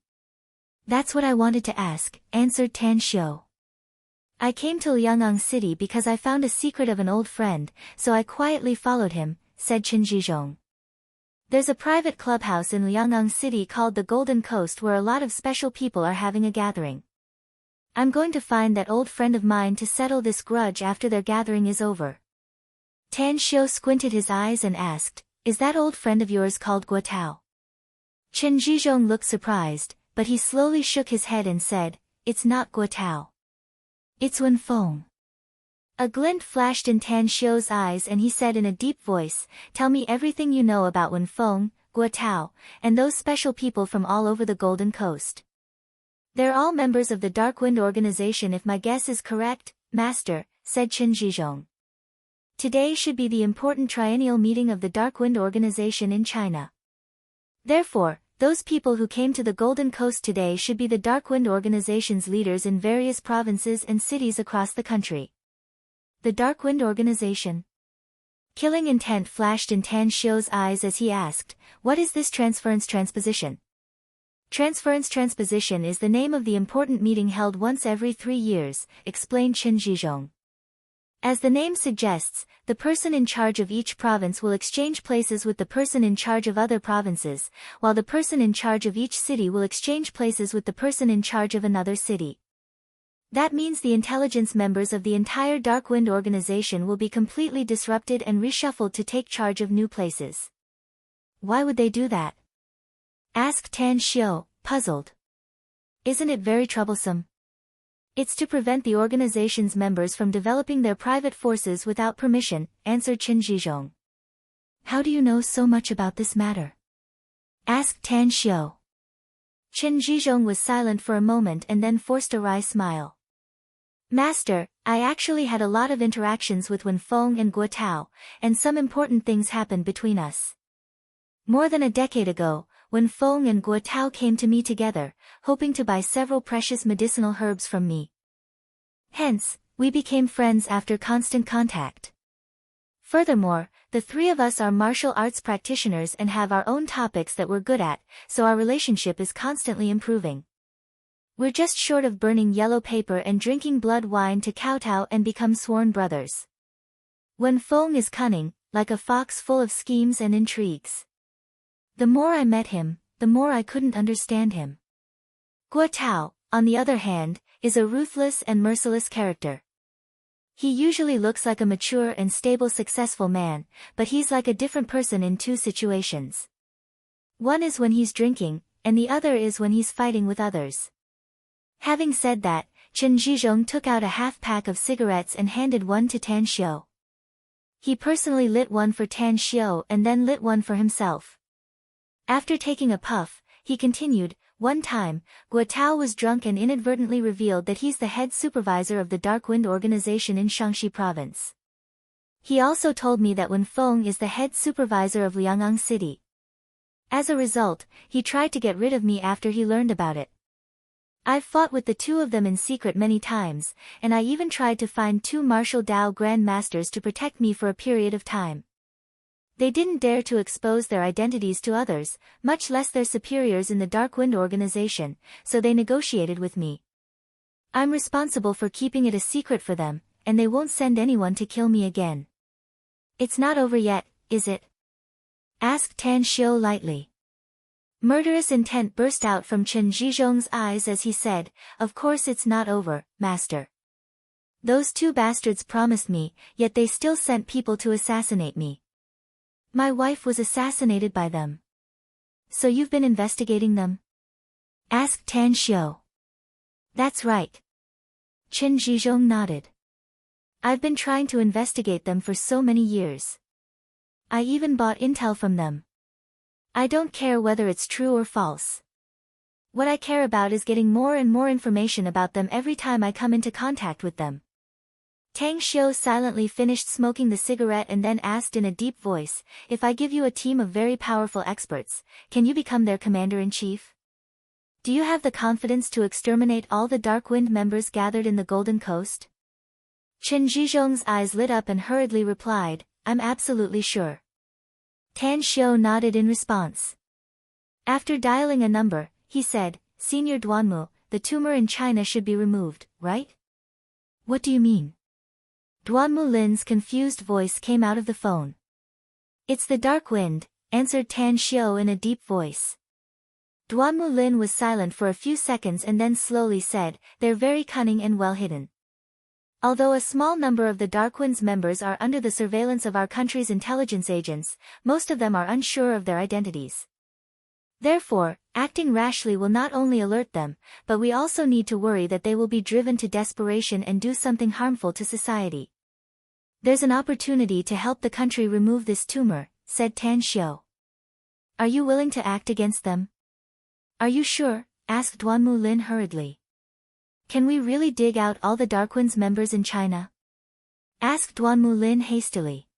That's what I wanted to ask, answered Tan Xiu. I came to Liang'ang City because I found a secret of an old friend, so I quietly followed him, said Qin Jizhong. There's a private clubhouse in Liang'ang City called the Golden Coast where a lot of special people are having a gathering. I'm going to find that old friend of mine to settle this grudge after their gathering is over. Tan Xiu squinted his eyes and asked, Is that old friend of yours called Guo Tao? Qin Jizhong looked surprised, but he slowly shook his head and said, It's not Guo Tao. It's Wen Feng. A glint flashed in Tan Xiu's eyes and he said in a deep voice, Tell me everything you know about Wen Feng, Guo Tao, and those special people from all over the Golden Coast. They're all members of the Dark Wind Organization if my guess is correct, master, said Qin Jizhong. Today should be the important triennial meeting of the Dark Wind Organization in China. Therefore, those people who came to the Golden Coast today should be the Dark Wind Organization's leaders in various provinces and cities across the country. The Dark Wind Organization. Killing intent flashed in Tan Xiu's eyes as he asked, "What is this transference transposition?" Transference transposition is the name of the important meeting held once every 3 years, explained Qin Zhizhong. As the name suggests, the person in charge of each province will exchange places with the person in charge of other provinces, while the person in charge of each city will exchange places with the person in charge of another city. That means the intelligence members of the entire Dark Wind organization will be completely disrupted and reshuffled to take charge of new places. Why would they do that? Asked Tan Xiu, puzzled. Isn't it very troublesome? It's to prevent the organization's members from developing their private forces without permission, answered Qin Zhizhong. How do you know so much about this matter? Asked Tan Xiu. Qin Zhizhong was silent for a moment and then forced a wry smile. Master, I actually had a lot of interactions with Wen Feng and Guo Tao, and some important things happened between us. More than a decade ago, Wen Feng and Guo Tao came to me together, hoping to buy several precious medicinal herbs from me. Hence, we became friends after constant contact. Furthermore, the three of us are martial arts practitioners and have our own topics that we're good at, so our relationship is constantly improving. We're just short of burning yellow paper and drinking blood wine to kowtow and become sworn brothers. Wen Feng is cunning, like a fox full of schemes and intrigues. The more I met him, the more I couldn't understand him. Guo Tao, on the other hand, is a ruthless and merciless character. He usually looks like a mature and stable successful man, but he's like a different person in 2 situations. One is when he's drinking, and the other is when he's fighting with others. Having said that, Qin Zhizhong took out a half-pack of cigarettes and handed one to Tan Xiu. He personally lit one for Tan Xiu and then lit one for himself. After taking a puff, he continued, "One time, Guo Tao was drunk and inadvertently revealed that he's the head supervisor of the Dark Wind organization in Shaanxi province. He also told me that Wen Feng is the head supervisor of Liang'ang city. As a result, he tried to get rid of me after he learned about it. I've fought with the 2 of them in secret many times, and I even tried to find 2 martial Dao Grand Masters to protect me for a period of time. They didn't dare to expose their identities to others, much less their superiors in the Dark Wind organization, so they negotiated with me. I'm responsible for keeping it a secret for them, and they won't send anyone to kill me again." "It's not over yet, is it?" asked Tan Xiu lightly. Murderous intent burst out from Qin Zhizhong's eyes as he said, "Of course it's not over, master. Those 2 bastards promised me, yet they still sent people to assassinate me. My wife was assassinated by them." "So you've been investigating them?" asked Tan Xiu. "That's right." Qin Zhizhong nodded. "I've been trying to investigate them for so many years. I even bought intel from them. I don't care whether it's true or false. What I care about is getting more and more information about them every time I come into contact with them." Tang Xiu silently finished smoking the cigarette and then asked in a deep voice, "If I give you a team of very powerful experts, can you become their commander-in-chief? Do you have the confidence to exterminate all the Dark Wind members gathered in the Golden Coast?" Qin Zhizhong's eyes lit up and hurriedly replied, "I'm absolutely sure." Tan Xiu nodded in response. After dialing a number, he said, "Senior Duanmu, the tumor in China should be removed, right?" "What do you mean?" Duanmu Lin's confused voice came out of the phone. "It's the Dark Wind," answered Tan Xiu in a deep voice. Duanmu Lin was silent for a few seconds and then slowly said, "They're very cunning and well hidden. Although a small number of the Dark Wind's members are under the surveillance of our country's intelligence agents, most of them are unsure of their identities. Therefore, acting rashly will not only alert them, but we also need to worry that they will be driven to desperation and do something harmful to society. There's an opportunity to help the country remove this tumor," said Tan Xiu. "Are you willing to act against them?" "Are you sure?" asked Duanmu Lin hurriedly. "Can we really dig out all the Dark Wind's members in China?" asked Duanmu Lin hastily.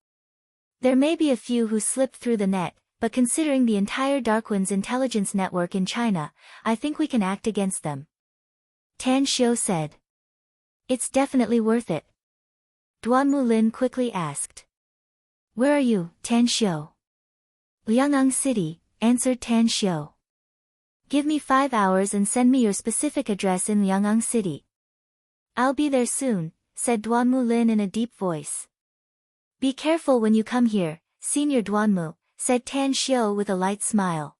"There may be a few who slip through the net, but considering the entire Dark Wind's intelligence network in China, I think we can act against them," Tan Xiu said. "It's definitely worth it." Duanmu Lin quickly asked. Where are you, Tan Xiu? Liang'ang City, answered Tan Xiu. Give me 5 hours and send me your specific address in Liang'ang City. I'll be there soon, said Duanmu Lin in a deep voice. Be careful when you come here, Senior Duanmu, said Tan Xiu with a light smile.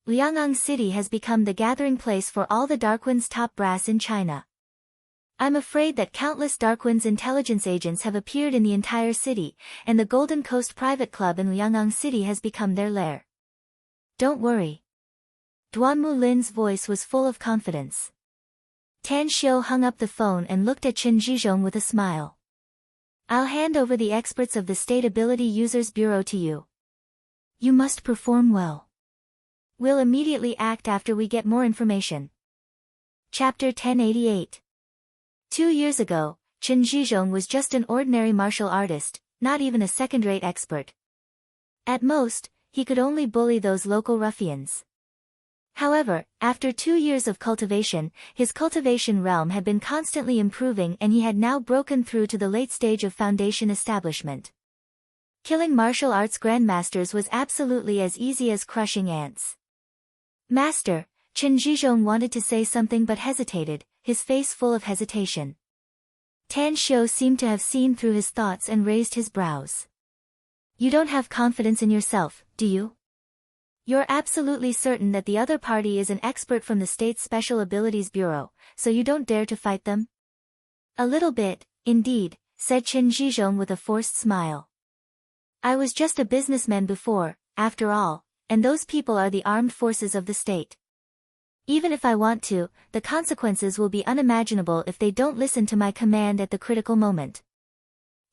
Liang'ang City has become the gathering place for all the Darkwind's top brass in China. I'm afraid that countless Darkwind's intelligence agents have appeared in the entire city, and the Golden Coast Private Club in Liang'ang City has become their lair. Don't worry. Duanmu Lin's voice was full of confidence. Tan Xiu hung up the phone and looked at Chen Zhizhong with a smile. I'll hand over the experts of the State Ability Users Bureau to you. You must perform well. We'll immediately act after we get more information. Chapter 1088. 2 years ago, Chen Zhizhong was just an ordinary martial artist, not even a second-rate expert. At most, he could only bully those local ruffians. However, after 2 years of cultivation, his cultivation realm had been constantly improving and he had now broken through to the late stage of foundation establishment. Killing martial arts grandmasters was absolutely as easy as crushing ants. Master, Chen Zhizhong wanted to say something but hesitated, his face full of hesitation. Tan Xiu seemed to have seen through his thoughts and raised his brows. You don't have confidence in yourself, do you? You're absolutely certain that the other party is an expert from the State's Special Abilities Bureau, so you don't dare to fight them? A little bit, indeed, said Chen Zhizhong with a forced smile. I was just a businessman before, after all, and those people are the armed forces of the state. Even if I want to, the consequences will be unimaginable if they don't listen to my command at the critical moment.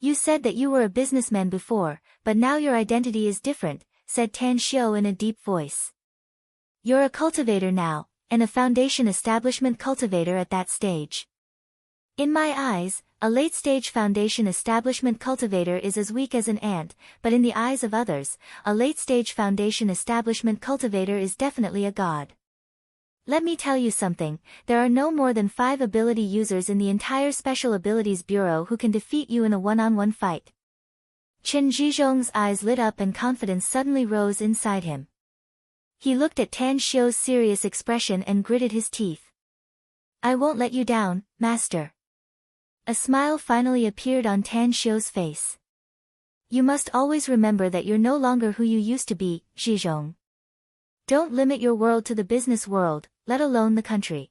You said that you were a businessman before, but now your identity is different, said Tan Xiu in a deep voice. You're a cultivator now, and a foundation establishment cultivator at that stage. In my eyes, a late-stage foundation establishment cultivator is as weak as an ant, but in the eyes of others, a late-stage foundation establishment cultivator is definitely a god. Let me tell you something, there are no more than 5 ability users in the entire Special Abilities Bureau who can defeat you in a one-on-one fight. Chen Zhizhong's eyes lit up and confidence suddenly rose inside him. He looked at Tan Xiu's serious expression and gritted his teeth. I won't let you down, master. A smile finally appeared on Tan Xiu's face. You must always remember that you're no longer who you used to be, Zhizhong. Don't limit your world to the business world, let alone the country.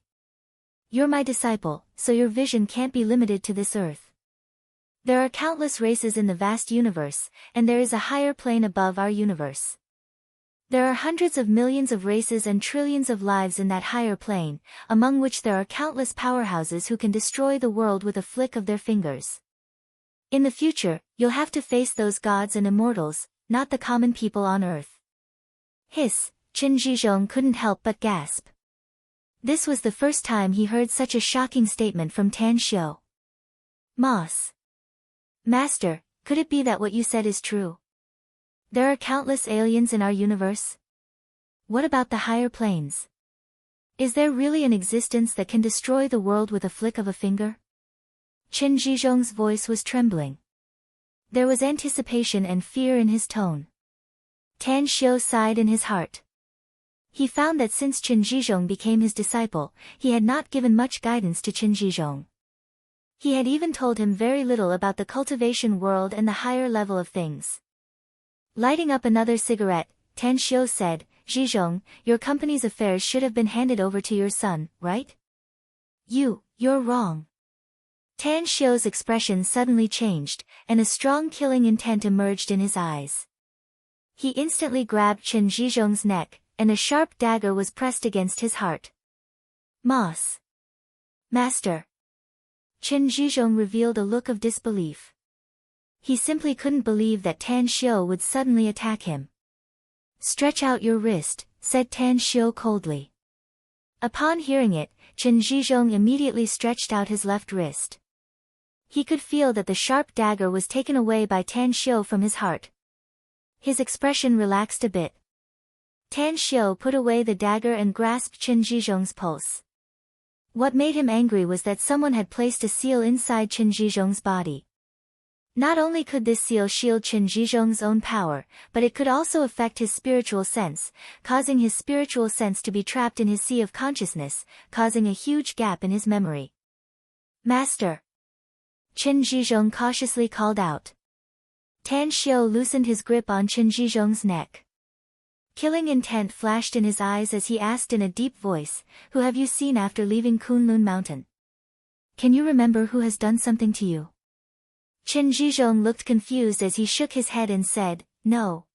You're my disciple, so your vision can't be limited to this earth. There are countless races in the vast universe, and there is a higher plane above our universe. There are hundreds of millions of races and trillions of lives in that higher plane, among which there are countless powerhouses who can destroy the world with a flick of their fingers. In the future, you'll have to face those gods and immortals, not the common people on earth. Hiss, Chen Zhizhong couldn't help but gasp. This was the first time he heard such a shocking statement from Tan Xiu. Moss. Master, could it be that what you said is true? There are countless aliens in our universe? What about the higher planes? Is there really an existence that can destroy the world with a flick of a finger? Chen Zhizhong's voice was trembling. There was anticipation and fear in his tone. Tan Xiu sighed in his heart. He found that since Chen Zhizhong became his disciple, he had not given much guidance to Chen Zhizhong. He had even told him very little about the cultivation world and the higher level of things. Lighting up another cigarette, Tan Xiu said, Zhizhong, your company's affairs should have been handed over to your son, right? You're wrong. Tan Xiu's expression suddenly changed, and a strong killing intent emerged in his eyes. He instantly grabbed Chen Zhizhong's neck, and a sharp dagger was pressed against his heart. Moss. Master. Chen Zhizhong revealed a look of disbelief. He simply couldn't believe that Tan Xiu would suddenly attack him. Stretch out your wrist, said Tan Xiu coldly. Upon hearing it, Chen Zhizhong immediately stretched out his left wrist. He could feel that the sharp dagger was taken away by Tan Xiu from his heart. His expression relaxed a bit. Tan Xiu put away the dagger and grasped Chen Zhizhong's pulse. What made him angry was that someone had placed a seal inside Chen Zhizhong's body. Not only could this seal shield Qin Zhizhong's own power, but it could also affect his spiritual sense, causing his spiritual sense to be trapped in his sea of consciousness, causing a huge gap in his memory. Master! Qin Zhizhong cautiously called out. Tan Xiu loosened his grip on Qin Zhizhong's neck. Killing intent flashed in his eyes as he asked in a deep voice, "Who have you seen after leaving Kunlun Mountain? Can you remember who has done something to you?" Qin Zhizhong looked confused as he shook his head and said, "No.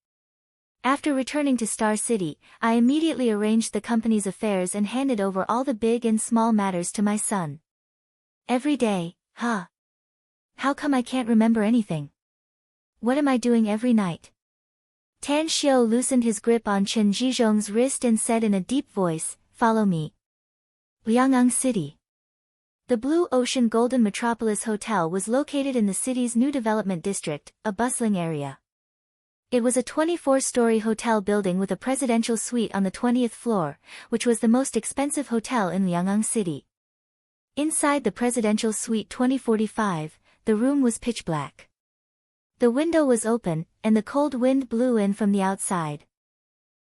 After returning to Star City, I immediately arranged the company's affairs and handed over all the big and small matters to my son. Every day, huh? How come I can't remember anything? What am I doing every night?" Tan Xiu loosened his grip on Qin Zhizhong's wrist and said in a deep voice, "Follow me." Liang'ang City. The Blue Ocean Golden Metropolis Hotel was located in the city's new development district, a bustling area. It was a 24-story hotel building with a presidential suite on the 20th floor, which was the most expensive hotel in Liang'ang City. Inside the presidential suite 2045, the room was pitch black. The window was open, and the cold wind blew in from the outside.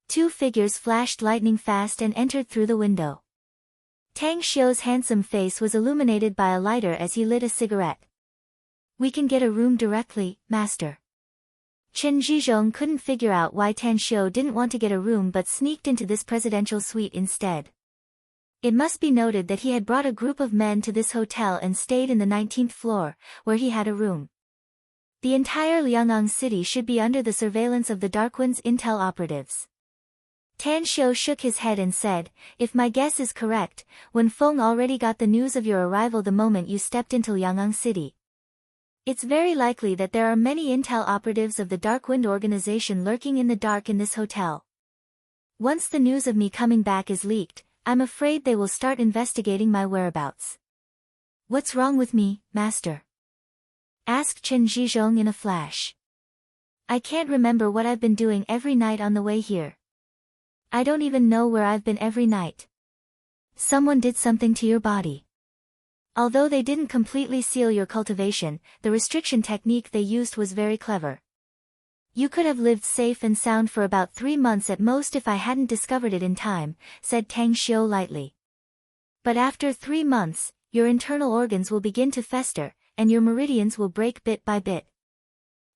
Two figures flashed lightning fast and entered through the window. Tang Xiu's handsome face was illuminated by a lighter as he lit a cigarette. "We can get a room directly, master." Qin Zhizhong couldn't figure out why Tan Xiu didn't want to get a room but sneaked into this presidential suite instead. It must be noted that he had brought a group of men to this hotel and stayed in the 19th floor, where he had a room. The entire Liang'ang City should be under the surveillance of the Darkwind's intel operatives. Tan Xiu shook his head and said, "If my guess is correct, Wen Feng already got the news of your arrival the moment you stepped into Liang'ang City. It's very likely that there are many intel operatives of the Darkwind organization lurking in the dark in this hotel. Once the news of me coming back is leaked, I'm afraid they will start investigating my whereabouts." "What's wrong with me, master?" asked Qin Zhizhong in a flash. "I can't remember what I've been doing every night on the way here. I don't even know where I've been every night. Someone did something to your body. Although they didn't completely seal your cultivation, the restriction technique they used was very clever. You could have lived safe and sound for about 3 months at most if I hadn't discovered it in time," said Tang Xiu lightly. "But after 3 months, your internal organs will begin to fester, and your meridians will break bit by bit.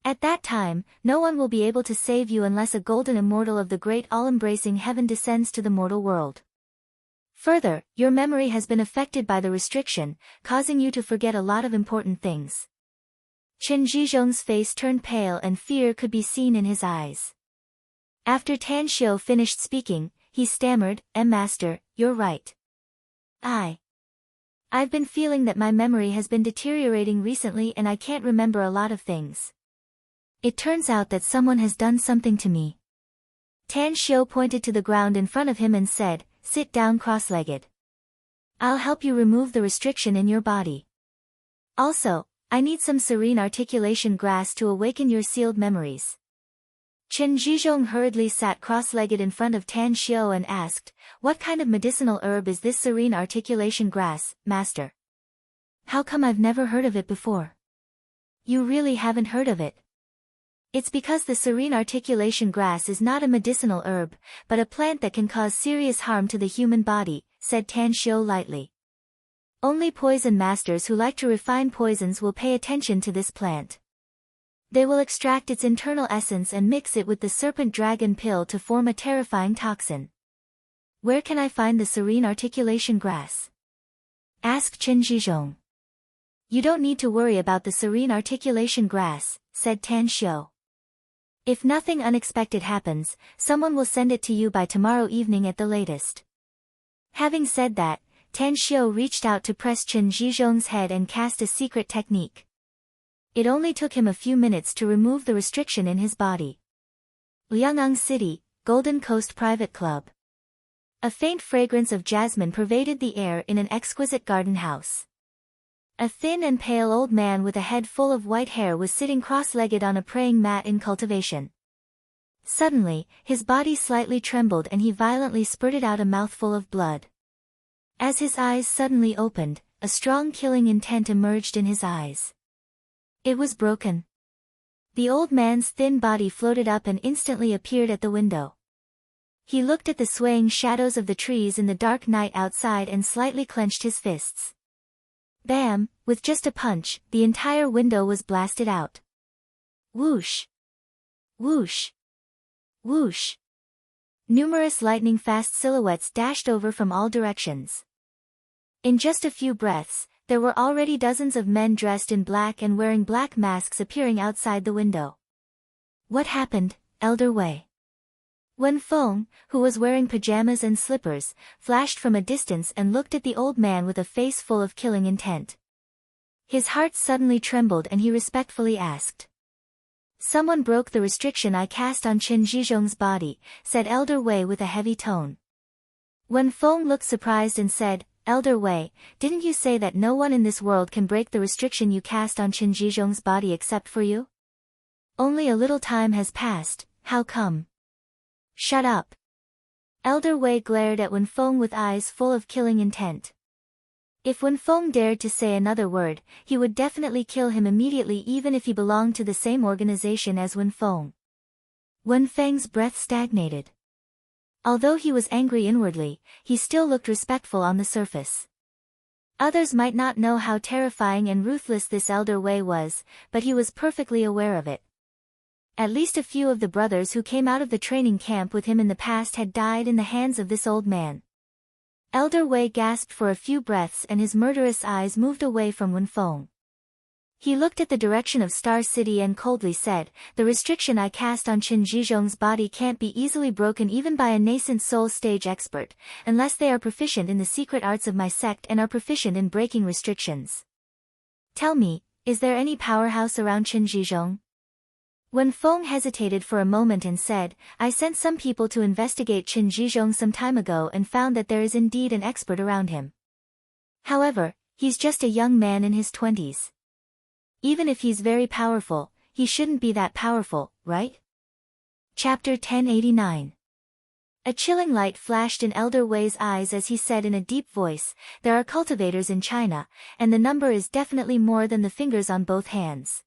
At that time, no one will be able to save you unless a golden immortal of the great all-embracing heaven descends to the mortal world. Further, your memory has been affected by the restriction, causing you to forget a lot of important things." Qin Zhizhong's face turned pale and fear could be seen in his eyes. After Tan Xiu finished speaking, he stammered, "Master, you're right. I've been feeling that my memory has been deteriorating recently and I can't remember a lot of things. It turns out that someone has done something to me." Tan Xiu pointed to the ground in front of him and said, "Sit down cross-legged. I'll help you remove the restriction in your body. Also, I need some serene articulation grass to awaken your sealed memories." Qin Zhizhong hurriedly sat cross-legged in front of Tan Xiu and asked, "What kind of medicinal herb is this serene articulation grass, master? How come I've never heard of it before?" "You really haven't heard of it? It's because the serene articulation grass is not a medicinal herb, but a plant that can cause serious harm to the human body," said Tan Xiu lightly. "Only poison masters who like to refine poisons will pay attention to this plant. They will extract its internal essence and mix it with the serpent dragon pill to form a terrifying toxin." "Where can I find the serene articulation grass?" asked Qin Zhizhong. "You don't need to worry about the serene articulation grass," said Tan Xiu. "If nothing unexpected happens, someone will send it to you by tomorrow evening at the latest." Having said that, Tan Xiu reached out to press Qin Zhizhong's head and cast a secret technique. It only took him a few minutes to remove the restriction in his body. Liang'ang City, Golden Coast Private Club. A faint fragrance of jasmine pervaded the air in an exquisite garden house. A thin and pale old man with a head full of white hair was sitting cross-legged on a praying mat in cultivation. Suddenly, his body slightly trembled and he violently spurted out a mouthful of blood. As his eyes suddenly opened, a strong killing intent emerged in his eyes. It was broken. The old man's thin body floated up and instantly appeared at the window. He looked at the swaying shadows of the trees in the dark night outside and slightly clenched his fists. Bam! With just a punch, the entire window was blasted out. Whoosh! Whoosh! Whoosh! Numerous lightning-fast silhouettes dashed over from all directions. In just a few breaths, there were already dozens of men dressed in black and wearing black masks appearing outside the window. What happened, Elder Wei? Wen Feng, who was wearing pajamas and slippers, flashed from a distance and looked at the old man with a face full of killing intent. His heart suddenly trembled and he respectfully asked. Someone broke the restriction I cast on Qin Zhizhong's body, said Elder Wei with a heavy tone. Wen Feng looked surprised and said, Elder Wei, didn't you say that no one in this world can break the restriction you cast on Qin Zhizhong's body except for you? Only a little time has passed, how come? Shut up. Elder Wei glared at Wen Feng with eyes full of killing intent. If Wen Feng dared to say another word, he would definitely kill him immediately even if he belonged to the same organization as Wen Feng. Wen Feng's breath stagnated. Although he was angry inwardly, he still looked respectful on the surface. Others might not know how terrifying and ruthless this Elder Wei was, but he was perfectly aware of it. At least a few of the brothers who came out of the training camp with him in the past had died in the hands of this old man. Elder Wei gasped for a few breaths and his murderous eyes moved away from Wen Feng. He looked at the direction of Star City and coldly said, the restriction I cast on Qin Zhizhong's body can't be easily broken even by a nascent soul stage expert, unless they are proficient in the secret arts of my sect and are proficient in breaking restrictions. Tell me, is there any powerhouse around Qin Zhizhong? Wen Feng hesitated for a moment and said, I sent some people to investigate Qin Zhizhong some time ago and found that there is indeed an expert around him. However, he's just a young man in his 20s. Even if he's very powerful, he shouldn't be that powerful, right? Chapter 1089. A chilling light flashed in Elder Wei's eyes as he said in a deep voice, there are cultivators in China, and the number is definitely more than the fingers on both hands.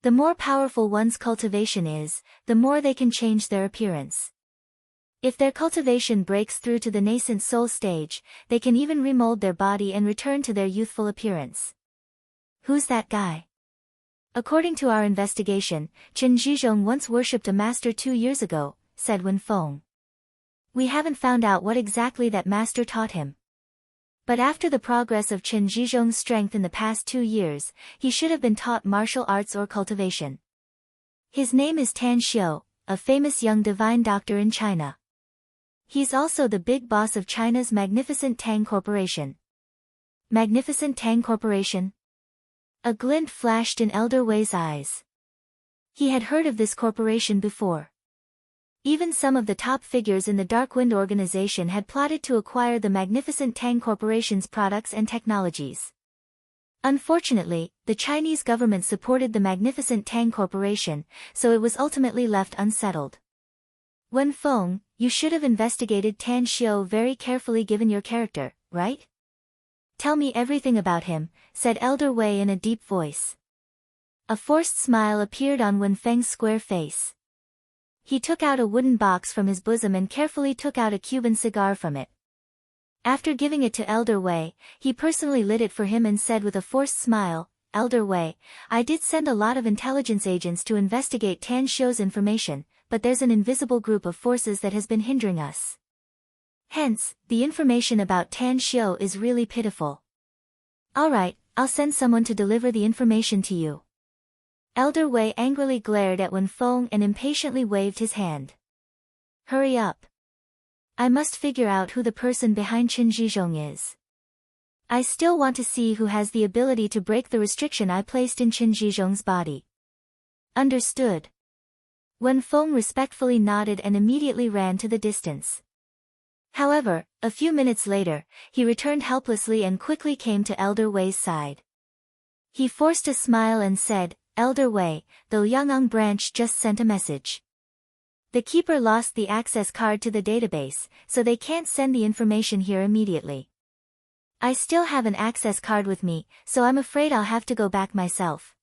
The more powerful one's cultivation is, the more they can change their appearance. If their cultivation breaks through to the nascent soul stage, they can even remold their body and return to their youthful appearance. Who's that guy? According to our investigation, Qin Zhizhong once worshipped a master 2 years ago, said Wen Feng. We haven't found out what exactly that master taught him. But after the progress of Qin Zhizhong's strength in the past 2 years, he should have been taught martial arts or cultivation. His name is Tan Xiu, a famous young divine doctor in China. He's also the big boss of China's Magnificent Tang Corporation. Magnificent Tang Corporation? A glint flashed in Elder Wei's eyes. He had heard of this corporation before. Even some of the top figures in the Darkwind organization had plotted to acquire the Magnificent Tang Corporation's products and technologies. Unfortunately, the Chinese government supported the Magnificent Tang Corporation, so it was ultimately left unsettled. Wen Feng, you should have investigated Tan Xiu very carefully given your character, right? Tell me everything about him, said Elder Wei in a deep voice. A forced smile appeared on Wen Feng's square face. He took out a wooden box from his bosom and carefully took out a Cuban cigar from it. After giving it to Elder Wei, he personally lit it for him and said with a forced smile, Elder Wei, I did send a lot of intelligence agents to investigate Tan Xiu's information, but there's an invisible group of forces that has been hindering us. Hence, the information about Tan Xiu is really pitiful. Alright, I'll send someone to deliver the information to you. Elder Wei angrily glared at Wen Feng and impatiently waved his hand. Hurry up. I must figure out who the person behind Qin Zhizhong is. I still want to see who has the ability to break the restriction I placed in Qin Zhizhong's body. Understood. Wen Feng respectfully nodded and immediately ran to the distance. However, a few minutes later, he returned helplessly and quickly came to Elder Wei's side. He forced a smile and said, Elder Wei, the Liang'ang branch just sent a message. The keeper lost the access card to the database, so they can't send the information here immediately. I still have an access card with me, so I'm afraid I'll have to go back myself.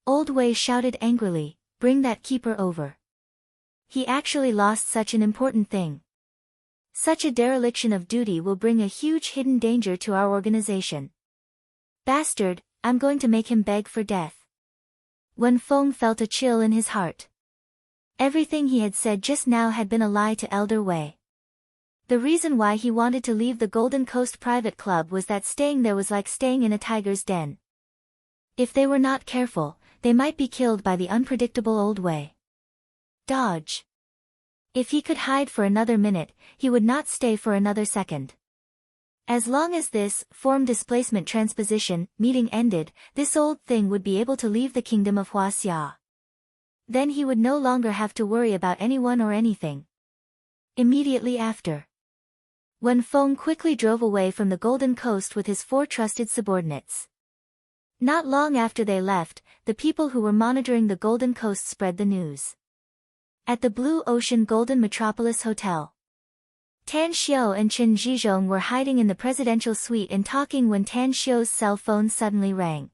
Old Wei shouted angrily, "Bring that keeper over. He actually lost such an important thing. Such a dereliction of duty will bring a huge hidden danger to our organization. Bastard, I'm going to make him beg for death." Wen Feng felt a chill in his heart. Everything he had said just now had been a lie to Elder Wei. The reason why he wanted to leave the Golden Coast Private Club was that staying there was like staying in a tiger's den. If they were not careful, they might be killed by the unpredictable Old Wei. Dodge. If he could hide for another minute, he would not stay for another second. As long as this form displacement transposition meeting ended, this old thing would be able to leave the kingdom of Huaxia. Then he would no longer have to worry about anyone or anything. Immediately after, Wen Feng quickly drove away from the Golden Coast with his 4 trusted subordinates. Not long after they left, the people who were monitoring the Golden Coast spread the news. At the Blue Ocean Golden Metropolis Hotel, Tan Xiao and Chen Zhizhong were hiding in the presidential suite and talking when Tan Xiao's cell phone suddenly rang.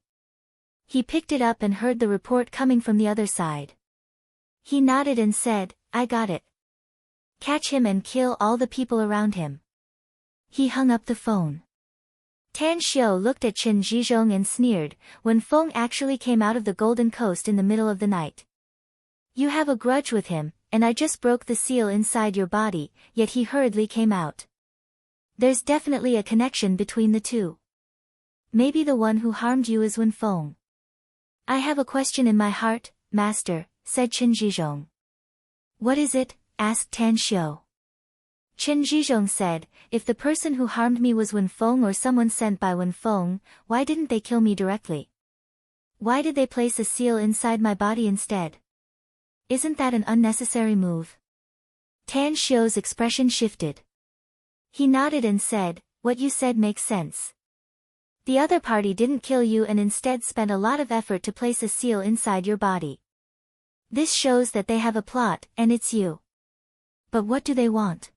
He picked it up and heard the report coming from the other side. He nodded and said, "I got it. Catch him and kill all the people around him." He hung up the phone. Tan Xiao looked at Chen Zhizhong and sneered, "Wen Feng actually came out of the Golden Coast in the middle of the night. You have a grudge with him, and I just broke the seal inside your body, yet he hurriedly came out. There's definitely a connection between the two. Maybe the one who harmed you is Wen Feng." "I have a question in my heart, Master," said Chen Zhizhong. "What is it?" asked Tan Xiao. Chen Zhizhong said, "If the person who harmed me was Wen Feng or someone sent by Wen Feng, why didn't they kill me directly? Why did they place a seal inside my body instead? Isn't that an unnecessary move?" Tan Xiao's expression shifted. He nodded and said, "What you said makes sense. The other party didn't kill you and instead spent a lot of effort to place a seal inside your body. This shows that they have a plot, and it's you. But what do they want?"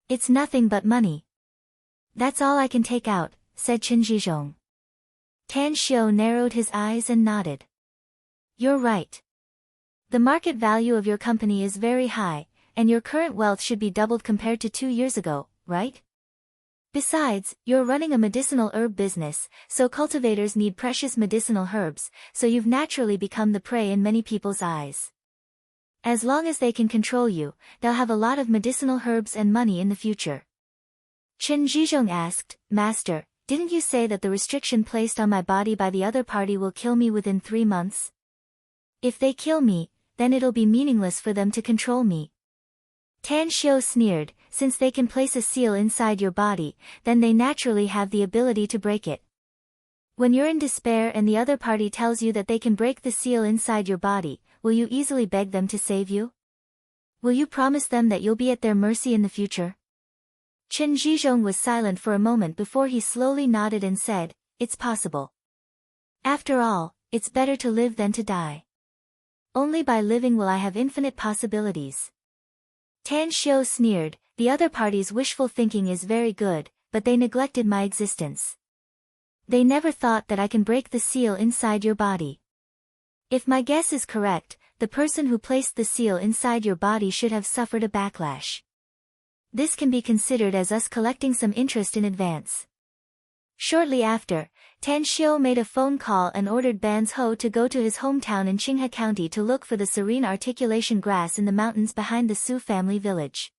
"It's nothing but money. That's all I can take out," said Chen Zhizhong. Tan Xiao narrowed his eyes and nodded. "You're right. The market value of your company is very high, and your current wealth should be doubled compared to 2 years ago, right? Besides, you're running a medicinal herb business, so cultivators need precious medicinal herbs, so you've naturally become the prey in many people's eyes. As long as they can control you, they'll have a lot of medicinal herbs and money in the future." Chen Zhizhong asked, "Master, didn't you say that the restriction placed on my body by the other party will kill me within 3 months? If they kill me, then it'll be meaningless for them to control me." Tan Xiao sneered, "Since they can place a seal inside your body, then they naturally have the ability to break it. When you're in despair and the other party tells you that they can break the seal inside your body, will you easily beg them to save you? Will you promise them that you'll be at their mercy in the future?" Chen Zhizhong was silent for a moment before he slowly nodded and said, "It's possible. After all, it's better to live than to die. Only by living will I have infinite possibilities." Tan Xiao sneered, "The other party's wishful thinking is very good, but they neglected my existence. They never thought that I can break the seal inside your body. If my guess is correct, the person who placed the seal inside your body should have suffered a backlash. This can be considered as us collecting some interest in advance." Shortly after, Tan Xiao made a phone call and ordered Ban's Ho to go to his hometown in Qinghe County to look for the serene articulation grass in the mountains behind the Su family village.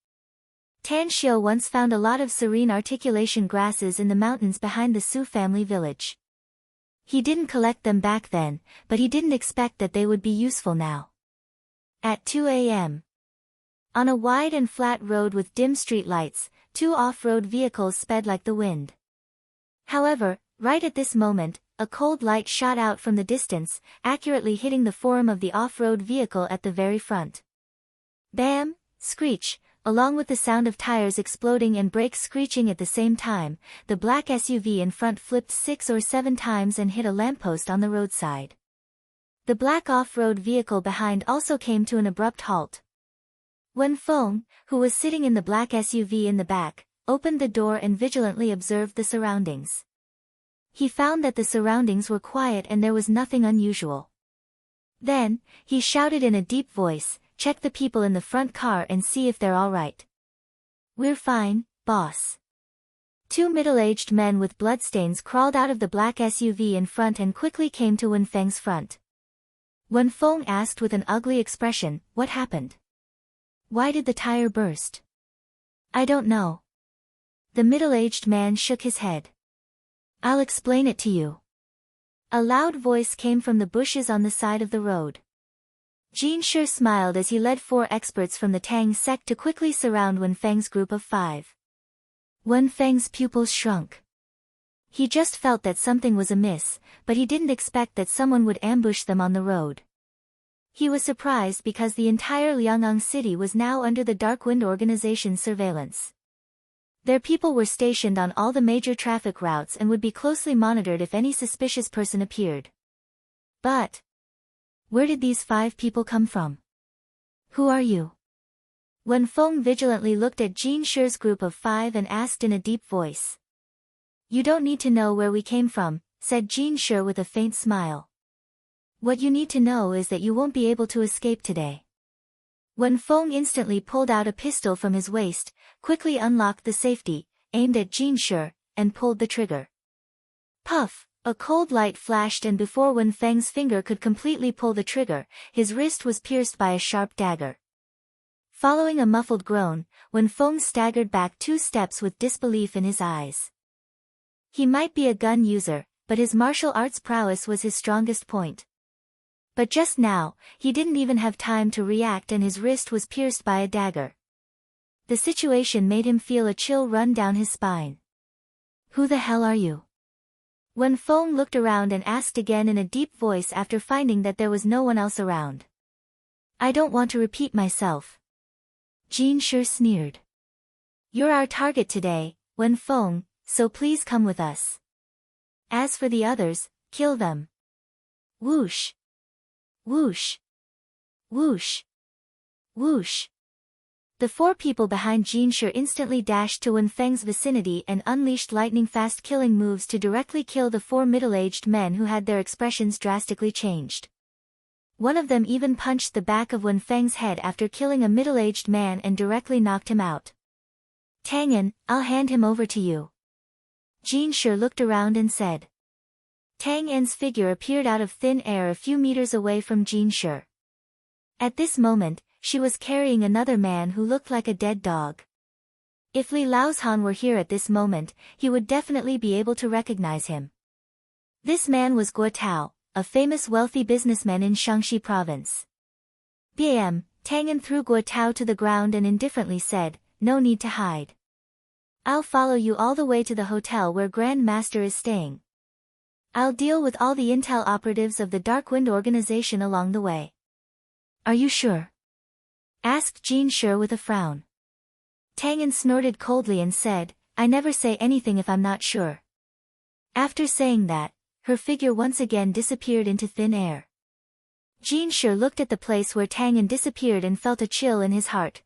Tan Xiao once found a lot of serene articulation grasses in the mountains behind the Su family village. He didn't collect them back then, but he didn't expect that they would be useful now. At 2 a.m. on a wide and flat road with dim street lights, 2 off-road vehicles sped like the wind. However, right at this moment, a cold light shot out from the distance, accurately hitting the form of the off-road vehicle at the very front. Bam! Screech! Along with the sound of tires exploding and brakes screeching at the same time, the black SUV in front flipped 6 or 7 times and hit a lamppost on the roadside. The black off-road vehicle behind also came to an abrupt halt. Wen Feng, who was sitting in the black SUV in the back, opened the door and vigilantly observed the surroundings. He found that the surroundings were quiet and there was nothing unusual. Then, he shouted in a deep voice, "Check the people in the front car and see if they're all right." "We're fine, boss." Two middle-aged men with bloodstains crawled out of the black SUV in front and quickly came to Wenfeng's front. Wenfeng asked with an ugly expression, "What happened? Why did the tire burst?" "I don't know." The middle-aged man shook his head. "I'll explain it to you." A loud voice came from the bushes on the side of the road. Jin Shi smiled as he led 4 experts from the Tang sect to quickly surround Wenfeng's group of 5. Wenfeng's pupils shrunk. He just felt that something was amiss, but he didn't expect that someone would ambush them on the road. He was surprised because the entire Liang'ang city was now under the Dark Wind Organization's surveillance. Their people were stationed on all the major traffic routes and would be closely monitored if any suspicious person appeared. But where did these 5 people come from? "Who are you?" Wenfeng vigilantly looked at Jin Shi's group of 5 and asked in a deep voice. "You don't need to know where we came from," said Jin Shi with a faint smile. "What you need to know is that you won't be able to escape today." Wenfeng instantly pulled out a pistol from his waist, quickly unlocked the safety, aimed at Jin Shi, and pulled the trigger. Puff! A cold light flashed, and before Wenfeng's finger could completely pull the trigger, his wrist was pierced by a sharp dagger. Following a muffled groan, Wenfeng staggered back 2 steps with disbelief in his eyes. He might be a gun user, but his martial arts prowess was his strongest point. But just now, he didn't even have time to react and his wrist was pierced by a dagger. The situation made him feel a chill run down his spine. "Who the hell are you?" Wenfeng looked around and asked again in a deep voice after finding that there was no one else around. "I don't want to repeat myself." Jin Shi sneered. "You're our target today, Wenfeng, so please come with us. As for the others, kill them." Whoosh! Whoosh! Whoosh! Whoosh! The 4 people behind Jin Shi instantly dashed to Wenfeng's vicinity and unleashed lightning-fast killing moves to directly kill the 4 middle-aged men who had their expressions drastically changed. One of them even punched the back of Wenfeng's head after killing a middle-aged man and directly knocked him out. "Tang'an, I'll hand him over to you." Jin Shi looked around and said. Tang En's figure appeared out of thin air a few meters away from Jin Shi. At this moment, she was carrying another man who looked like a dead dog. If Li Laozhan were here at this moment, he would definitely be able to recognize him. This man was Guo Tao, a famous wealthy businessman in Shaanxi province. Bam! Tang En threw Guo Tao to the ground and indifferently said, "No need to hide. I'll follow you all the way to the hotel where Grand Master is staying. I'll deal with all the intel operatives of the Dark Wind Organization along the way." "Are you sure?" asked Jin Shi with a frown. Tang En snorted coldly and said, "I never say anything if I'm not sure." After saying that, her figure once again disappeared into thin air. Jin Shi looked at the place where Tang En disappeared and felt a chill in his heart.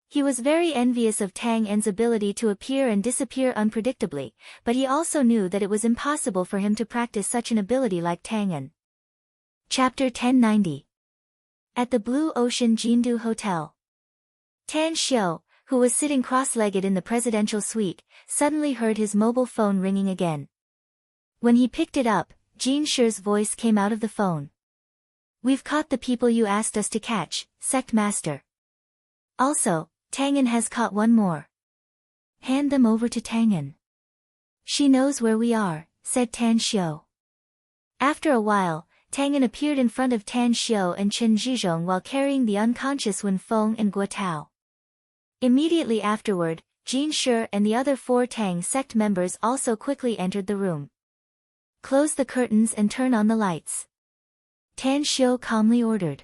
He was very envious of Tang En's ability to appear and disappear unpredictably, but he also knew that it was impossible for him to practice such an ability like Tang En. Chapter 1090. At the Blue Ocean Jindu Hotel. Tan Xiu, who was sitting cross-legged in the presidential suite, suddenly heard his mobile phone ringing again. When he picked it up, Jin Shi's voice came out of the phone. "We've caught the people you asked us to catch, Sect Master. Also, Tang En has caught one more. Hand them over to Tang En. She knows where we are," said Tan Xiu. After a while, Tang En appeared in front of Tan Xiu and Chen Zhizhong while carrying the unconscious Wenfeng and Guo Tao. Immediately afterward, Jin Shi and the other 4 Tang sect members also quickly entered the room. "Close the curtains and turn on the lights," Tan Xiu calmly ordered.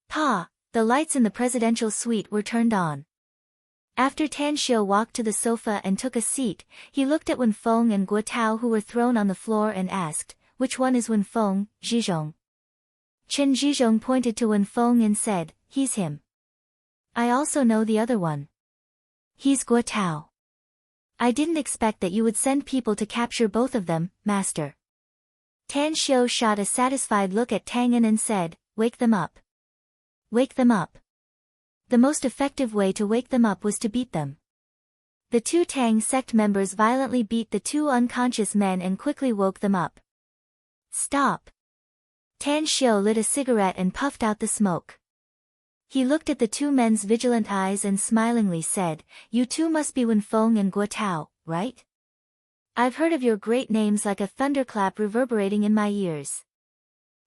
Pa! The lights in the presidential suite were turned on. After Tan Xiu walked to the sofa and took a seat, he looked at Wenfeng and Guo Tao who were thrown on the floor and asked, "Which one is Wenfeng, Zhizhong?" Chen Zhizhong pointed to Wenfeng and said, "He's him." "I also know the other one. He's Guo Tao. I didn't expect that you would send people to capture both of them, Master." Tan Xiu shot a satisfied look at Tang An and said, "Wake them up. Wake them up." The most effective way to wake them up was to beat them. The two Tang sect members violently beat the two unconscious men and quickly woke them up. "Stop." Tan Xiu lit a cigarette and puffed out the smoke. He looked at the two men's vigilant eyes and smilingly said, "You two must be Wenfeng and Guotao, right? I've heard of your great names like a thunderclap reverberating in my ears.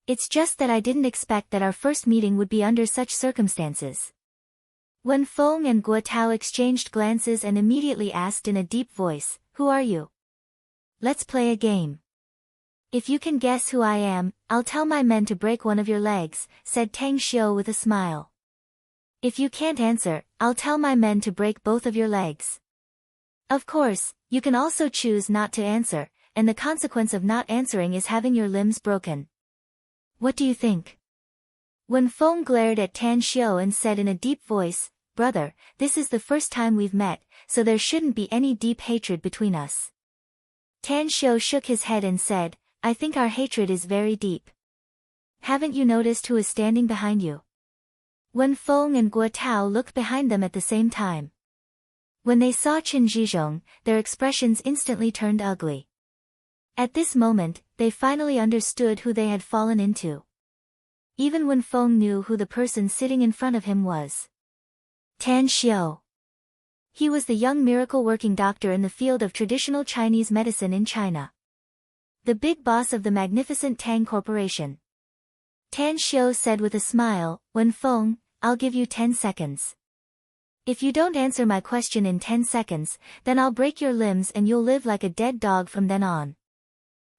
It's just that I didn't expect that our first meeting would be under such circumstances." Wenfeng and Guotao exchanged glances and immediately asked in a deep voice, "Who are you? Let's play a game. If you can guess who I am, I'll tell my men to break one of your legs," said Tang Xiu with a smile. "If you can't answer, I'll tell my men to break both of your legs. Of course, you can also choose not to answer, and the consequence of not answering is having your limbs broken. What do you think?" Wenfeng glared at Tan Xiu and said in a deep voice, "Brother, this is the first time we've met, so there shouldn't be any deep hatred between us." Tan Xiu shook his head and said, "I think our hatred is very deep. Haven't you noticed who is standing behind you?" Wenfeng and Guotao looked behind them at the same time. When they saw Qin Zhizhong, their expressions instantly turned ugly. At this moment, they finally understood who they had fallen into. Even Wenfeng knew who the person sitting in front of him was. Tan Xiu. He was the young miracle-working doctor in the field of traditional Chinese medicine in China. The big boss of the magnificent Tang Corporation. Tan Xiu said with a smile, "Wenfeng, I'll give you 10 seconds. If you don't answer my question in 10 seconds, then I'll break your limbs and you'll live like a dead dog from then on.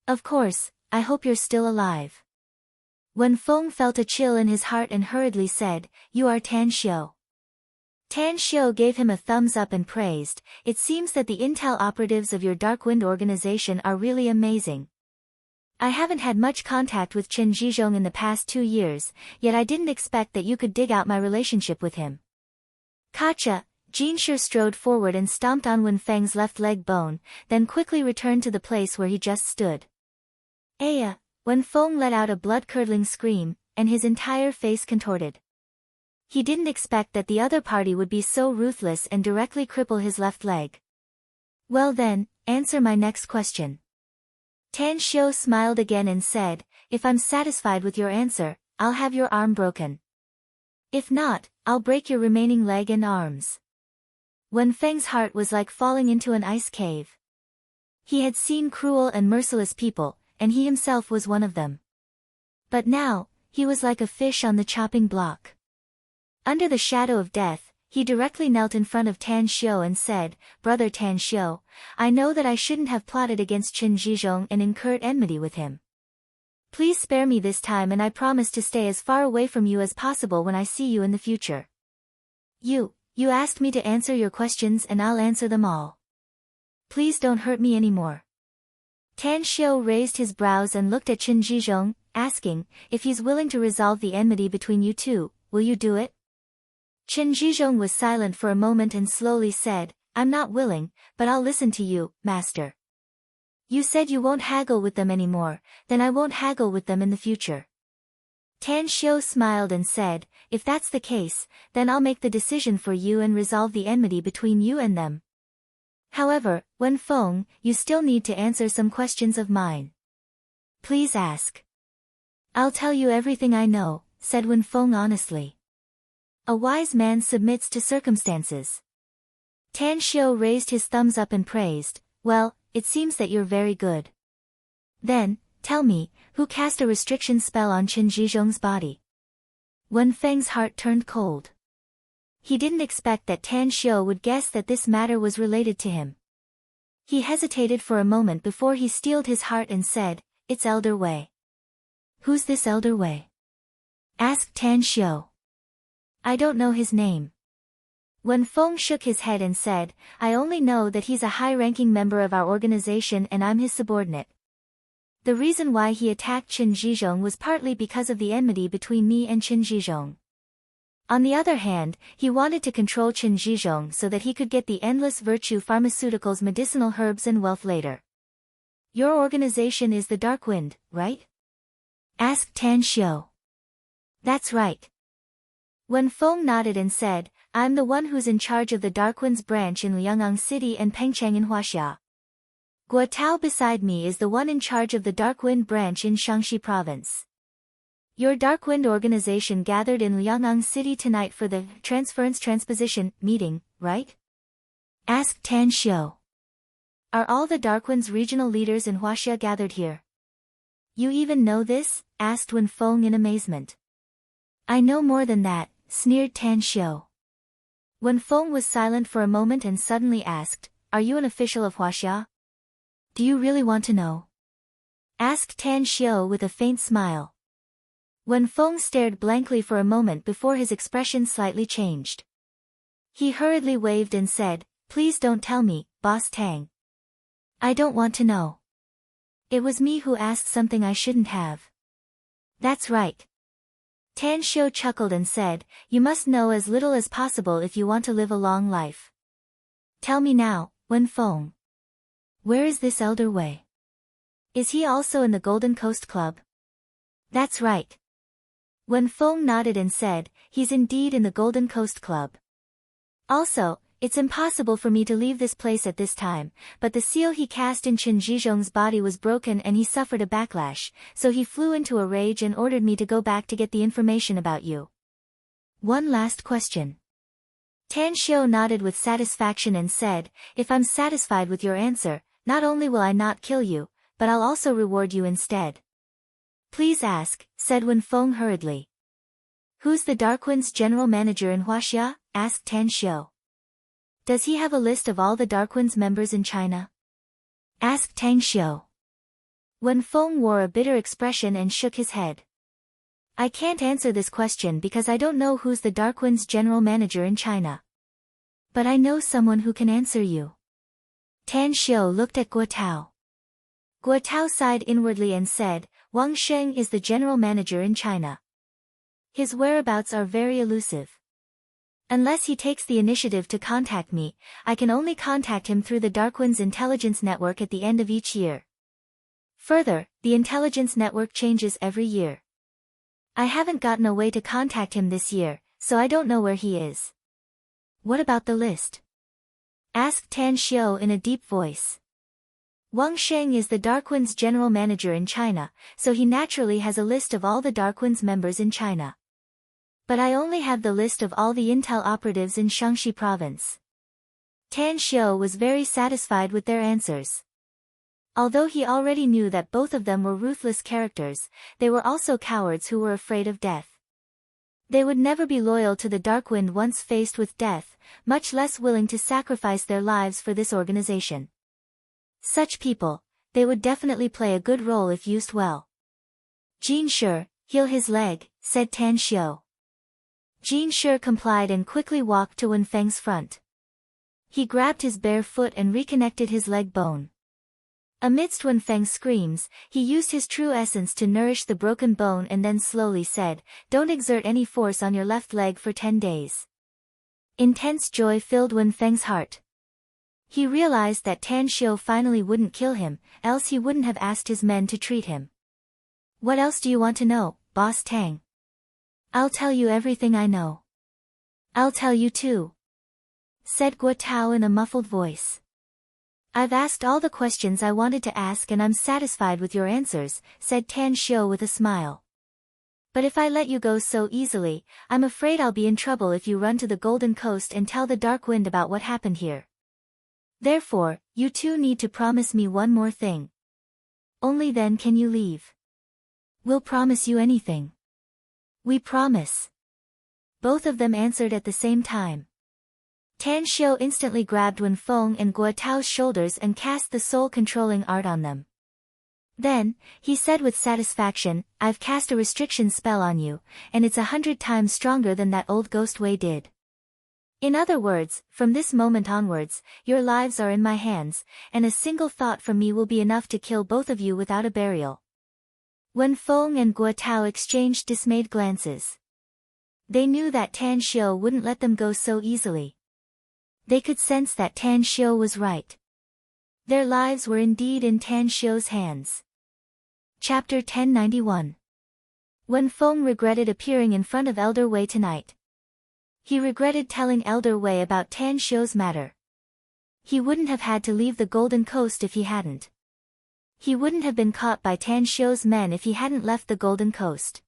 Of course, I hope you're still alive." Wenfeng felt a chill in his heart and hurriedly said, "You are Tan Xiu." Tan Xiu gave him a thumbs up and praised, "It seems that the intel operatives of your Darkwind organization are really amazing. I haven't had much contact with Qin Zhizhong in the past 2 years, yet I didn't expect that you could dig out my relationship with him." Kacha, Jinshi strode forward and stomped on Wenfeng's left leg bone, then quickly returned to the place where he just stood. "Aya!" Wenfeng let out a blood-curdling scream, and his entire face contorted. He didn't expect that the other party would be so ruthless and directly cripple his left leg. "Well then, answer my next question." Tan Xiu smiled again and said, "If I'm satisfied with your answer, I'll have your arm broken. If not, I'll break your remaining leg and arms." Wenfeng's heart was like falling into an ice cave. He had seen cruel and merciless people, and he himself was one of them. But now, he was like a fish on the chopping block. Under the shadow of death, he directly knelt in front of Tan Xiu and said, "Brother Tan Xiu, I know that I shouldn't have plotted against Qin Zhizhong and incurred enmity with him. Please spare me this time and I promise to stay as far away from you as possible when I see you in the future. You asked me to answer your questions and I'll answer them all. Please don't hurt me anymore." Tan Xiu raised his brows and looked at Qin Zhizhong, asking, "If he's willing to resolve the enmity between you two, will you do it?" Qin Zhizhong was silent for a moment and slowly said, "I'm not willing, but I'll listen to you, master. You said you won't haggle with them anymore, then I won't haggle with them in the future." Tan Xiu smiled and said, "If that's the case, then I'll make the decision for you and resolve the enmity between you and them. However, Wenfeng, you still need to answer some questions of mine. Please ask." "I'll tell you everything I know," said Wenfeng honestly. A wise man submits to circumstances. Tan Xiu raised his thumbs up and praised, "Well, it seems that you're very good. Then, tell me, who cast a restriction spell on Qin Zhizhong's body?" Wenfeng's heart turned cold. He didn't expect that Tan Xiu would guess that this matter was related to him. He hesitated for a moment before he steeled his heart and said, "It's Elder Wei." "Who's this Elder Wei?" asked Tan Xiu. "I don't know his name." Wenfeng shook his head and said, "I only know that he's a high-ranking member of our organization and I'm his subordinate. The reason why he attacked Qin Zhizhong was partly because of the enmity between me and Qin Zhizhong. On the other hand, he wanted to control Qin Zhizhong so that he could get the endless virtue pharmaceuticals, medicinal herbs and wealth later. Your organization is the Dark Wind, right? Asked Tan Xiu. That's right. Wen Feng nodded and said, I'm the one who's in charge of the Dark Wind's branch in Liang'ang City and Pengcheng in Huaxia. Guo Tao beside me is the one in charge of the Dark Wind branch in Shaanxi province. Your Dark Wind organization gathered in Liang'ang City tonight for the transposition meeting, right? Asked Tan Xiu. Are all the Dark Wind's regional leaders in Huaxia gathered here? You even know this? Asked Wen Feng in amazement. I know more than that, sneered Tan Xiu. Wen Feng was silent for a moment and suddenly asked, Are you an official of Huaxia? Do you really want to know? Asked Tan Xiu with a faint smile. Wen Feng stared blankly for a moment before his expression slightly changed. He hurriedly waved and said, Please don't tell me, Boss Tang. I don't want to know. It was me who asked something I shouldn't have. That's right. Tan Xiu chuckled and said, You must know as little as possible if you want to live a long life. Tell me now, Wen Feng. Where is this Elder Wei? Is he also in the Golden Coast Club? That's right. Wen Feng nodded and said, He's indeed in the Golden Coast Club. Also, it's impossible for me to leave this place at this time, but the seal he cast in Chen Zhizhong's body was broken and he suffered a backlash, so he flew into a rage and ordered me to go back to get the information about you. One last question. Tan Xiu nodded with satisfaction and said, If I'm satisfied with your answer, not only will I not kill you, but I'll also reward you instead. Please ask, said Wen Feng hurriedly. Who's the Dark Wind's general manager in Huaxia? Asked Tan Xiu. Does he have a list of all the Dark Wind's members in China? Asked Tang Xiu. Wen Feng wore a bitter expression and shook his head. I can't answer this question because I don't know who's the Dark Wind's general manager in China. But I know someone who can answer you. Tan Xiu looked at Guo Tao. Guo Tao sighed inwardly and said, Wang Sheng is the general manager in China. His whereabouts are very elusive. Unless he takes the initiative to contact me, I can only contact him through the Dark Wind's intelligence network at the end of each year. Further, the intelligence network changes every year. I haven't gotten a way to contact him this year, so I don't know where he is. What about the list? Asked Tan Xiu in a deep voice. Wang Sheng is the Dark Wind's general manager in China, so he naturally has a list of all the Dark Wind's members in China. But I only have the list of all the intel operatives in Shaanxi province. Tan Xiu was very satisfied with their answers. Although he already knew that both of them were ruthless characters, they were also cowards who were afraid of death. They would never be loyal to the Dark Wind once faced with death, much less willing to sacrifice their lives for this organization. Such people, they would definitely play a good role if used well. Jin Shi, heal his leg, said Tan Xiu. Jin Shi complied and quickly walked to Wen Feng's front. He grabbed his bare foot and reconnected his leg bone. Amidst Wen Feng's screams, he used his true essence to nourish the broken bone and then slowly said, Don't exert any force on your left leg for 10 days. Intense joy filled Wen Feng's heart. He realized that Tan Xiu finally wouldn't kill him, else he wouldn't have asked his men to treat him. What else do you want to know, Boss Tang? I'll tell you everything I know. I'll tell you too, said Guo Tao in a muffled voice. I've asked all the questions I wanted to ask and I'm satisfied with your answers, said Tan Xiu with a smile. But if I let you go so easily, I'm afraid I'll be in trouble if you run to the Golden Coast and tell the Dark Wind about what happened here. Therefore, you two need to promise me one more thing. Only then can you leave. We'll promise you anything. We promise. Both of them answered at the same time. Tan Xiu instantly grabbed Wen Feng and Guo Tao's shoulders and cast the soul-controlling art on them. Then, he said with satisfaction, I've cast a restriction spell on you, and it's 100 times stronger than that old ghost Wei did. In other words, from this moment onwards, your lives are in my hands, and a single thought from me will be enough to kill both of you without a burial. Wen Feng and Guo Tao exchanged dismayed glances. They knew that Tan Xiu wouldn't let them go so easily. They could sense that Tan Xiu was right. Their lives were indeed in Tan Xiu's hands. Chapter 1091. Wen Feng regretted appearing in front of Elder Wei tonight. He regretted telling Elder Wei about Tan Xiu's matter. He wouldn't have had to leave the Golden Coast if he hadn't. He wouldn't have been caught by Tan Xiu's men if he hadn't left the Golden Coast.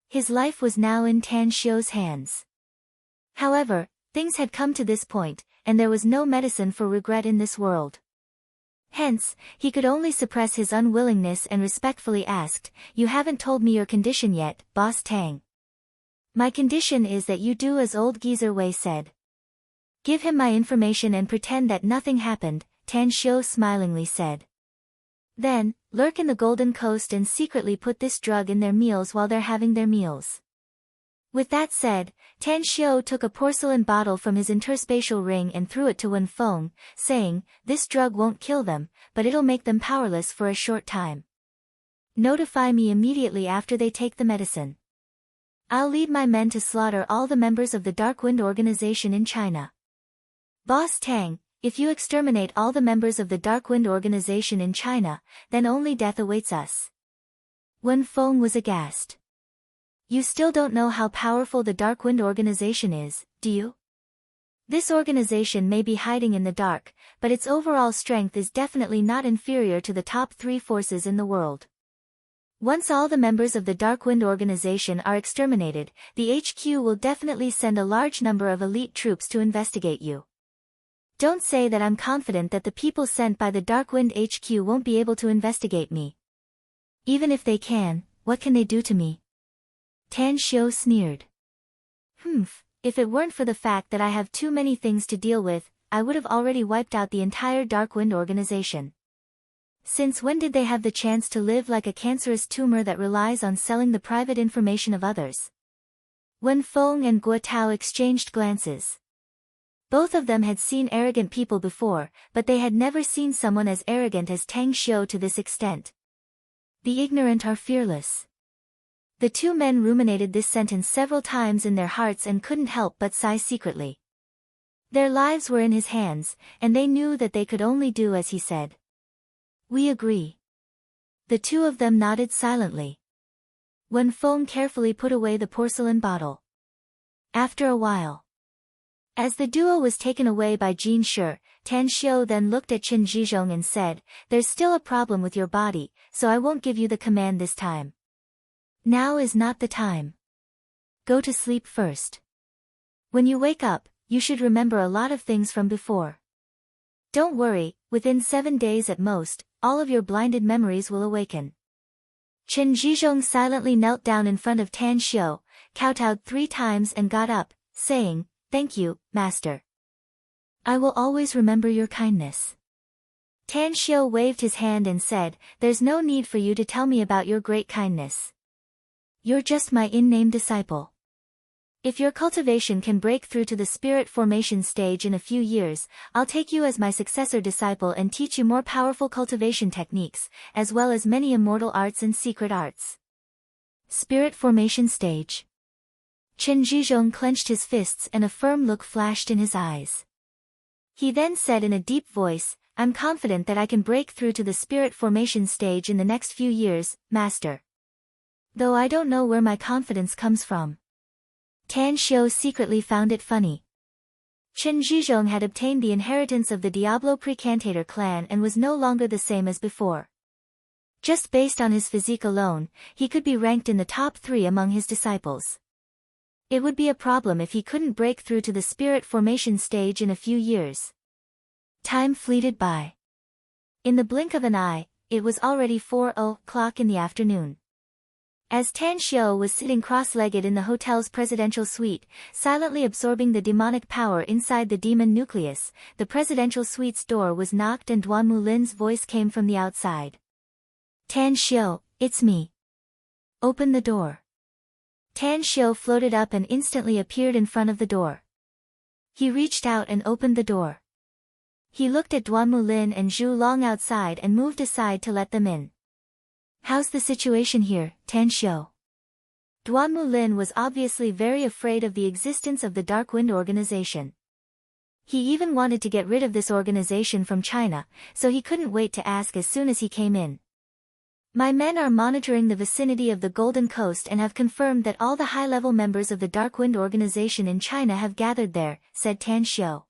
His life was now in Tan Xiu's hands. However, things had come to this point, and there was no medicine for regret in this world. Hence, he could only suppress his unwillingness and respectfully asked, "You haven't told me your condition yet, Boss Tang." "My condition is that you do as old geezer Wei said. Give him my information and pretend that nothing happened," Tan Xiu smilingly said. "Then, lurk in the Golden Coast and secretly put this drug in their meals while they're having their meals." With that said, Tan Xiu took a porcelain bottle from his interspatial ring and threw it to Wen Feng, saying, "This drug won't kill them, but it'll make them powerless for a short time. Notify me immediately after they take the medicine. I'll lead my men to slaughter all the members of the Darkwind organization in China. Boss Tang, if you exterminate all the members of the Darkwind organization in China, then only death awaits us." Wen Feng was aghast. "You still don't know how powerful the Darkwind organization is, do you? This organization may be hiding in the dark, but its overall strength is definitely not inferior to the top 3 forces in the world. Once all the members of the Darkwind organization are exterminated, the HQ will definitely send a large number of elite troops to investigate you. Don't say that I'm confident that the people sent by the Darkwind HQ won't be able to investigate me. Even if they can, what can they do to me?" Tan Xiu sneered. If it weren't for the fact that I have too many things to deal with, I would have already wiped out the entire Darkwind organization. Since when did they have the chance to live like a cancerous tumor that relies on selling the private information of others?" Wen Feng and Guo Tao exchanged glances. Both of them had seen arrogant people before, but they had never seen someone as arrogant as Tan Xiu to this extent. "The ignorant are fearless." The two men ruminated this sentence several times in their hearts and couldn't help but sigh secretly. Their lives were in his hands, and they knew that they could only do as he said. "We agree." The two of them nodded silently. Wen Feng carefully put away the porcelain bottle. After a while, as the duo was taken away by Jin Shi, Tan Xiu then looked at Qin Zhizhong and said, "There's still a problem with your body, so I won't give you the command this time. Now is not the time. Go to sleep first. When you wake up, you should remember a lot of things from before. Don't worry, within 7 days at most, all of your blinded memories will awaken." Qin Zhizhong silently knelt down in front of Tan Xiu, kowtowed 3 times and got up, saying, "Thank you, Master. I will always remember your kindness." Tan Xiu waved his hand and said, "There's no need for you to tell me about your great kindness. You're just my in-name disciple. If your cultivation can break through to the spirit formation stage in a few years, I'll take you as my successor disciple and teach you more powerful cultivation techniques, as well as many immortal arts and secret arts." Spirit formation stage. Qin Zhizhong clenched his fists and a firm look flashed in his eyes. He then said in a deep voice, "I'm confident that I can break through to the spirit formation stage in the next few years, Master. Though I don't know where my confidence comes from." Tan Xiu secretly found it funny. Qin Zhizhong had obtained the inheritance of the Diablo Precantator clan and was no longer the same as before. Just based on his physique alone, he could be ranked in the top 3 among his disciples. It would be a problem if he couldn't break through to the spirit formation stage in a few years. Time fleeted by. In the blink of an eye, it was already 4:00 in the afternoon. As Tan Xiu was sitting cross-legged in the hotel's presidential suite, silently absorbing the demonic power inside the demon nucleus, the presidential suite's door was knocked and Duan Mulin's voice came from the outside. "Tan Xiu, it's me. Open the door." Tan Xiu floated up and instantly appeared in front of the door. He reached out and opened the door. He looked at Duan Mulin and Zhu Long outside and moved aside to let them in. "How's the situation here, Tan Xiu?" Duan Mulin was obviously very afraid of the existence of the Darkwind organization. He even wanted to get rid of this organization from China, so he couldn't wait to ask as soon as he came in. My men are monitoring the vicinity of the Golden Coast and have confirmed that all the high-level members of the Darkwind organization in China have gathered there, said Tan Xiu.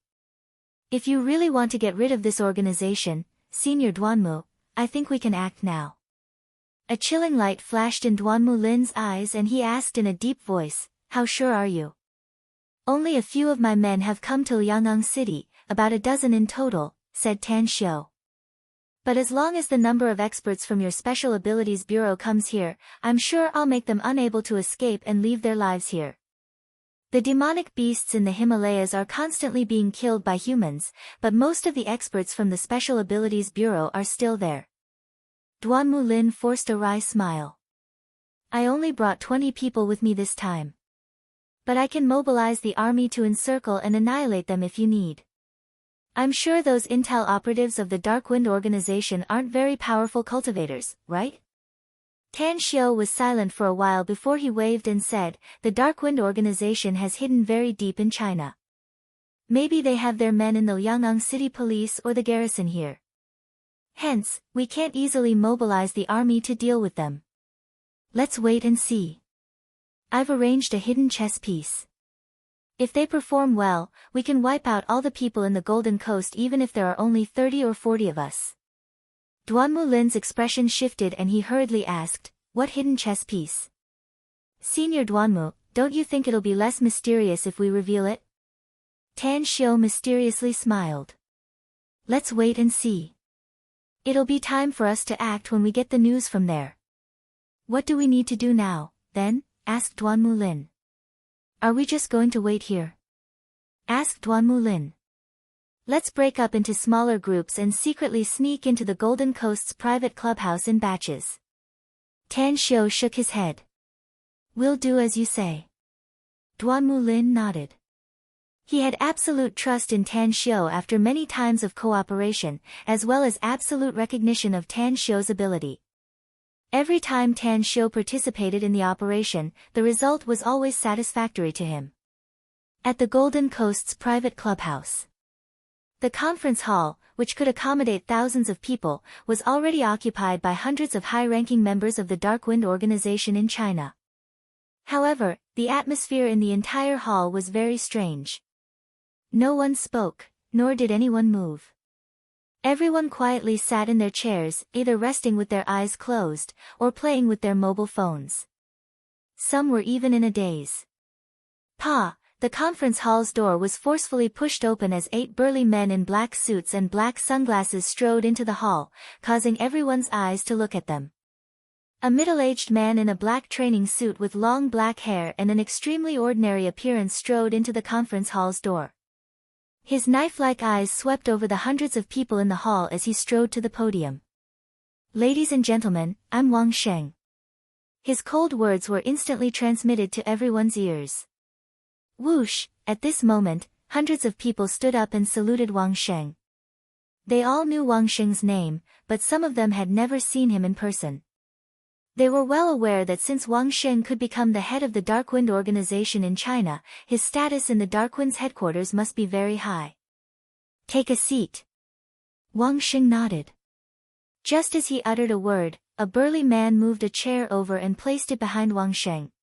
If you really want to get rid of this organization, Senior Duanmu, I think we can act now. A chilling light flashed in Duanmu Lin's eyes and he asked in a deep voice, how sure are you? Only a few of my men have come to Liang'ang City, about a dozen in total, said Tan Xiu. But as long as the number of experts from your Special Abilities Bureau comes here, I'm sure I'll make them unable to escape and leave their lives here. The demonic beasts in the Himalayas are constantly being killed by humans, but most of the experts from the Special Abilities Bureau are still there. Duanmu Lin forced a wry smile. I only brought 20 people with me this time. But I can mobilize the army to encircle and annihilate them if you need. I'm sure those intel operatives of the Darkwind organization aren't very powerful cultivators, right? Tan Xiu was silent for a while before he waved and said, the Darkwind organization has hidden very deep in China. Maybe they have their men in the Liang'ang City Police or the garrison here. Hence, we can't easily mobilize the army to deal with them. Let's wait and see. I've arranged a hidden chess piece. If they perform well, we can wipe out all the people in the Golden Coast even if there are only 30 or 40 of us. Duanmu Lin's expression shifted and he hurriedly asked, what hidden chess piece? Senior Duanmu, don't you think it'll be less mysterious if we reveal it? Tan Xiu mysteriously smiled. Let's wait and see. It'll be time for us to act when we get the news from there. What do we need to do now, then? Asked Duanmu Lin. Are we just going to wait here? Asked Duanmu Lin. Let's break up into smaller groups and secretly sneak into the Golden Coast's private clubhouse in batches. Tan Xiu shook his head. We'll do as you say. Duanmu Lin nodded. He had absolute trust in Tan Xiu after many times of cooperation, as well as absolute recognition of Tan Xiu's ability. Every time Tan Xiu participated in the operation, the result was always satisfactory to him. At the Golden Coast's private clubhouse. The conference hall, which could accommodate thousands of people, was already occupied by hundreds of high-ranking members of the Darkwind organization in China. However, the atmosphere in the entire hall was very strange. No one spoke, nor did anyone move. Everyone quietly sat in their chairs, either resting with their eyes closed, or playing with their mobile phones. Some were even in a daze. The conference hall's door was forcefully pushed open as 8 burly men in black suits and black sunglasses strode into the hall, causing everyone's eyes to look at them. A middle-aged man in a black training suit with long black hair and an extremely ordinary appearance strode into the conference hall's door. His knife-like eyes swept over the hundreds of people in the hall as he strode to the podium. Ladies and gentlemen, I'm Wang Sheng. His cold words were instantly transmitted to everyone's ears. Whoosh! At this moment, hundreds of people stood up and saluted Wang Sheng. They all knew Wang Sheng's name, but some of them had never seen him in person. They were well aware that since Wang Sheng could become the head of the Darkwind organization in China, his status in the Darkwind's headquarters must be very high. Take a seat. Wang Sheng nodded. Just as he uttered a word, a burly man moved a chair over and placed it behind Wang Sheng.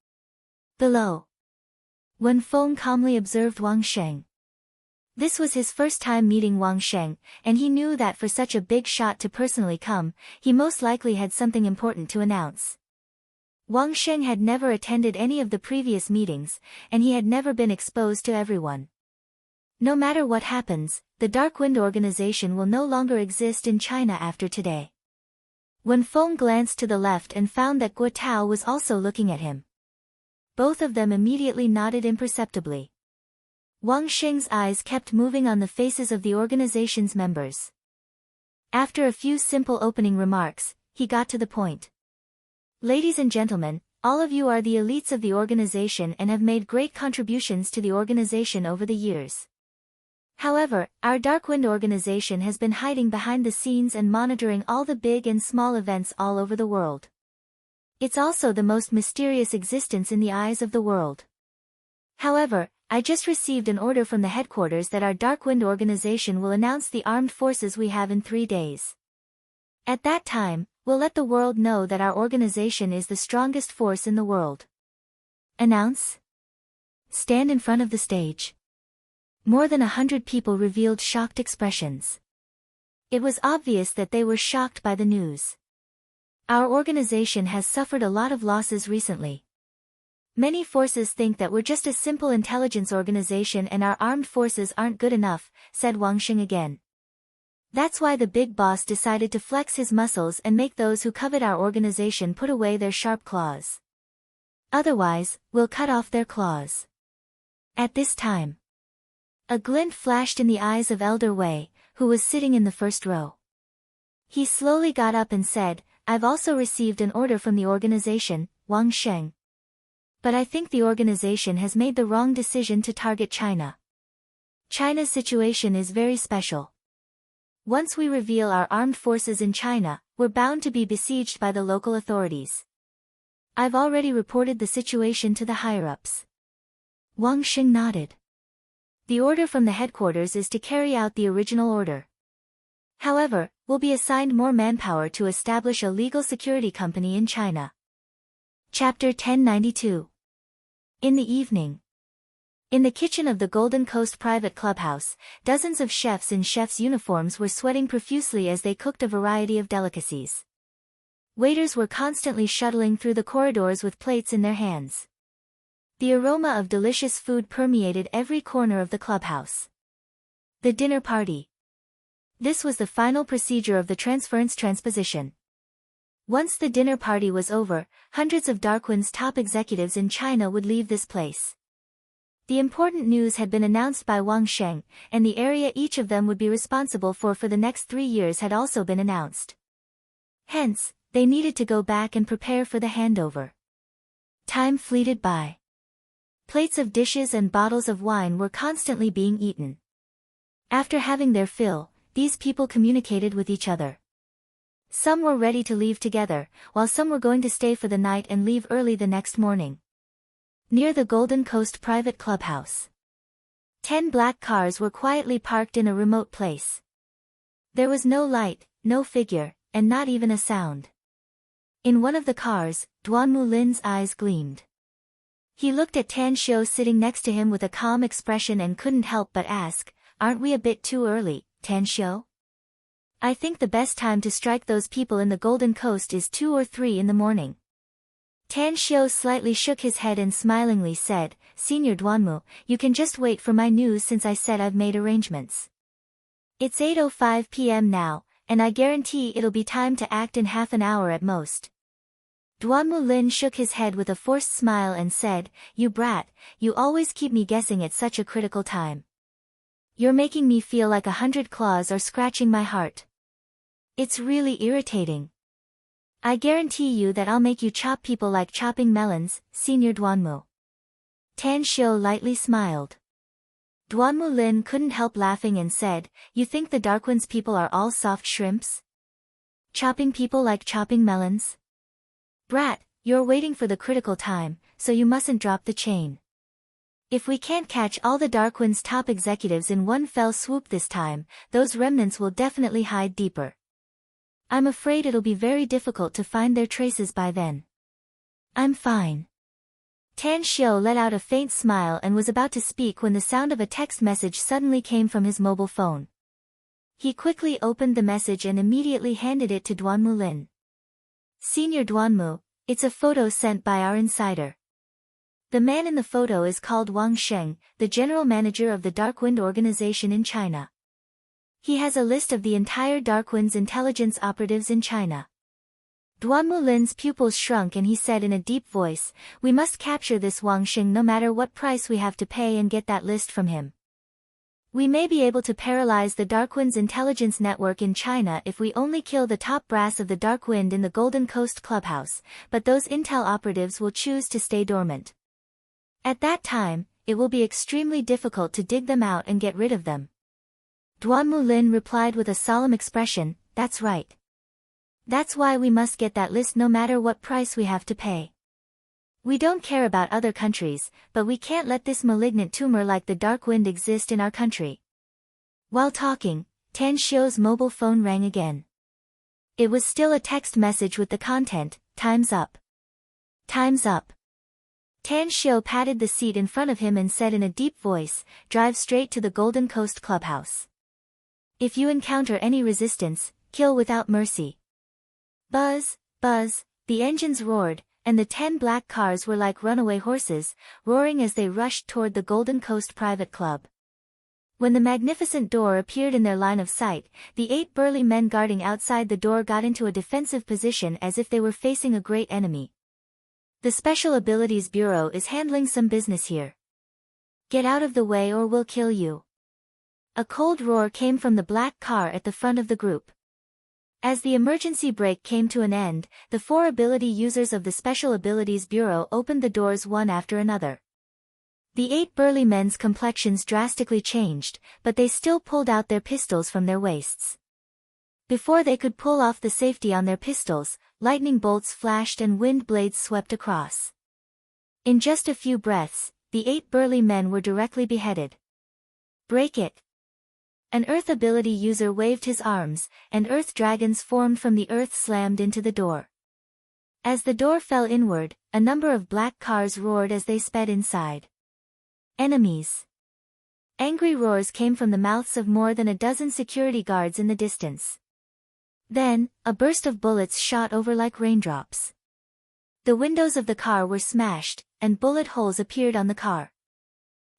Below. Wen Feng calmly observed Wang Sheng. This was his first time meeting Wang Sheng, and he knew that for such a big shot to personally come, he most likely had something important to announce. Wang Sheng had never attended any of the previous meetings, and he had never been exposed to everyone. No matter what happens, the Darkwind organization will no longer exist in China after today. Wen Feng glanced to the left and found that Guo Tao was also looking at him. Both of them immediately nodded imperceptibly. Wang Sheng's eyes kept moving on the faces of the organization's members. After a few simple opening remarks, he got to the point. Ladies and gentlemen, all of you are the elites of the organization and have made great contributions to the organization over the years. However, our Darkwind organization has been hiding behind the scenes and monitoring all the big and small events all over the world. It's also the most mysterious existence in the eyes of the world. However, I just received an order from the headquarters that our Darkwind organization will announce the armed forces we have in 3 days. At that time, we'll let the world know that our organization is the strongest force in the world. Announce? Stand in front of the stage. More than 100 people revealed shocked expressions. It was obvious that they were shocked by the news. Our organization has suffered a lot of losses recently. Many forces think that we're just a simple intelligence organization and our armed forces aren't good enough, said Wang Xing again. That's why the big boss decided to flex his muscles and make those who covet our organization put away their sharp claws. Otherwise, we'll cut off their claws. At this time, a glint flashed in the eyes of Elder Wei, who was sitting in the first row. He slowly got up and said, I've also received an order from the organization, Wang Sheng. But I think the organization has made the wrong decision to target China. China's situation is very special. Once we reveal our armed forces in China, we're bound to be besieged by the local authorities. I've already reported the situation to the higher-ups. Wang Xing nodded. The order from the headquarters is to carry out the original order. However, we'll be assigned more manpower to establish a legal security company in China. Chapter 1092. In the evening. In the kitchen of the Golden Coast private clubhouse, dozens of chefs in chef's uniforms were sweating profusely as they cooked a variety of delicacies. Waiters were constantly shuttling through the corridors with plates in their hands. The aroma of delicious food permeated every corner of the clubhouse. The dinner party. This was the final procedure of the transference transposition. Once the dinner party was over, hundreds of Darkwind's top executives in China would leave this place. The important news had been announced by Wang Sheng, and the area each of them would be responsible for the next 3 years had also been announced. Hence, they needed to go back and prepare for the handover. Time fleeted by. Plates of dishes and bottles of wine were constantly being eaten. After having their fill, these people communicated with each other. Some were ready to leave together, while some were going to stay for the night and leave early the next morning. Near the Golden Coast private clubhouse, 10 black cars were quietly parked in a remote place. There was no light, no figure, and not even a sound. In one of the cars, Duanmu Lin's eyes gleamed. He looked at Tan Xiu sitting next to him with a calm expression and couldn't help but ask, "Aren't we a bit too early, Tan Xiu? I think the best time to strike those people in the Golden Coast is 2 or 3 in the morning." Tan Xiu slightly shook his head and smilingly said, "Senior Duanmu, you can just wait for my news since I said I've made arrangements. It's 8:05 p.m. now, and I guarantee it'll be time to act in half an hour at most." Duanmu Lin shook his head with a forced smile and said, "You brat, you always keep me guessing at such a critical time. You're making me feel like 100 claws are scratching my heart. It's really irritating. I guarantee you that I'll make you chop people like chopping melons, Senior Duanmu." Tan Xiu lightly smiled. Duanmu Lin couldn't help laughing and said, "You think the Darkwind's people are all soft shrimps? Chopping people like chopping melons? Brat, you're waiting for the critical time, so you mustn't drop the chain. If we can't catch all the Darkwind's top executives in one fell swoop this time, those remnants will definitely hide deeper. I'm afraid it'll be very difficult to find their traces by then." "I'm fine." Tan Xiu let out a faint smile and was about to speak when the sound of a text message suddenly came from his mobile phone. He quickly opened the message and immediately handed it to Duanmu Lin. "Senior Duanmu, it's a photo sent by our insider. The man in the photo is called Wang Sheng, the general manager of the Darkwind organization in China. He has a list of the entire Darkwind's intelligence operatives in China." Duanmu Lin's pupils shrunk and he said in a deep voice, "We must capture this Wang Sheng no matter what price we have to pay and get that list from him. We may be able to paralyze the Darkwind's intelligence network in China if we only kill the top brass of the Darkwind in the Golden Coast clubhouse, but those intel operatives will choose to stay dormant. At that time, it will be extremely difficult to dig them out and get rid of them." Duanmu Lin replied with a solemn expression, "That's right. That's why we must get that list no matter what price we have to pay." We don't care about other countries, but we can't let this malignant tumor like the dark wind exist in our country. While talking, Tan Xiu's mobile phone rang again. It was still a text message with the content, "Time's up. Time's up." Tan Xiu patted the seat in front of him and said in a deep voice, "Drive straight to the Golden Coast Clubhouse. If you encounter any resistance, kill without mercy." Buzz, buzz, the engines roared, and the 10 black cars were like runaway horses, roaring as they rushed toward the Golden Coast Private Club. When the magnificent door appeared in their line of sight, the 8 burly men guarding outside the door got into a defensive position as if they were facing a great enemy. "The Special Abilities Bureau is handling some business here. Get out of the way or we'll kill you." A cold roar came from the black car at the front of the group. As the emergency brake came to an end, the 4 ability users of the Special Abilities Bureau opened the doors one after another. The 8 burly men's complexions drastically changed, but they still pulled out their pistols from their waists. Before they could pull off the safety on their pistols, lightning bolts flashed and wind blades swept across. In just a few breaths, the 8 burly men were directly beheaded. "Break it." An Earth ability user waved his arms, and Earth dragons formed from the earth slammed into the door. As the door fell inward, a number of black cars roared as they sped inside. Enemies. Angry roars came from the mouths of more than a dozen security guards in the distance. Then, a burst of bullets shot over like raindrops. The windows of the car were smashed, and bullet holes appeared on the car.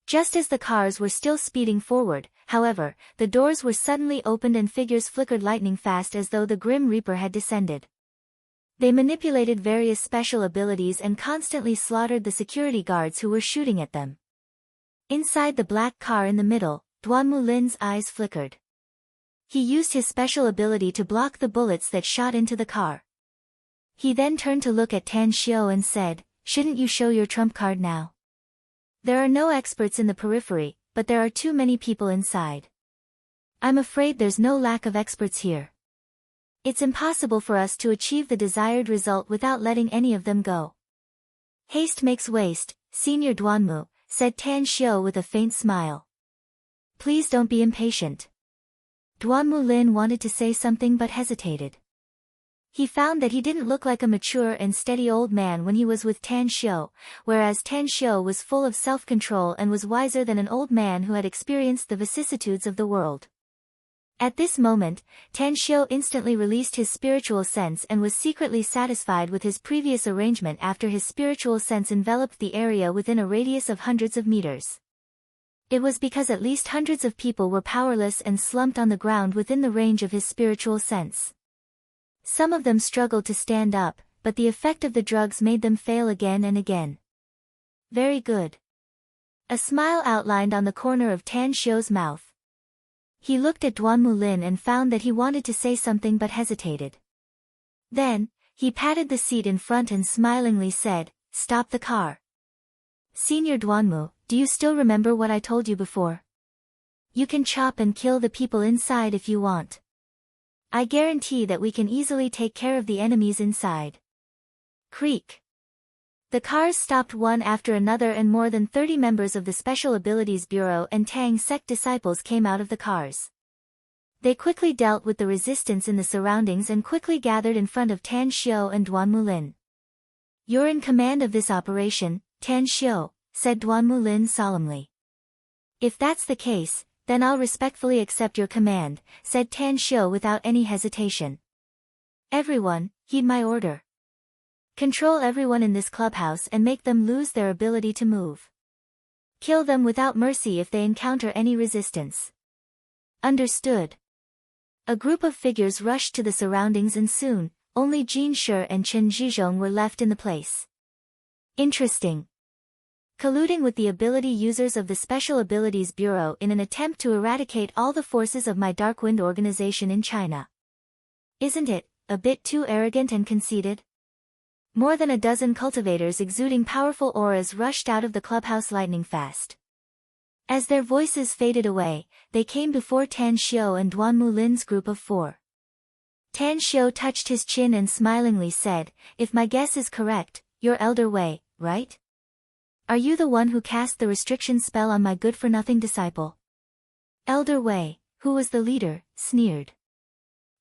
Just as the cars were still speeding forward, however, the doors were suddenly opened and figures flickered lightning fast as though the Grim Reaper had descended. They manipulated various special abilities and constantly slaughtered the security guards who were shooting at them. Inside the black car in the middle, Duan Mulin's eyes flickered. He used his special ability to block the bullets that shot into the car. He then turned to look at Tan Xiu and said, "Shouldn't you show your trump card now? There are no experts in the periphery, but there are too many people inside. I'm afraid there's no lack of experts here. It's impossible for us to achieve the desired result without letting any of them go." "Haste makes waste, Senior Duanmu," said Tan Xiu with a faint smile. "Please don't be impatient." Duan Mulin wanted to say something but hesitated. He found that he didn't look like a mature and steady old man when he was with Tan Xiu, whereas Tan Xiu was full of self-control and was wiser than an old man who had experienced the vicissitudes of the world. At this moment, Tan Xiu instantly released his spiritual sense and was secretly satisfied with his previous arrangement after his spiritual sense enveloped the area within a radius of hundreds of meters. It was because at least hundreds of people were powerless and slumped on the ground within the range of his spiritual sense. Some of them struggled to stand up, but the effect of the drugs made them fail again and again. "Very good." A smile outlined on the corner of Tan Xiu's mouth. He looked at Duan Mulin and found that he wanted to say something but hesitated. Then, he patted the seat in front and smilingly said, "Stop the car." "Senior Duanmu, do you still remember what I told you before? You can chop and kill the people inside if you want. I guarantee that we can easily take care of the enemies inside." Creak. The cars stopped one after another and more than 30 members of the Special Abilities Bureau and Tang sect disciples came out of the cars. They quickly dealt with the resistance in the surroundings and quickly gathered in front of Tan Xiu and Duan Mulin. "You're in command of this operation, Tan Xiu," said Duan Mulin solemnly. "If that's the case, then I'll respectfully accept your command," said Tan Xiu without any hesitation. "Everyone, heed my order. Control everyone in this clubhouse and make them lose their ability to move. Kill them without mercy if they encounter any resistance." "Understood." A group of figures rushed to the surroundings and soon, only Jin Shi and Chen Zhizhong were left in the place. Interesting. Colluding with the ability users of the Special Abilities Bureau in an attempt to eradicate all the forces of my Dark Wind organization in China. Isn't it a bit too arrogant and conceited? More than a dozen cultivators exuding powerful auras rushed out of the clubhouse lightning fast. As their voices faded away, they came before Tan Xiu and Duan Mulin's group of 4. Tan Xiu touched his chin and smilingly said, "If my guess is correct, your elder Wei, right? Are you the one who cast the restriction spell on my good-for-nothing disciple? Elder Wei, who was the leader, sneered.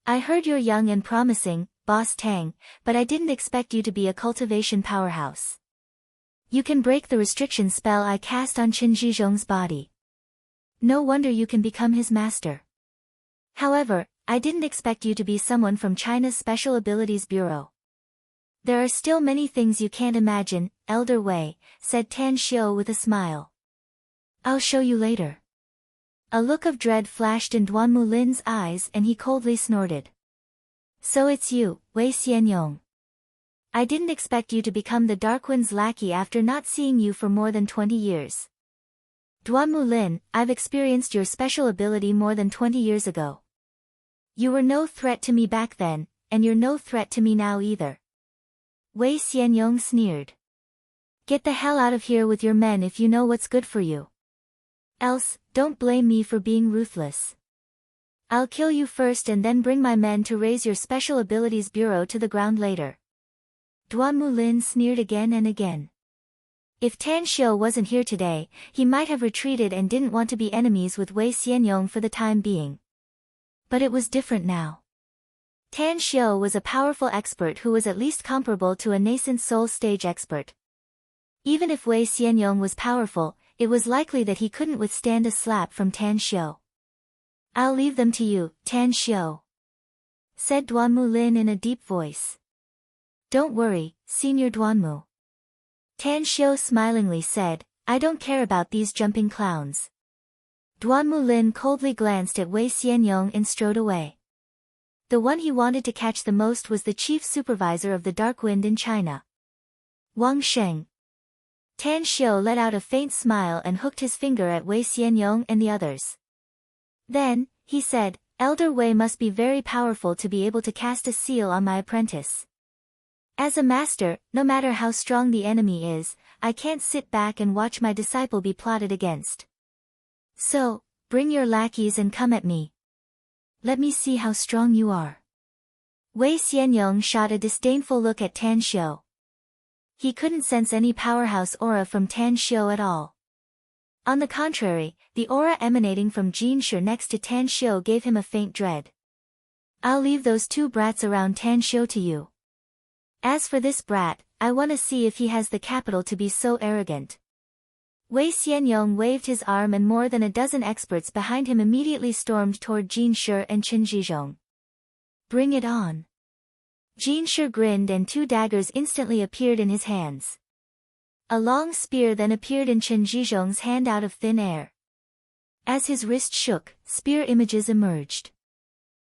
I heard you're young and promising, Boss Tang, but I didn't expect you to be a cultivation powerhouse. You can break the restriction spell I cast on Qin Zhizhong's body. No wonder you can become his master. However, I didn't expect you to be someone from China's Special Abilities Bureau. There are still many things you can't imagine, Elder Wei, said Tan Xiu with a smile. I'll show you later. A look of dread flashed in Duanmu Lin's eyes and he coldly snorted. So it's you, Wei Xianyong. I didn't expect you to become the Darkwind's lackey after not seeing you for more than 20 years. Duanmu Lin, I've experienced your special ability more than 20 years ago. You were no threat to me back then, and you're no threat to me now either. Wei Xianyong sneered. Get the hell out of here with your men if you know what's good for you. Else, don't blame me for being ruthless. I'll kill you first and then bring my men to raise your Special Abilities Bureau to the ground later. Duanmu Lin sneered again and again. If Tan Xiu wasn't here today, he might have retreated and didn't want to be enemies with Wei Xianyong for the time being. But it was different now. Tan Xiu was a powerful expert who was at least comparable to a nascent soul stage expert. Even if Wei Xianyong was powerful, it was likely that he couldn't withstand a slap from Tan Xiu. I'll leave them to you, Tan Xiu, said Duanmu Lin in a deep voice. Don't worry, Senior Duanmu. Tan Xiu smilingly said, I don't care about these jumping clowns. Duanmu Lin coldly glanced at Wei Xianyong and strode away. The one he wanted to catch the most was the chief supervisor of the Dark Wind in China, Wang Sheng. Tan Xiu let out a faint smile and hooked his finger at Wei Xianyong and the others. Then, he said, Elder Wei must be very powerful to be able to cast a seal on my apprentice. As a master, no matter how strong the enemy is, I can't sit back and watch my disciple be plotted against. So, bring your lackeys and come at me. Let me see how strong you are. Wei Xianyong shot a disdainful look at Tan Xiu. He couldn't sense any powerhouse aura from Tan Xiu at all. On the contrary, the aura emanating from Jin Shi next to Tan Xiu gave him a faint dread. I'll leave those two brats around Tan Xiu to you. As for this brat, I want to see if he has the capital to be so arrogant. Wei Xianyong waved his arm and more than a dozen experts behind him immediately stormed toward Jin Shi and Qin Zhizhong. Bring it on. Jin Shi grinned and two daggers instantly appeared in his hands. A long spear then appeared in Qin Zhizhong's hand out of thin air. As his wrist shook, spear images emerged.